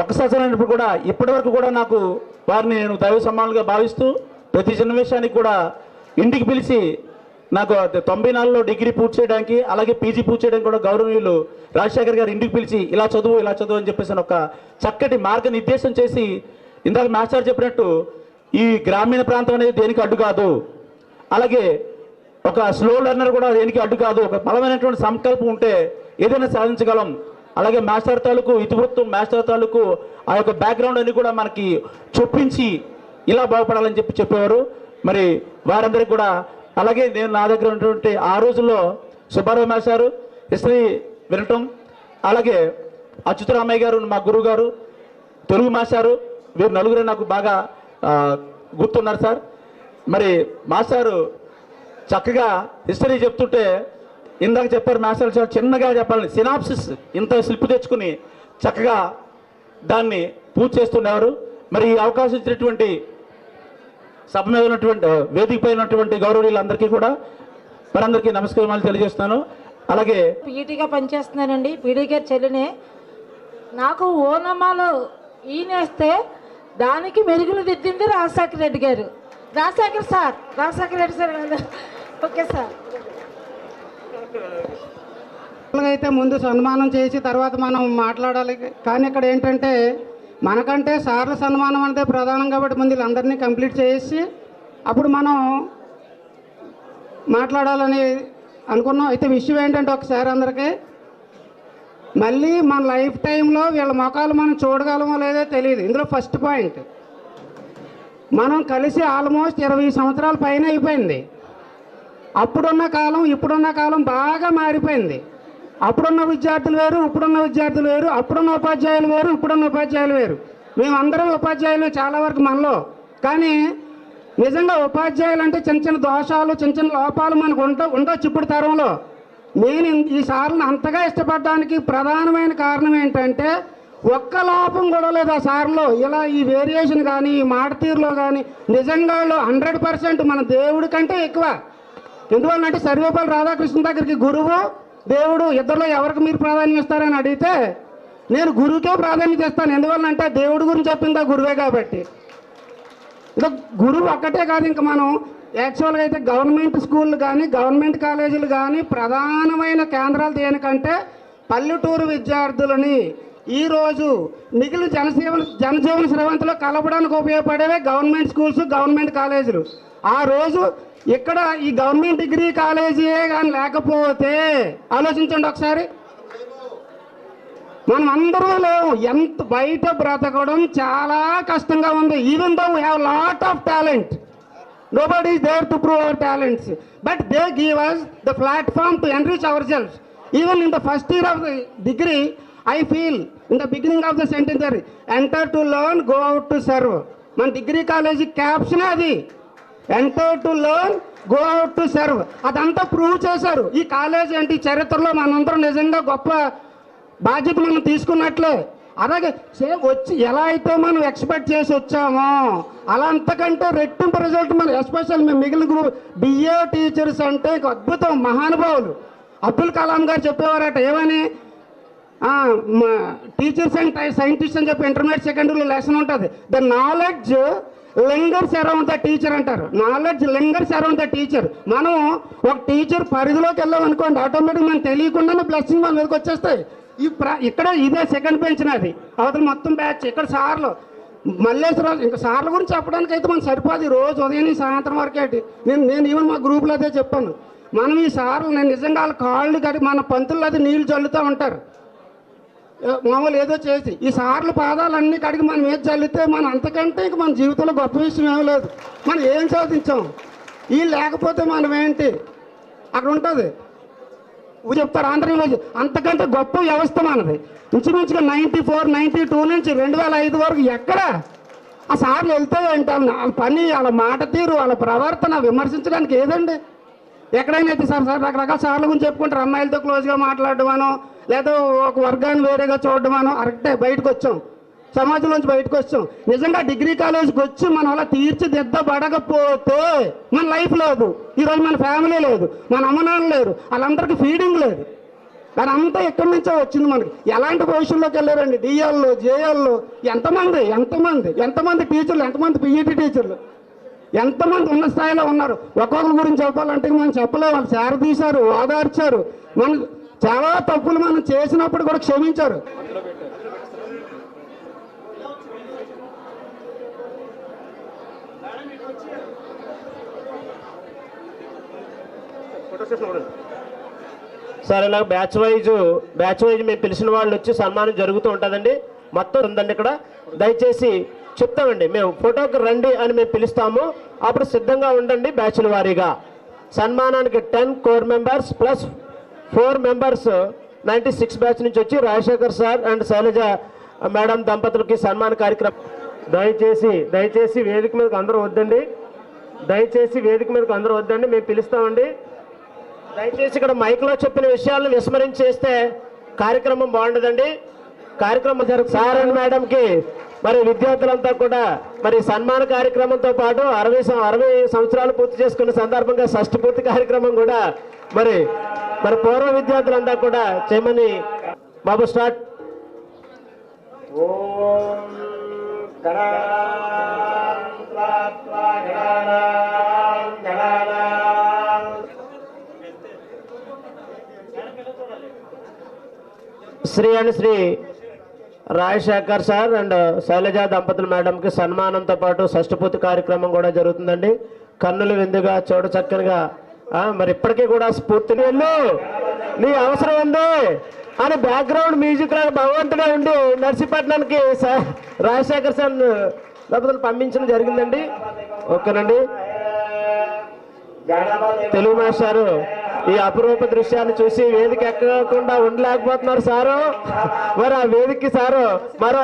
ఒక్కసారి కూడా ఇప్పటివరకు కూడా నాకు వారిని నేను దైవ సమానులుగా భావిస్తూ ప్రతి సన్నివేశానికి కూడా ఇంటికి పిలిచి నాకు 94లో డిగ్రీ పూర్తి చేయడానికి, అలాగే పీజీ పూర్తి చేయడానికి కూడా గౌరవనీయులు రాజశేఖర్ గారు ఇంటికి పిలిచి ఇలా చదువు అని చెప్పేసి ఒక చక్కటి మార్గనిర్దేశం చేసి, ఇందాక మాస్టర్ చెప్పినట్టు ఈ గ్రామీణ ప్రాంతం అనేది దేనికి అడ్డు కాదు, అలాగే ఒక స్లో లెర్నర్ కూడా దేనికి అడ్డు కాదు, ఒక బలమైనటువంటి సంకల్పం ఉంటే ఏదైనా సాధించగలం. అలాగే మాస్టర్ తాలూకు ఇతివృత్తం, మాస్టర్ తాలూకు ఆ యొక్క బ్యాక్గ్రౌండ్ అని కూడా మనకి చొప్పించి ఇలా బాగుపడాలని చెప్పేవారు. మరి వారందరికీ కూడా, అలాగే నేను నా దగ్గర ఉన్నటువంటి ఆ రోజుల్లో సుబ్బారావు మాస్టారు హిస్టరీ వినటం, అలాగే అచ్యుతరామయ్య గారు మా గురువు గారు, తెలుగు మాస్టారు, వీరు నలుగురే నాకు బాగా గుర్తున్నారు సార్. మరి మాస్టారు చక్కగా హిస్టరీ చెప్తుంటే ఇందాక చెప్పారు మాస్టర్, చాలా చిన్నగా చెప్పాలని సినాప్సిస్ ఇంత స్లిప్ తెచ్చుకుని చక్కగా దాన్ని పూర్తి చేస్తుండేవారు. మరి ఈ అవకాశం ఇచ్చినటువంటి సభ మీద ఉన్నటువంటి వేదిక పై ఉన్నటువంటి గౌరవనీయులందరికీ కూడా మనందరికీ నమస్కారాలు తెలియజేస్తున్నాను. అలాగే పీటీగా పనిచేస్తున్నానండి, పీటీ గారి చెల్లినే. నాకు ఓనమాలు ఈనేస్తే దానికి మెరుగులు దిద్దింది రాజశేఖర రెడ్డి గారు. Rajasekhara Reddy sir okay sir. అయితే ముందు సన్మానం చేసి తర్వాత మనం మాట్లాడాలి. కానీ ఇక్కడ ఏంటంటే మనకంటే సార్ల సన్మానం అంటే ప్రధానం కాబట్టి ముందు వీళ్ళందరినీ కంప్లీట్ చేసి అప్పుడు మనం మాట్లాడాలని అనుకున్నాం. అయితే విషయం ఏంటంటే ఒకసారి అందరికీ మళ్ళీ మన లైఫ్ టైంలో వీళ్ళ మొఖాలు మనం చూడగలమో లేదో తెలియదు. ఇందులో ఫస్ట్ పాయింట్, మనం కలిసి ఆల్మోస్ట్ 20 సంవత్సరాల పైన అయిపోయింది. అప్పుడున్న కాలం ఇప్పుడున్న కాలం బాగా మారిపోయింది. అప్పుడున్న విద్యార్థులు వేరు, ఇప్పుడున్న విద్యార్థులు వేరు, అప్పుడున్న ఉపాధ్యాయులు వేరు, ఇప్పుడున్న ఉపాధ్యాయులు వేరు. మేమందరం ఉపాధ్యాయులు చాలా వరకు మనలో. కానీ నిజంగా ఉపాధ్యాయులు అంటే చిన్న చిన్న దోషాలు, చిన్న చిన్న లోపాలు మనకు ఉండొచ్చు ఇప్పుడు తరంలో. నేను ఈ సార్లను అంతగా ఇష్టపడడానికి ప్రధానమైన కారణం ఏంటంటే ఒక్క లోపం కూడా లేదు ఆ సార్లో. ఇలా ఈ వేరియేషన్ కానీ ఈ మాట తీరులో కానీ నిజంగా 100% మన దేవుడి కంటే ఎక్కువ. ఎందువల్లంటే సర్వేపల్లి రాధాకృష్ణ దగ్గరికి గురువు దేవుడు ఇద్దరిలో ఎవరికి మీరు ప్రాధాన్యం ఇస్తారని అడిగితే నేను గురువుకే ప్రాధాన్యత ఇస్తాను. ఎందువల్లంటే దేవుడి గురించి చెప్పిందా గురువే కాబట్టి. ఇంకా గురువు ఒక్కటే కాదు, ఇంకా మనం యాక్చువల్గా అయితే గవర్నమెంట్ స్కూళ్ళు కానీ గవర్నమెంట్ కాలేజీలు కానీ ప్రధానమైన కేంద్రాలు దేనికంటే పల్లెటూరు విద్యార్థులని ఈరోజు మిగిలిన జనజీవన స్రవంతిలో కలపడానికి ఉపయోగపడేవే గవర్నమెంట్ స్కూల్స్, గవర్నమెంట్ కాలేజీలు. ఆ రోజు ఇక్కడ ఈ గవర్నమెంట్ డిగ్రీ కాలేజీయే కానీ లేకపోతే ఆలోచించండి ఒకసారి. మనం అందరూ లేవు, ఎంత బయట బ్రతకడం చాలా కష్టంగా ఉంది. Even though we have lot of talent, nobody is there to prove our talents, but they give us the platform to enrich ourselves. Even in the first year of the degree, I feel in the beginning of the sentence there, enter to learn, go out to serve. మన డిగ్రీ కాలేజీ క్యాప్షన్ అది, enter to learn, go out to serve. అదంతా ప్రూవ్ చేశారు. ఈ కాలేజ్ ఏంటి చరిత్రలో మనందరం నిజంగా గొప్ప బాధ్యత మనం తీసుకున్నట్లే. అలాగే సేమ్ వచ్చి ఎలా అయితే మనం ఎక్స్పెక్ట్ చేసి వచ్చామో అలా అంతకంటే రెట్టింపు రిజల్ట్ మనం ఎస్పెషల్ మేము మిగిలిన గ్రూప్ బిఏ టీచర్స్ అంటే అద్భుతం, మహానుభావులు. అబ్దుల్ కలాం గారు చెప్పేవారట ఏమని, టీచర్స్ అండ్ సైంటిస్ట్ అని చెప్పి ఇంటర్మీడియట్ సెకండరీలో లెసన్ ఉంటుంది. The knowledge lingers around the teacher అంటారు. Knowledge lingers around the teacher. మనం ఒక టీచర్ పరిధిలోకి వెళ్ళాం అనుకోండి, ఆటోమేటిక్ మనం తెలియకుండానే బ్లెస్సింగ్ మన మీదకి వచ్చేస్తాయి. ఇక్కడ ఇదే సెకండ్ బెంచ్ నాది, అవతల మొత్తం బ్యాచ్. ఇక్కడ సార్లు మల్లేశ్వరరావు, ఇంకా సార్ల గురించి చెప్పడానికి అయితే మనం సరిపోదు. రోజు ఉదయం సాయంత్రం వరకేటి. నేను ఈవెన్ మా గ్రూప్లో అదే చెప్పాను. మనం ఈ సార్లు నేను నిజంగా వాళ్ళ కాళ్ళు కడిగి మన పంతులు అది నీళ్ళు చల్లుతూ ఉంటారు మామూలు ఏదో చేసి. ఈ సార్లు పాదాలన్నీ కడిగి మనం ఏది చల్లితే మనం అంతకంటే ఇంక మన జీవితంలో గొప్ప విషయం ఏమీ లేదు. మనం ఏం సాధించాం, ఈ లేకపోతే మనం ఏంటి అక్కడ ఉంటుంది చెప్తారు ఆంధ్రప్రదేశ్. అంతకంటే గొప్ప వ్యవస్థ మనది. ఇంచుమించుగా 94, 92 నుంచి 2005 వరకు ఎక్కడ ఆ సార్లు వెళ్తే ఏంటారు, వాళ్ళ పని, వాళ్ళ మాట తీరు, వాళ్ళ ప్రవర్తన విమర్శించడానికి ఏదండి. ఎక్కడైనా అయితే సార్ రకరకాల సార్ల గురించి చెప్పుకుంటారు. అమ్మాయిలతో క్లోజ్గా మాట్లాడమనో లేదా ఒక వర్గాన్ని వేరేగా చూడడమనో. అరెక్టే, బయటకు వచ్చాం, సమాజంలోంచి బయటకు వచ్చాం. నిజంగా డిగ్రీ కాలేజ్కి వచ్చి మనం అలా తీర్చిదిద్దబడకపోతే మన లైఫ్ లేదు, ఈరోజు మన ఫ్యామిలీ లేదు, మన అమ్మ నాన్న లేరు, వాళ్ళందరికీ ఫీడింగ్ లేదు. కానీ అంతా ఎక్కడి నుంచో వచ్చింది మనకి. ఎలాంటి పొజిషన్లోకి వెళ్ళారండి, డిఎల్లో, జేఎల్లో. ఎంతమంది టీచర్లు, ఎంతమంది పిఈటీ టీచర్లు, ఎంతమంది ఉన్న స్థాయిలో ఉన్నారు. ఒక్కొక్కరి గురించి చెప్పాలంటే మనం చెప్పలేము. వాళ్ళు సేర తీశారు, ఓదార్చారు, మనం చాలా తప్పులు మనం చేసినప్పుడు కూడా క్షమించారు. సరే, నాకు బ్యాచ్ వైజ్ మేము పిలిచిన వాళ్ళు వచ్చి సన్మానం జరుగుతూ ఉంటుందండి. మొత్తం ఉందండి ఇక్కడ. దయచేసి చెప్తామండి, మేము ఫోటోకి రండి అని మేము పిలుస్తాము. అప్పుడు సిద్ధంగా ఉండండి. బ్యాచ్ల వారీగా సన్మానానికి 10 core members plus 4 members 96 batch నుంచి వచ్చి Rajasekhar sir and Sailaja madam దంపతులకి సన్మాన కార్యక్రమం. దయచేసి వేదిక మీదకి అందరూ వద్దండి. మేము పిలుస్తామండి. దయచేసి ఇక్కడ మైక్లో చెప్పిన విషయాలను విస్మరించేస్తే కార్యక్రమం బాగుండదండి. కార్యక్రమం సార్ అండ్ మేడంకి మరి విద్యార్థులంతా కూడా మరి సన్మాన కార్యక్రమంతో పాటు 60 సంవత్సరాలు పూర్తి చేసుకున్న సందర్భంగా షష్ఠి పూర్తి కార్యక్రమం కూడా మరి పూర్వ విద్యార్థులంతా కూడా చేయమని బాబు start. Sri Rajasekhar sir and Sailaja దంపతుల మేడంకి సన్మానంతో పాటు షష్ఠపూర్తి కార్యక్రమం కూడా జరుగుతుందండి. కన్నులు విందుగా చూడ చక్కనిగా మరి ఇప్పటికీ కూడా స్ఫూర్తిని వెళ్ళు నీ అవసరం ఉంది అని బ్యాక్గ్రౌండ్ మ్యూజిక్ లాగా భగవంతుడే ఉండి నర్సీపట్నానికి రాజశేఖర్ సార్ దంపతులు పంపించడం జరిగిందండి. ఓకేనండి. తెలుగు మాస్టారు ఈ అపురూప దృశ్యాన్ని చూసి వేదిక ఎక్కకుండా ఉండలేకపోతున్నారు సారు. మరి ఆ వేదికకి సారు మరో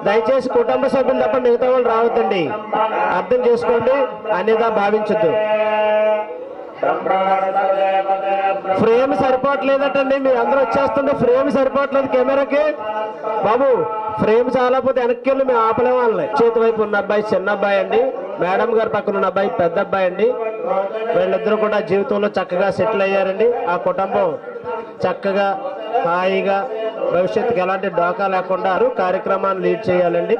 దయచేసి కుటుంబ సభ్యులు తప్ప మిగతా వాళ్ళు రావద్దండి. అర్థం చేసుకోండి, అన్యదా భావించద్దు. ఫ్రేమ్ సరిపోవట్లేదటండి. మీరు అందరూ వచ్చేస్తుంటే ఫ్రేమ్ సరిపోవట్లేదు కెమెరాకి. బాబు ఫ్రేమ్ చాలా పోతే వెనక్కి వెళ్ళి మేము ఆపలేము వాళ్ళని. చేతి వైపు ఉన్న అబ్బాయి చిన్న అబ్బాయి అండి, మేడం గారి పక్కన ఉన్న అబ్బాయి పెద్ద అబ్బాయి అండి. వీళ్ళిద్దరూ కూడా జీవితంలో చక్కగా సెటిల్ అయ్యారండి. ఆ కుటుంబం చక్కగా హాయిగా భవిష్యత్తుకి ఎలాంటి డోకా లేకుండా కార్యక్రమాన్ని లీడ్ చేయాలండి.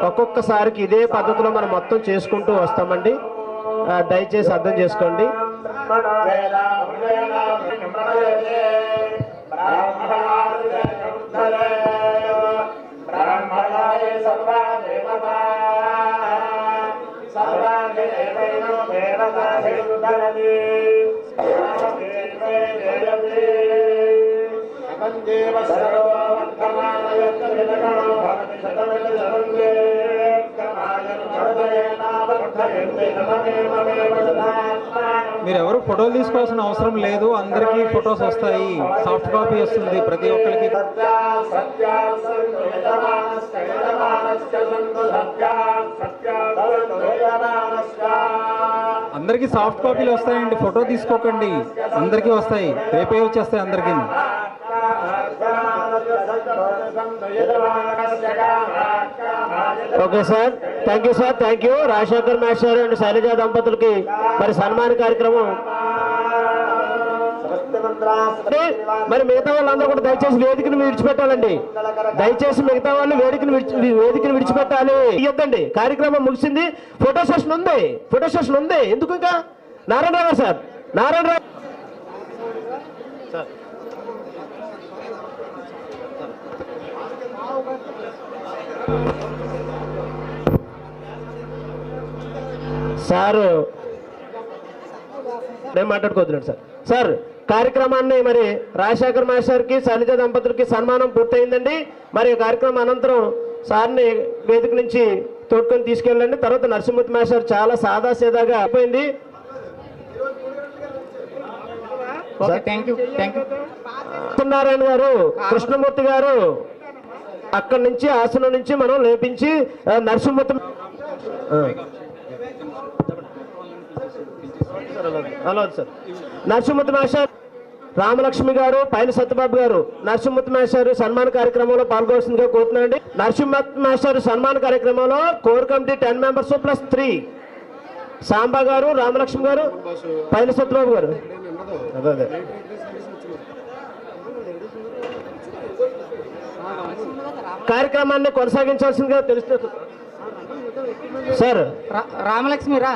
ఒక్కొక్కసారికి ఇదే పద్ధతిలో మనం మొత్తం చేసుకుంటూ వస్తామండి. దయచేసి అర్థం చేసుకోండి. మీరు ఎవరు ఫోటోలు తీసుకోవాల్సిన అవసరం లేదు. అందరికీ ఫొటోస్ వస్తాయి, సాఫ్ట్ కాపీ వస్తుంది ప్రతి ఒక్కరికి. అందరికీ సాఫ్ట్ కాపీలు వస్తాయండి, ఫోటో తీసుకోకండి. అందరికీ వస్తాయి, రేపే వచ్చేస్తాయి అందరికీ. Okay sir, thank you sir, thank you. Rajasekhar master and Sailaja దంపతులకి మరి సన్మాన కార్యక్రమం. మరి మిగతా వాళ్ళందరూ కూడా దయచేసి వేదికను విడిచిపెట్టాలండి. దయచేసి మిగతా వాళ్ళు వేదికను విడిచిపెట్టాలి. ఇవ్వద్దండి. కార్యక్రమం ముగిసింది. ఫోటో సెషన్ ఉంది. ఎందుకు ఇంకా నారాయణరావు సార్, నారాయణరావు సార్ నేను మాట్లాడుకోవద్దులేండి సార్. సార్ కార్యక్రమాన్ని మరి రాజశేఖర్ మాస్టర్కి శైలజ దంపతులకి సన్మానం పూర్తయిందండి. మరి కార్యక్రమం అనంతరం సార్ని వేదిక నుంచి తోడుకొని తీసుకెళ్ళండి. తర్వాత నరసింహమూర్తి మాస్టర్ చాలా సాదా సీదాగా అయిపోయింది. నారాయణ గారు, కృష్ణమూర్తి గారు అక్కడి నుంచి ఆసనం నుంచి మనం లేపించి Narasimhamurthy hello sir Narasimhamurthy master, Ramalakshmi గారు, పైన సత్యబాబు గారు నరసింహమూర్తి మాస్టర్ సన్మాన కార్యక్రమంలో పాల్గొవలసిందిగా కోరుతున్నాండి. నరసింహమూర్తి మాస్టర్ సన్మాన కార్యక్రమంలో core committee 10 members plus 3 Samba గారు, రామలక్ష్మి గారు, పైన సత్యబాబు గారు. అదే కార్యక్రమాన్ని కొనసాగించాల్సిందిగా తెలుస్తుంది సార్. రామలక్ష్మి రా,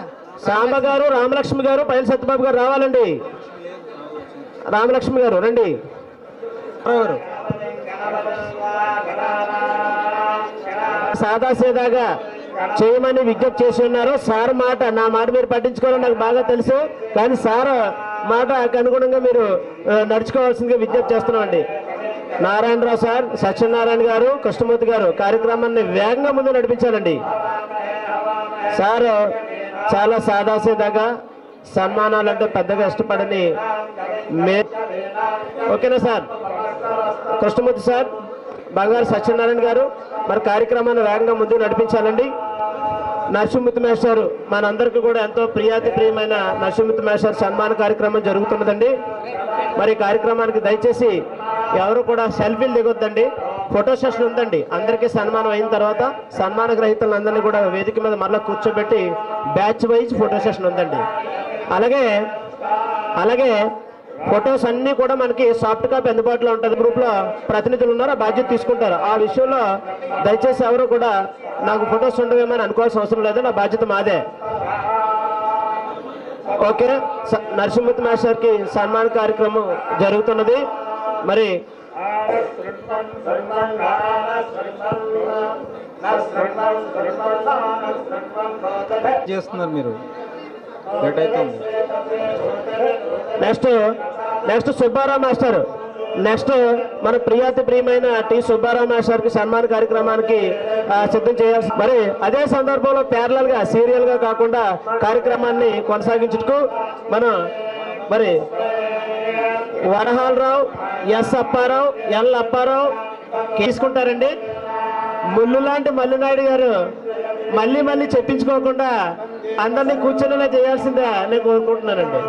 సాంబ గారు, రామలక్ష్మి గారు, పైన సత్యబాబు గారు రావాలండి. రామలక్ష్మి గారు రండి. సాదాసీదాగా చేయమని విజ్ఞప్తి చేసి ఉన్నారు. సార్ మాట, నా మాట మీరు పట్టించుకోవాలని నాకు బాగా తెలుసు. కానీ సార్ మాటకు అనుగుణంగా మీరు నడుచుకోవాల్సిందిగా విజ్ఞప్తి చేస్తున్నామండి. నారాయణరావు సార్, సత్యనారాయణ గారు, కృష్ణమూర్తి గారు కార్యక్రమాన్ని వేగంగా ముందు నడిపించాలండి. సార్ చాలా సాదాసీదాగా సన్మానాలు అంటే పెద్దగా ఇష్టపడని ఓకేనా సార్? కృష్ణమూర్తి సార్, బంగారు సత్యనారాయణ గారు మరి కార్యక్రమాన్ని వేగంగా ముందుకు నడిపించాలండి. నరసింహమూర్తి మేస్టర్ మనందరికీ కూడా ఎంతో ప్రియమైన నరసింహమూర్తి మేస్టర్ సన్మాన కార్యక్రమం జరుగుతున్నదండి. మరి కార్యక్రమానికి దయచేసి ఎవరు కూడా సెల్ఫీలు దిగొద్దండి. ఫోటో సెషన్ ఉందండి. అందరికీ సన్మానం అయిన తర్వాత సన్మాన గ్రహీతలందరినీ కూడా వేదిక మీద మరలా కూర్చోబెట్టి బ్యాచ్ వైజ్ ఫోటో సెషన్ ఉందండి. అలాగే ఫొటోస్ అన్నీ కూడా మనకి సాఫ్ట్ కాపీ అందుబాటులో ఉంటుంది. గ్రూప్లో ప్రతినిధులు ఉన్నారు, ఆ బాధ్యత తీసుకుంటారు. ఆ విషయంలో దయచేసి ఎవరు కూడా నాకు ఫొటోస్ ఉండవేమని అనుకోవాల్సిన అవసరం లేదు, నా బాధ్యత మాదే. ఓకే, నరసింహమూర్తి మాస్టర్కి సన్మాన కార్యక్రమం జరుగుతున్నది. మరి చేస్తున్నారు మీరు, లేట్ అవుతుంది. నెక్స్ట్ సుబ్బారావు మాస్టర్, నెక్స్ట్ మన ప్రియమైన టి సుబ్బారావు మాస్టర్కి సన్మాన కార్యక్రమానికి సిద్ధం చేయాల్సి. మరి అదే సందర్భంలో ప్యారలల్ గా సీరియల్ గా కాకుండా కార్యక్రమాన్ని కొనసాగించుటకు మనం మరి వరహాలరావు, ఎస్ అప్పారావు, ఎల్ అప్పారావు తీసుకుంటారండి. ముళ్ళు లాంటి మల్లినాయుడు గారు మళ్ళీ చెప్పించుకోకుండా అందరినీ కూర్చొనిలా చేయాల్సిందే నేను కోరుకుంటున్నానండి.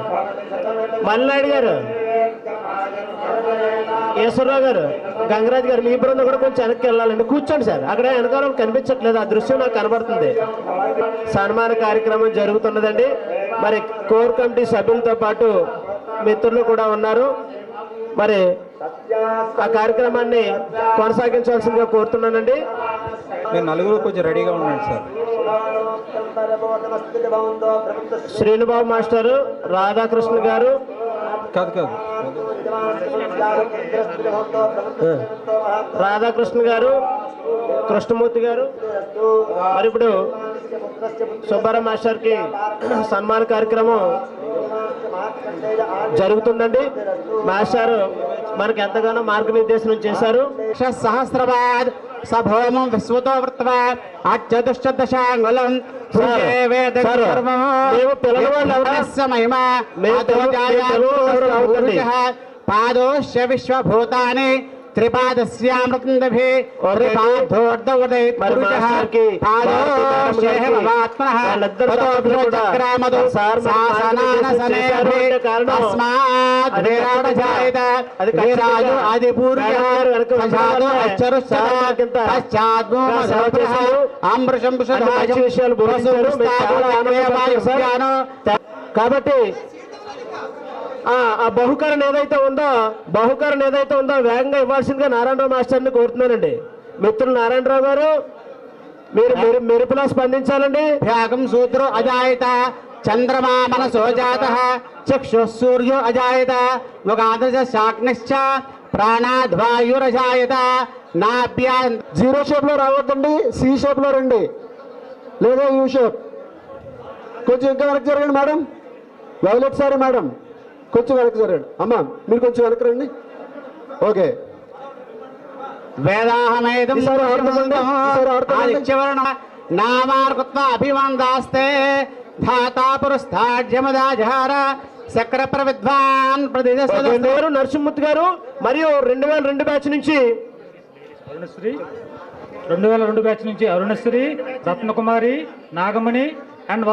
మల్లినాయుడు గారు, ఈశ్వరరావు గారు, గంగరాజు గారు, మీ బృందం కూడా కొంచెం వెనక్కి వెళ్ళాలండి. కూర్చోండి సార్, అక్కడ వెనకాల కనిపించట్లేదు, ఆ దృశ్యం నాకు కనబడుతుంది. సన్మాన కార్యక్రమం జరుగుతున్నదండి. మరి కోర్ కమిటీ సభ్యులతో పాటు మిత్రులు కూడా ఉన్నారు. మరి ఆ కార్యక్రమాన్ని కొనసాగించాల్సిందిగా కోరుతున్నానండి. మీరు నలుగురు కొంచెం రెడీగా ఉండండి సార్. శ్రీనుబాబు మాస్టరు, రాధాకృష్ణ గారు, కాదు రాధాకృష్ణ గారు, కృష్ణమూర్తి గారు. మరి ఇప్పుడు సుబ్బారావు మాస్టర్కి సన్మాన కార్యక్రమం జరుగుతుందండి. మాస్టర్ మనకి ఎంతగానో మార్గనిర్దేశనం చేశారు. సహస్రవాద్ సభోమం విశ్వతో వృత్వ అత్యదుష్టదశాంగులం పాదోశ్య విశ్వభూతాని త్రిపాదస్యామృతందభి కాబట్టి ఆ బహుకరణ ఏదైతే ఉందో వేగంగా ఇవ్వాల్సిందిగా నారాయణరావు మాస్టర్ని కోరుతున్నానండి. మిత్రులు నారాయణరావు గారు, మీరు మెరుపులా స్పందించాలండి. భ్యాగం సూత్రో అజాయత చంద్రమా మనసో జాతః చక్షుః సూర్యో అజాయత ముఖాదశ శాగ్నిశ్చ ప్రాణాద్వాయురజాయత నాభ్యా. జీరో షేప్ లో రావద్దండి, సి షేప్ లో రండి, లేదా యూ షేప్. కొంచెం ఇంకా వెనక్కి జరగండి మేడం. వైలెట్ సారీ మేడం, కొంచెం వెనక్కి జరగండి. అమ్మా మీరు కొంచెం వెనక్కి రండి. ఓకే, వేదాహమేదం నామార్కత్వ అభివందాస్తే ధాతా పురస్థాజ్యమదాజహార చక్ర ప్రవిద్వాన్ ప్రదేశ నరసింహమూర్తి గారు మరియు 2002 బ్యాచ్ నుంచి 2002 బ్యాచ్ నుంచి అరుణశ్రీ, రత్నకుమారి, నాగమణి అండ్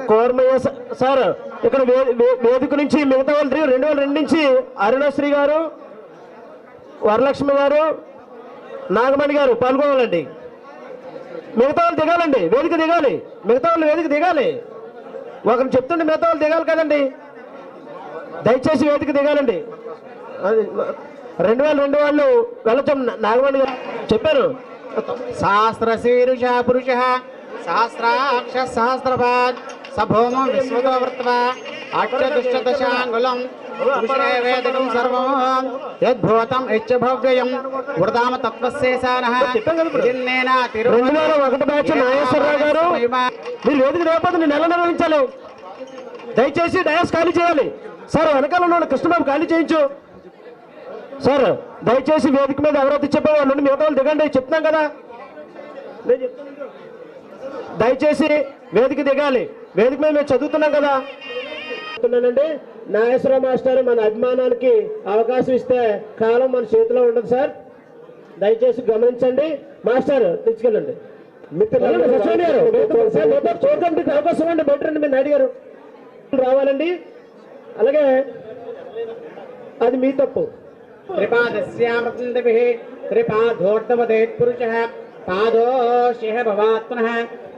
కోర్మయ్య సార్. ఇక్కడ వేదిక నుంచి మిగతా వాళ్ళు 2002 నుంచి అరుణశ్రీ గారు, వరలక్ష్మి గారు, నాగమణి గారు పాల్గొనాలండి. మిగతా వాళ్ళు దిగాలండి, వేదిక దిగాలి. మిగతా వాళ్ళు వేదిక దిగాలి. ఒకరు చెప్తుండే మిగతా వాళ్ళు దిగాలి కదండి. దయచేసి వేదిక దిగాలండి. 2002 వాళ్ళు వెళ్ళొచ్చు. నాగమణి గారు చెప్పారు. సహస్ర శీరుష పురుష సహస్రాక్ష సహస్రపాద్ సభోమం విశ్వతో వృత్వ అక్షదుష్టదశాంగులం వేదకం సర్వం యద్భూతం యచ్చభవ్యయం వృదామ తత్వశేషానః. 2001 బ్యాచ్ నాగేశ్వరరావు గారు, మీరు వేదిక లేకపోతే నేను ఎలా నిర్వహించాలి? దయచేసి డయాస్ ఖాళీ చేయాలి. సార్ వెనకాల ఉన్న కృష్ణబాబు ఖాళీ చేయించు. సార్ దయచేసి వేదిక మీద ఎవరైతే చెప్పేవాళ్ళు మిగతా వాళ్ళు దిగండి, చెప్తున్నాం కదా. దయచేసి వేదిక దిగాలి. వేదిక మీద మేము చదువుతున్నాం కదా. చెప్తున్నానండి, నాగేశ్వరరావు మాస్టర్ మన అభిమానానికి అవకాశం ఇస్తే కాలం మన చేతిలో ఉండదు సార్. దయచేసి గమనించండి. మాస్టర్ తెచ్చుకెళ్ళండి. చూడడానికి అవకాశం అండి. బెటర్ మీరు అడిగారు రావాలండి. అలాగే అది మీ తప్పు. త్రిపాదస్యామృతందిభిః త్రిపాదోర్ధవదేత్ పురుషః పాదోషిః భవాత్మనః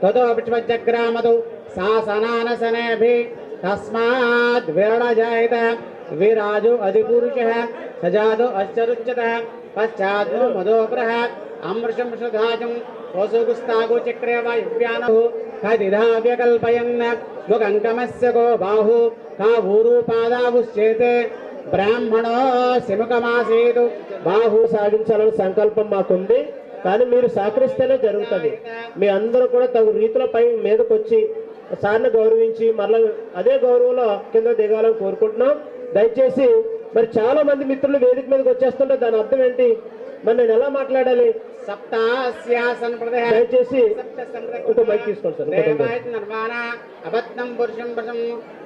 తతో విశ్వజగ్రామదు శాసనానసనేభిః తస్మాద్ విరణజాయత విరాజో అధిపురుషః సజాతో అశ్చరుచ్యతః పశ్చాద్ మదోగ్రహ అమృషం సుధాజం వసుగుస్తాగో చక్రే వాయువ్యానః ఖదిధా వ్యకల్పయన్ ముఖంకమస్య గో బాహు కా ఊరూపాదావుశ్చేతే బ్రాహ్మణో సిముఖమాసీదు. బాహు సాగించాలని సంకల్పం మాకుంది, కానీ మీరు సహకరిస్తేనే జరుగుతుంది. మీ అందరూ కూడా తగు రీతిలో పై మీదకి వచ్చి సార్ని గౌరవించి మరలా అదే గౌరవంలో కింద దిగాలని కోరుకుంటున్నాం. దయచేసి మరి చాలా మంది మిత్రులు వేదిక మీదకి వచ్చేస్తుంటే దాని అర్థం ఏంటి, మరి నేను ఎలా మాట్లాడాలి? దయచేసి ఒక మైక్ తీసుకోండి సార్.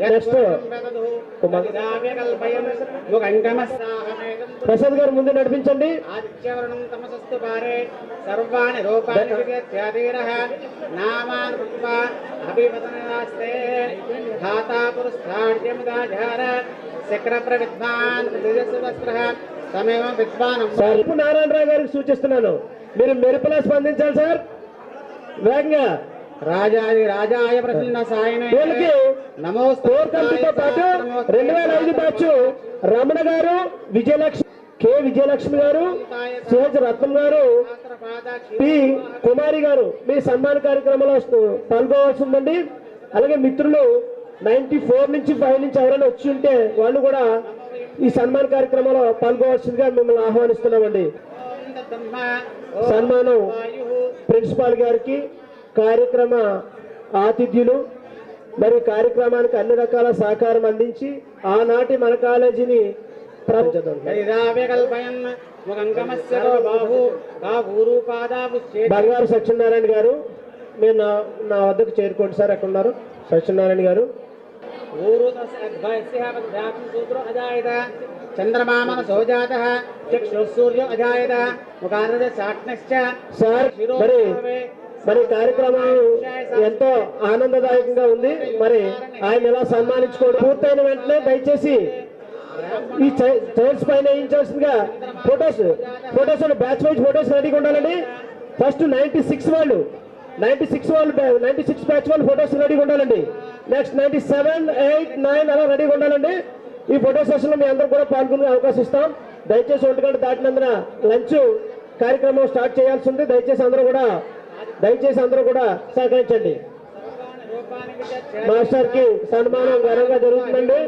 నెక్స్ట్ ప్రసాద్ గారు ముందు నడిపించండి. నారాయణరావు గారికి సూచిస్తున్నాను, మీరు మెరుపులా స్పందించాలి సార్. వేగంగా రాజాయ ప్రసన్న సాయనే కోర్ కమిటీతో పాటు 2005 బ్యాచ్ రమణ గారు, విజయలక్ష్మి గారు, సిహెచ్ రత్నం గారు, పి కుమారి గారు మీ సన్మాన కార్యక్రమంలో పాల్గొవాల్సి ఉందండి. అలాగే మిత్రులు 94 నుంచి 5 నుంచి ఎవరైనా వచ్చి ఉంటే వాళ్ళు కూడా ఈ సన్మాన కార్యక్రమంలో పాల్గొవాల్సిందిగా మిమ్మల్ని ఆహ్వానిస్తున్నామండి. సన్మానం ప్రిన్సిపాల్ గారికి, కార్యక్రమ ఆతిథ్యులు మరి కార్యక్రమానికి అన్ని రకాల సహకారం అందించి ఆనాటి మన కాలేజీని బంగారు సత్యనారాయణ గారు మీరు నా వద్దకు చేరుకోండి సార్. ఎక్కడ ఉన్నారు సత్యనారాయణ గారు? చంద్రమామన సోజాత చక్షుసూర్య అజాయత ముఖారద సాక్షిశ్చ. సార్ మరి కార్యక్రమం ఎంతో ఆనందదాయకంగా ఉంది. మరి ఆయన ఎలా సన్మానించుకోవడం పూర్తయిన వెంటనే దయచేసి ఈ చైర్స్ పైన వేయించాల్సిందిగా ఫొటోస్ బ్యాచ్ వైజ్ ఫొటోస్ రెడీగా ఉండాలండి. ఫస్ట్ 96 బ్యాచ్ వాళ్ళు ఫొటోస్ రెడీగా ఉండాలండి. నెక్స్ట్ 97, 8, 9 అలా రెడీగా ఉండాలండి. ఈ ఫోటో సెషన్ లో మీ అందరూ కూడా పాల్గొనే అవకాశం ఇస్తాం. దయచేసి 1 గంట దాటినందున లంచ్ కార్యక్రమం స్టార్ట్ చేయాల్సి ఉంది. దయచేసి అందరూ కూడా సహకరించండి. మాస్టర్ కి సన్మానం ఘనంగా జరుగుతుందండి.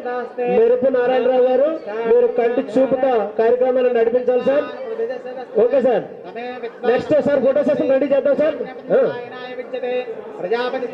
మెరుపు నారాయణరావు గారు మీరు కంటి చూపుతో కార్యక్రమాన్ని నడిపించాలి sir. Okay sir. Next sir photo session ready చేద్దాం సార్. ప్రజాపతి